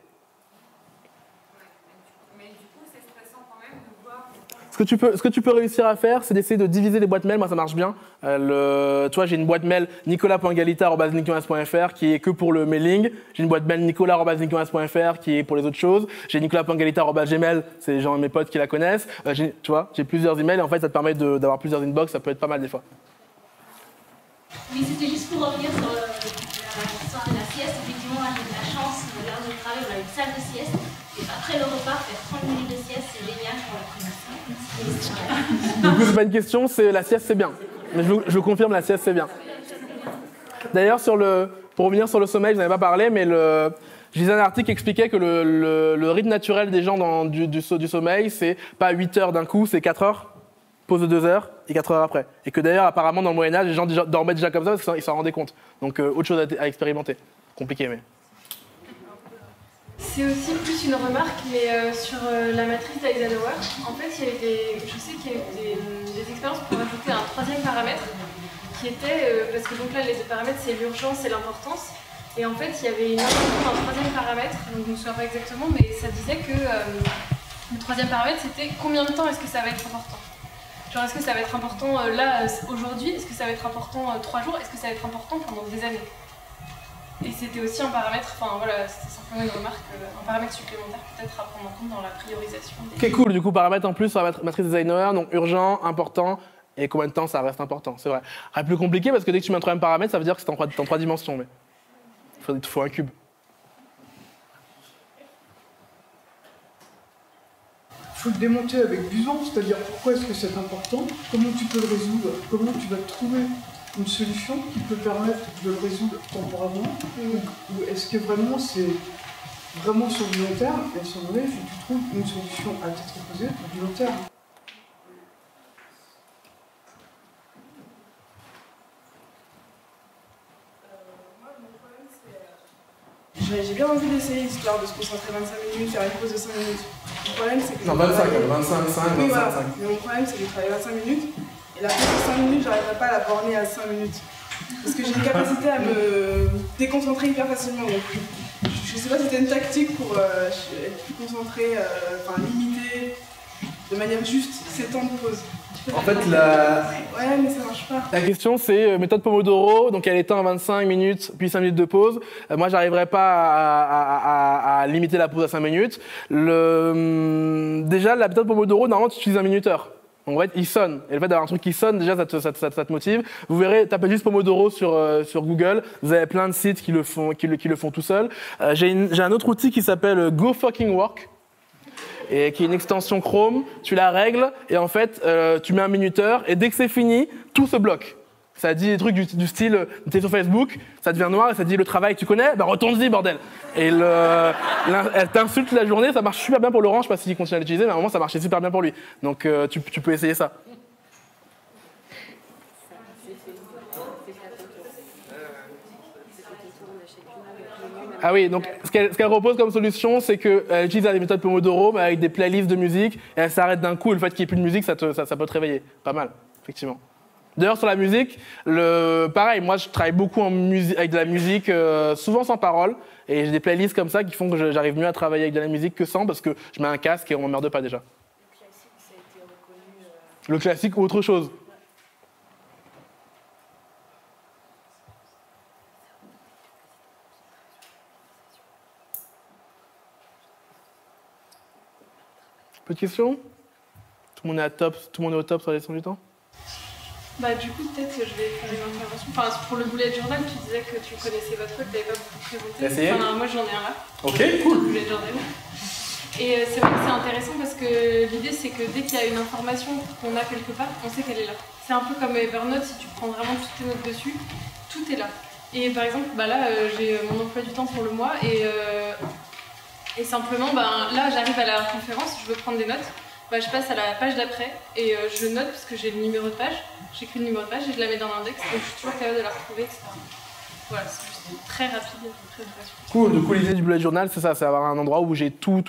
Ce que tu peux réussir à faire, c'est d'essayer de diviser les boîtes mail. Moi, ça marche bien. Tu vois, j'ai une boîte mail nicolas.galita@nicolas.fr qui est que pour le mailing. J'ai une boîte mail nicolas@nicolas.fr qui est pour les autres choses. J'ai nicolas.galita@gmail, c'est les gens, mes potes qui la connaissent. Tu vois, j'ai plusieurs emails et en fait, ça te permet d'avoir plusieurs inbox. Ça peut être pas mal des fois. Oui, c'était juste pour revenir sur l'histoire de la sieste. Effectivement, moi, j'ai eu la chance, lors du travail, on a une salle de sieste. Et après le repas, faire 30 minutes de sieste, c'est génial pour la première. Du coup, c'est pas une question, c'est la sieste, c'est bien. Mais je confirme, la sieste, c'est bien. D'ailleurs, pour revenir sur le sommeil, je n'en avais pas parlé, mais je lisais un article qui expliquait que le rythme naturel des gens du sommeil, c'est pas 8 heures d'un coup, c'est 4 heures, pause de 2 heures et 4 heures après. Et que d'ailleurs, apparemment, dans le Moyen-Âge, les gens dormaient déjà comme ça parce qu'ils s'en rendaient compte. Donc, autre chose à expérimenter. Compliqué, mais. C'est aussi plus une remarque, mais sur la matrice d'Eisenhower, en fait, je sais qu'il y a eu des expériences pour ajouter un troisième paramètre, qui était, parce que donc là, les deux paramètres, c'est l'urgence et l'importance, et en fait, il y avait une injonction d'un troisième paramètre, donc je ne me souviens pas exactement, mais ça disait que le troisième paramètre, c'était combien de temps est-ce que ça va être important. Genre, est-ce que ça va être important là, aujourd'hui, est-ce que ça va être important 3 jours, est-ce que ça va être important pendant des années. Et c'était aussi un paramètre, enfin voilà, c'était simplement une remarque, un paramètre supplémentaire peut-être à prendre en compte dans la priorisation. Ok, cool, du coup, paramètre en plus sur la matrice Eisenhower, donc urgent, important, et combien de temps ça reste important, c'est vrai. C'est plus compliqué parce que dès que tu mets un troisième paramètre, ça veut dire que c'est en 3 dimensions, mais il faut un cube. Il faut le démonter avec du sens, c'est-à-dire pourquoi est-ce que c'est important, comment tu peux le résoudre, comment tu vas trouver une solution qui peut permettre de le résoudre temporairement, ou est-ce que vraiment c'est vraiment sur du long terme, et à ce moment-là, il faut que tu trouves une solution à tête reposée pour du long terme. J'ai bien envie d'essayer, histoire de se concentrer 25 minutes, faire une pause de 5 minutes. Le problème, c'est que. Non, 25, 25, 5, oui, 25, voilà. 5. Mais mon problème, c'est que je travaille 25 minutes, et la pause de 5 minutes, j'arriverai pas à la borner à 5 minutes. Parce que j'ai une capacité à me déconcentrer hyper facilement. Donc, je sais pas si c'était une tactique pour être plus concentré, enfin limiter de manière juste ces temps de pause. En fait, Ouais, mais ça marche pas. La question, c'est méthode Pomodoro, donc elle éteint 25 minutes, puis 5 minutes de pause. Moi, j'arriverai pas à limiter la pause à 5 minutes. Déjà, la méthode Pomodoro, normalement, tu utilises un minuteur. Donc, en fait, il sonne. Et le fait d'avoir un truc qui sonne, déjà, ça te motive. Vous verrez, tapez juste Pomodoro sur Google. Vous avez plein de sites qui le font tout seuls. J'ai un autre outil qui s'appelle Go Fucking Work, et qui est une extension Chrome. Tu la règles, et en fait, tu mets un minuteur, et dès que c'est fini, tout se bloque. Ça dit des trucs du style, tu es sur Facebook, ça devient noir, et ça dit le travail tu connais, bah retourne-y, bordel. Et elle t'insulte la journée, ça marche super bien pour Laurent, je sais pas s'il continue à l'utiliser, mais à un moment ça marchait super bien pour lui. Donc tu peux essayer ça. Ah oui, donc ce qu'elle propose comme solution, c'est qu'elle utilise la méthode Pomodoro, mais avec des playlists de musique, et elle s'arrête d'un coup, et le fait qu'il n'y ait plus de musique, ça peut te réveiller. Pas mal, effectivement. D'ailleurs, sur la musique, pareil, moi je travaille beaucoup avec de la musique, souvent sans parole, et j'ai des playlists comme ça qui font que j'arrive mieux à travailler avec de la musique que sans, parce que je mets un casque et on m'emmerde pas déjà. Le classique, ça a été reconnu. Le classique ou autre chose? Petite question? Tout le monde est au top sur la gestion du temps? Bah du coup peut-être que je vais faire une intervention. Enfin pour le bullet journal, tu disais que tu connaissais votre code, tu n'avais pas beaucoup présenté. Essayez. Enfin, moi j'en ai un là. Ok, cool. Le bullet journal. Et c'est vrai que c'est intéressant parce que l'idée c'est que dès qu'il y a une information qu'on a quelque part, on sait qu'elle est là. C'est un peu comme Evernote, si tu prends vraiment toutes tes notes dessus, tout est là. Et par exemple, bah là j'ai mon emploi du temps pour le mois et simplement là j'arrive à la conférence, je veux prendre des notes. Bah, je passe à la page d'après et je note parce que j'ai le numéro de page, j'écris le numéro de page et je la mets dans l'index et je suis toujours capable de la retrouver, etc. Voilà, c'est juste très rapide et très facile. Cool, du coup l'idée du bullet journal c'est ça, c'est avoir un endroit où j'ai tout,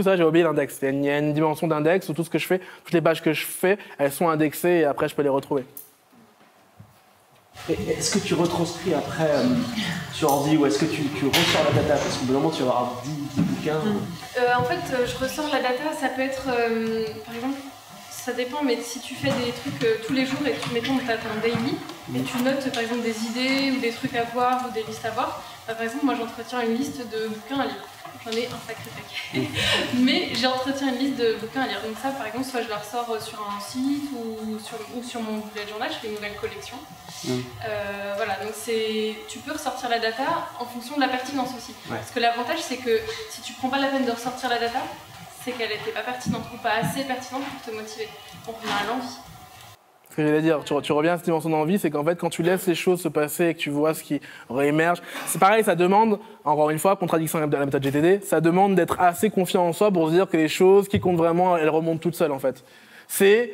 ça j'ai oublié l'index. Il y a une dimension d'index où tout ce que je fais, toutes les pages que je fais, elles sont indexées et après je peux les retrouver. Et est-ce que tu retranscris après sur ordi ou est-ce que tu ressors la data? Parce qu'au bout d'un moment tu vas avoir 10 bouquins. En fait, je ressors la data, ça peut être, par exemple, ça dépend, mais si tu fais des trucs tous les jours et tu mettons tu as ton daily, et tu notes par exemple des idées ou des trucs à voir ou des listes à voir, par exemple, moi j'entretiens une liste de bouquins à lire. J'en ai un sacré paquet. Mais j'entretiens une liste de bouquins à lire. Donc ça, par exemple, soit je la ressors sur un site ou sur mon bullet journal, je fais une nouvelle collection. Voilà, donc tu peux ressortir la data en fonction de la pertinence aussi. Ouais. Parce que l'avantage, c'est que si tu prends pas la peine de ressortir la data, c'est qu'elle n'était pas pertinente ou pas assez pertinente pour te motiver. Donc on a l'envie. Ce que j'allais dire, tu reviens à cette dimension d'envie, c'est qu'en fait, quand tu laisses les choses se passer et que tu vois ce qui réémerge, c'est pareil, ça demande, encore une fois, contradiction de la méthode GTD, ça demande d'être assez confiant en soi pour se dire que les choses qui comptent vraiment, elles remontent toutes seules, en fait. C'est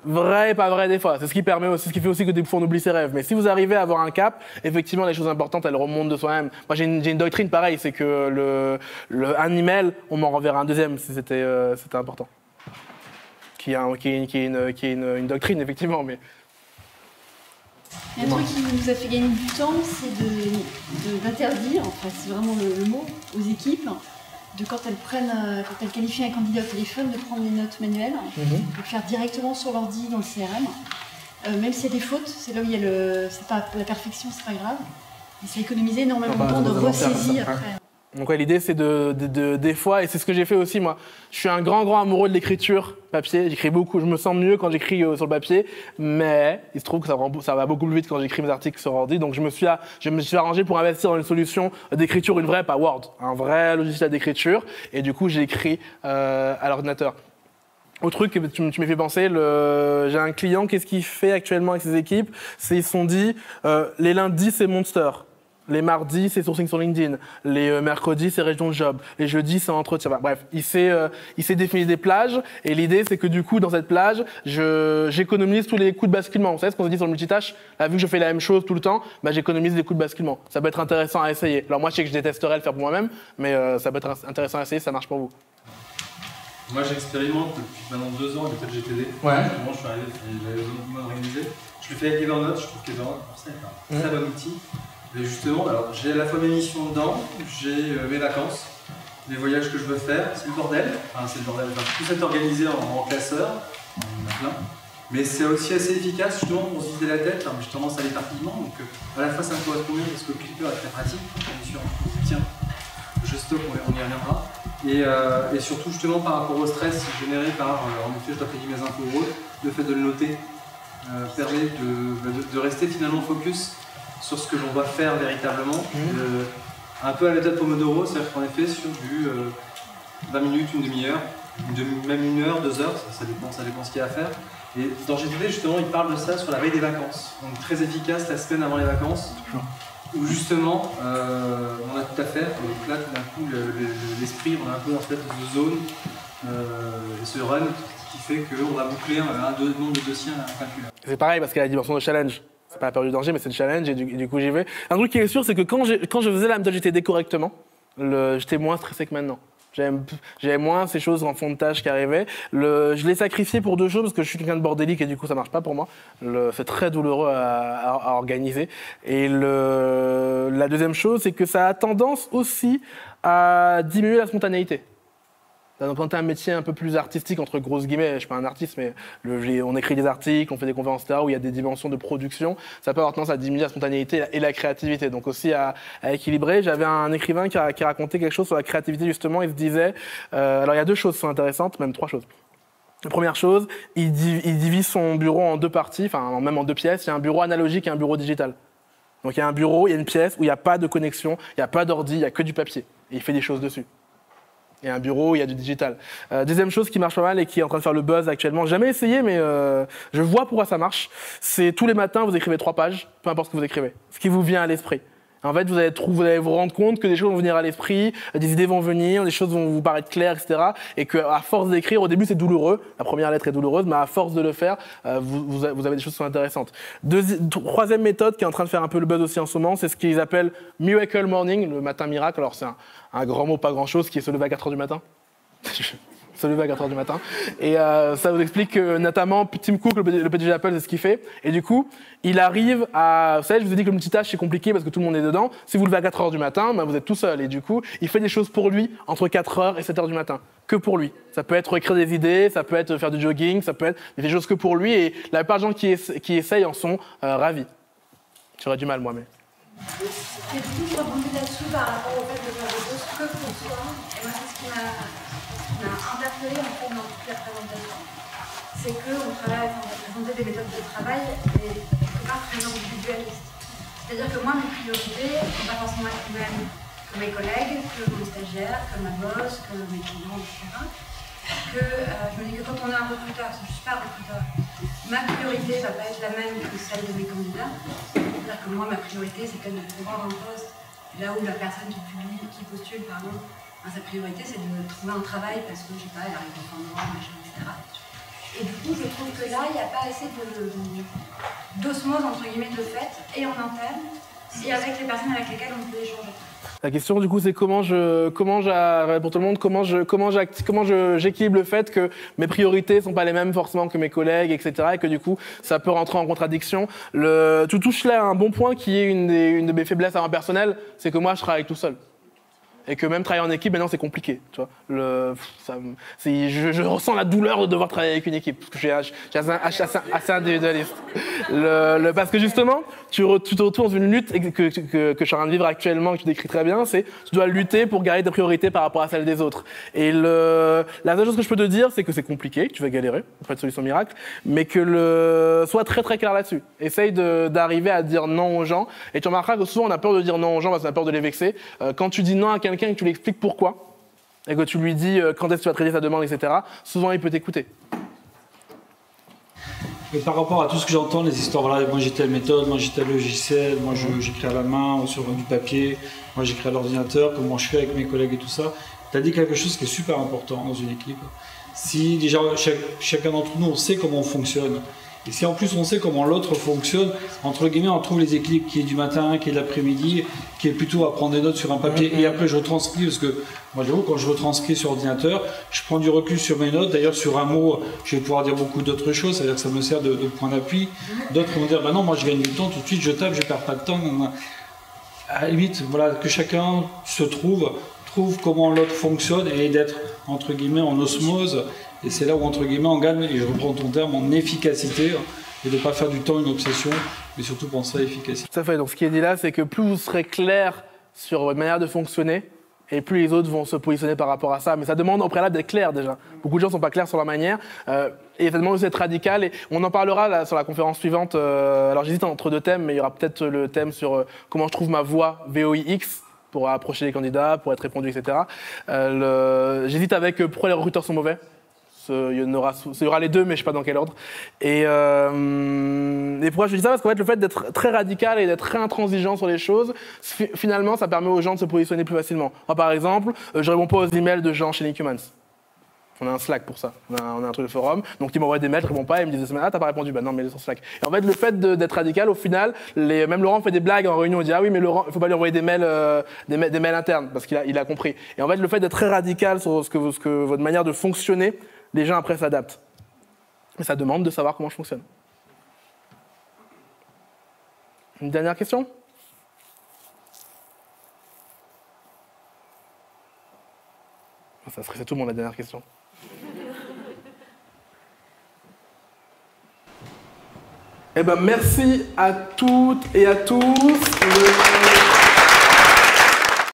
vrai et pas vrai des fois. C'est ce qui permet, c'est ce qui fait aussi que des fois on oublie ses rêves. Mais si vous arrivez à avoir un cap, effectivement, les choses importantes, elles remontent de soi-même. Moi, j'ai une doctrine pareille, c'est que un email, on m'en renverra un deuxième si c'était important. Qui est une doctrine, effectivement, mais... Il y a un truc qui nous a fait gagner du temps, c'est d'interdire, enfin c'est vraiment le mot, aux équipes, quand elles qualifient un candidat au téléphone, de prendre les notes manuelles, de le faire directement sur l'ordi dans le CRM. Même s'il y a des fautes, c'est là où il y a c'est pas la perfection, c'est pas grave. Et ça économisait énormément de temps de ressaisie après. Donc ouais, l'idée c'est des fois, et c'est ce que j'ai fait aussi moi, je suis un grand amoureux de l'écriture papier, j'écris beaucoup, je me sens mieux quand j'écris sur le papier, mais il se trouve que ça va beaucoup plus vite quand j'écris mes articles sur ordi, donc je me suis arrangé pour investir dans une solution d'écriture, une vraie, pas Word, un vrai logiciel d'écriture, et du coup j'ai écrit à l'ordinateur. Au truc que tu m'as fait penser, j'ai un client, qu'est-ce qu'il fait actuellement avec ses équipes, ils se sont dit, les lundis c'est Monster. Les mardis, c'est sourcing sur LinkedIn. Les mercredis, c'est région de job. Les jeudis, c'est entretien. Enfin, bref, il s'est défini des plages. Et l'idée, c'est que du coup, dans cette plage, j'économise tous les coups de basculement. Vous savez ce qu'on se dit sur le multitâche? Là, vu que je fais la même chose tout le temps, j'économise les coups de basculement. Ça peut être intéressant à essayer. Alors moi, je sais que je détesterais le faire pour moi-même, mais ça peut être intéressant à essayer, ça marche pour vous. Moi, j'expérimente depuis maintenant 2 ans la méthode GTD. Ouais. Moi, je suis arrivé, j'avais besoin de réaliser. Je le fais avec Evernote, je trouve qu'Evernote, pour ça, est un très bon outil. Et justement, alors j'ai à la fois mes missions dedans, j'ai mes vacances, les voyages que je veux faire, c'est le bordel. Enfin, c'est le bordel, tout ça est organisé en classeur, on en a plein. Mais c'est aussi assez efficace justement pour se vider la tête, j'ai tendance à l'éparpillement, donc à la fois ça me correspond bien parce que le clipper est très pratique, bien sûr, tiens, je stocke, on y reviendra. Et surtout justement par rapport au stress généré par, en effet je dois payer mes impôts ou autres, le fait de le noter permet de rester finalement focus sur ce que l'on va faire véritablement, un peu à la méthode Pomodoro, c'est-à-dire qu'en effet sur du 20 minutes, une demi-heure, même 1 heure, 2 heures, ça dépend ce qu'il y a à faire. Et dans GTD justement il parle de ça sur la veille des vacances, donc très efficace la semaine avant les vacances, où justement on a tout à faire, donc là tout d'un coup l'esprit, on a un peu en fait de zone, et ce run qui fait qu'on va boucler un nombre de dossiers incalculable. C'est pareil parce qu'il y a la dimension de challenge. C'est pas la peur du danger, mais c'est le challenge, et du coup j'y vais. Un truc qui est sûr, c'est que quand je faisais la méthode GTD correctement, j'étais moins stressé que maintenant. J'avais moins ces choses en fond de tâche qui arrivaient. Je l'ai sacrifié pour 2 choses, parce que je suis quelqu'un de bordélique et du coup ça marche pas pour moi. C'est très douloureux à organiser. Et la deuxième chose, c'est que ça a tendance aussi à diminuer la spontanéité. Donc, quand tu as un métier un peu plus artistique, entre grosses guillemets, je suis pas un artiste, mais on écrit des articles, on fait des conférences, etc., où il y a des dimensions de production, ça peut avoir tendance à diminuer la spontanéité et la créativité. Donc aussi à équilibrer. J'avais un écrivain qui racontait quelque chose sur la créativité, justement, il se disait... alors il y a 2 choses qui sont intéressantes, même 3 choses. La première chose, il divise son bureau en deux parties, enfin même en deux pièces. Il y a un bureau analogique et un bureau digital. Donc il y a un bureau, il y a une pièce où il n'y a pas de connexion, il n'y a pas d'ordi, il n'y a que du papier. Et il fait des choses dessus. Il y a un bureau, il y a du digital. Deuxième chose qui marche pas mal et qui est en train de faire le buzz actuellement, jamais essayé, mais je vois pourquoi ça marche, c'est tous les matins, vous écrivez 3 pages, peu importe ce que vous écrivez, ce qui vous vient à l'esprit. En fait, vous allez vous rendre compte que des choses vont venir à l'esprit, des idées vont venir, des choses vont vous paraître claires, etc. Et qu'à force d'écrire, au début c'est douloureux, la première lettre est douloureuse, mais à force de le faire, vous avez des choses qui sont intéressantes. Troisième méthode qui est en train de faire un peu le buzz aussi en ce moment, c'est ce qu'ils appellent Miracle Morning, le matin miracle. Alors c'est un grand mot, pas grand chose, qui est se lever à 4h du matin. Se lever à 4h du matin. Et ça vous explique que notamment Tim Cook, le PDG d'Apple, c'est ce qu'il fait. Et du coup, il arrive à... Vous savez, je vous ai dit que le multitâche, c'est compliqué parce que tout le monde est dedans. Si vous levez à 4h du matin, ben, vous êtes tout seul. Et du coup, il fait des choses pour lui entre 4h et 7h du matin. Que pour lui. Ça peut être écrire des idées, ça peut être faire du jogging, ça peut être des choses que pour lui. Et la plupart des gens qui essayent en sont ravis. J'aurais du mal, moi, mais... Et du coup, je rebondis là-dessus par rapport au fait de faire des choses que pour soi. Et moi, c'est ce qui m'a interpellé en fait dans toute la présentation. C'est qu'on travaille, on va présenter des méthodes de travail et quelque part très individualistes. C'est-à-dire que moi, mes priorités ne sont pas forcément les mêmes que mes collègues, que mon stagiaire, que ma boss, que mes clients, etc. Je me dis que quand on est un recruteur, je ne suis pas un recruteur, ma priorité ne va pas être la même que celle de mes candidats. C'est-à-dire que moi, ma priorité, c'est quand même de pouvoir un poste là où la personne qui postule, sa priorité, c'est de trouver un travail parce que, je sais pas, elle arrive en fin de mois, machin, etc. Et du coup, je trouve que là, il n'y a pas assez d'osmose, entre guillemets, de fait, et en interne, et avec les personnes avec lesquelles on peut échanger. La question du coup c'est pour tout le monde, comment j'équilibre le fait que mes priorités sont pas les mêmes forcément que mes collègues, etc. et que du coup ça peut rentrer en contradiction. Tu touches là un bon point qui est une de mes faiblesses à moi personnelle, c'est que moi je travaille tout seul. Et que même travailler en équipe, maintenant c'est compliqué. Tu vois. Je ressens la douleur de devoir travailler avec une équipe, parce que je suis assez individualiste. Parce que justement, tu te retrouves dans une lutte que je suis en train de vivre actuellement, que tu décris très bien, c'est tu dois lutter pour garder tes priorités par rapport à celles des autres. Et la seule chose que je peux te dire, c'est que c'est compliqué, que tu vas galérer, pas de solution miracle, mais que sois très très clair là-dessus. Essaye d'arriver à dire non aux gens, et tu remarqueras que souvent on a peur de dire non aux gens parce qu'on a peur de les vexer. Quand tu dis non à quelqu'un et que tu lui expliques pourquoi, et que tu lui dis quand est-ce que tu vas traiter sa demande, etc., souvent il peut t'écouter. Et par rapport à tout ce que j'entends, les histoires, voilà, moi j'ai telle méthode, moi j'ai tel logiciel, moi j'écris à la main ou sur du papier, moi j'écris à l'ordinateur, comment je fais avec mes collègues et tout ça, tu as dit quelque chose qui est super important dans une équipe. Si déjà chacun d'entre nous on sait comment on fonctionne, et si en plus on sait comment l'autre fonctionne, entre guillemets on trouve les équilibres qui est du matin, qui est de l'après-midi, qui est plutôt à prendre des notes sur un papier et après je retranscris, parce que moi j'avoue quand je retranscris sur ordinateur, je prends du recul sur mes notes, d'ailleurs sur un mot je vais pouvoir dire beaucoup d'autres choses, c'est-à-dire que ça me sert de point d'appui, d'autres vont dire bah non moi je gagne du temps, tout de suite je tape, je perds pas de temps, à la limite voilà, que chacun se trouve comment l'autre fonctionne et d'être entre guillemets en osmose. Et c'est là où, entre guillemets, on gagne, et je reprends ton terme, en efficacité, et de ne pas faire du temps une obsession, mais surtout penser à l'efficacité. Tout à fait. Donc ce qui est dit là, c'est que plus vous serez clair sur votre manière de fonctionner, et plus les autres vont se positionner par rapport à ça. Mais ça demande au préalable d'être clair déjà. Beaucoup de gens ne sont pas clairs sur la manière, et ça demande aussi d'être radical. Et on en parlera là, sur la conférence suivante. Alors j'hésite entre deux thèmes, mais il y aura peut-être le thème sur comment je trouve ma voix VOIX, pour approcher les candidats, pour être répondu, etc. J'hésite avec pourquoi les recruteurs sont mauvais. Il y aura les deux, mais je ne sais pas dans quel ordre. Et pourquoi je dis ça? Parce qu'en fait, le fait d'être très radical et d'être très intransigeant sur les choses, finalement, ça permet aux gens de se positionner plus facilement. Moi, par exemple, je ne réponds pas aux emails de gens chez Linkumans. On a un Slack pour ça. On a un truc de forum. Donc, ils m'envoient des mails, je ne réponds pas, et ils me disent ah, t'as pas répondu? Bah non, mais sur Slack. Et en fait, le fait d'être radical, au final, même Laurent fait des blagues en réunion. Il dit ah oui, mais Laurent, il ne faut pas lui envoyer des mails internes, parce qu'il a compris. Et en fait, le fait d'être très radical sur votre manière de fonctionner, les gens après s'adaptent. Mais ça demande de savoir comment je fonctionne. Une dernière question? Ça stressait tout le monde la dernière question. Eh ben merci à toutes et à tous.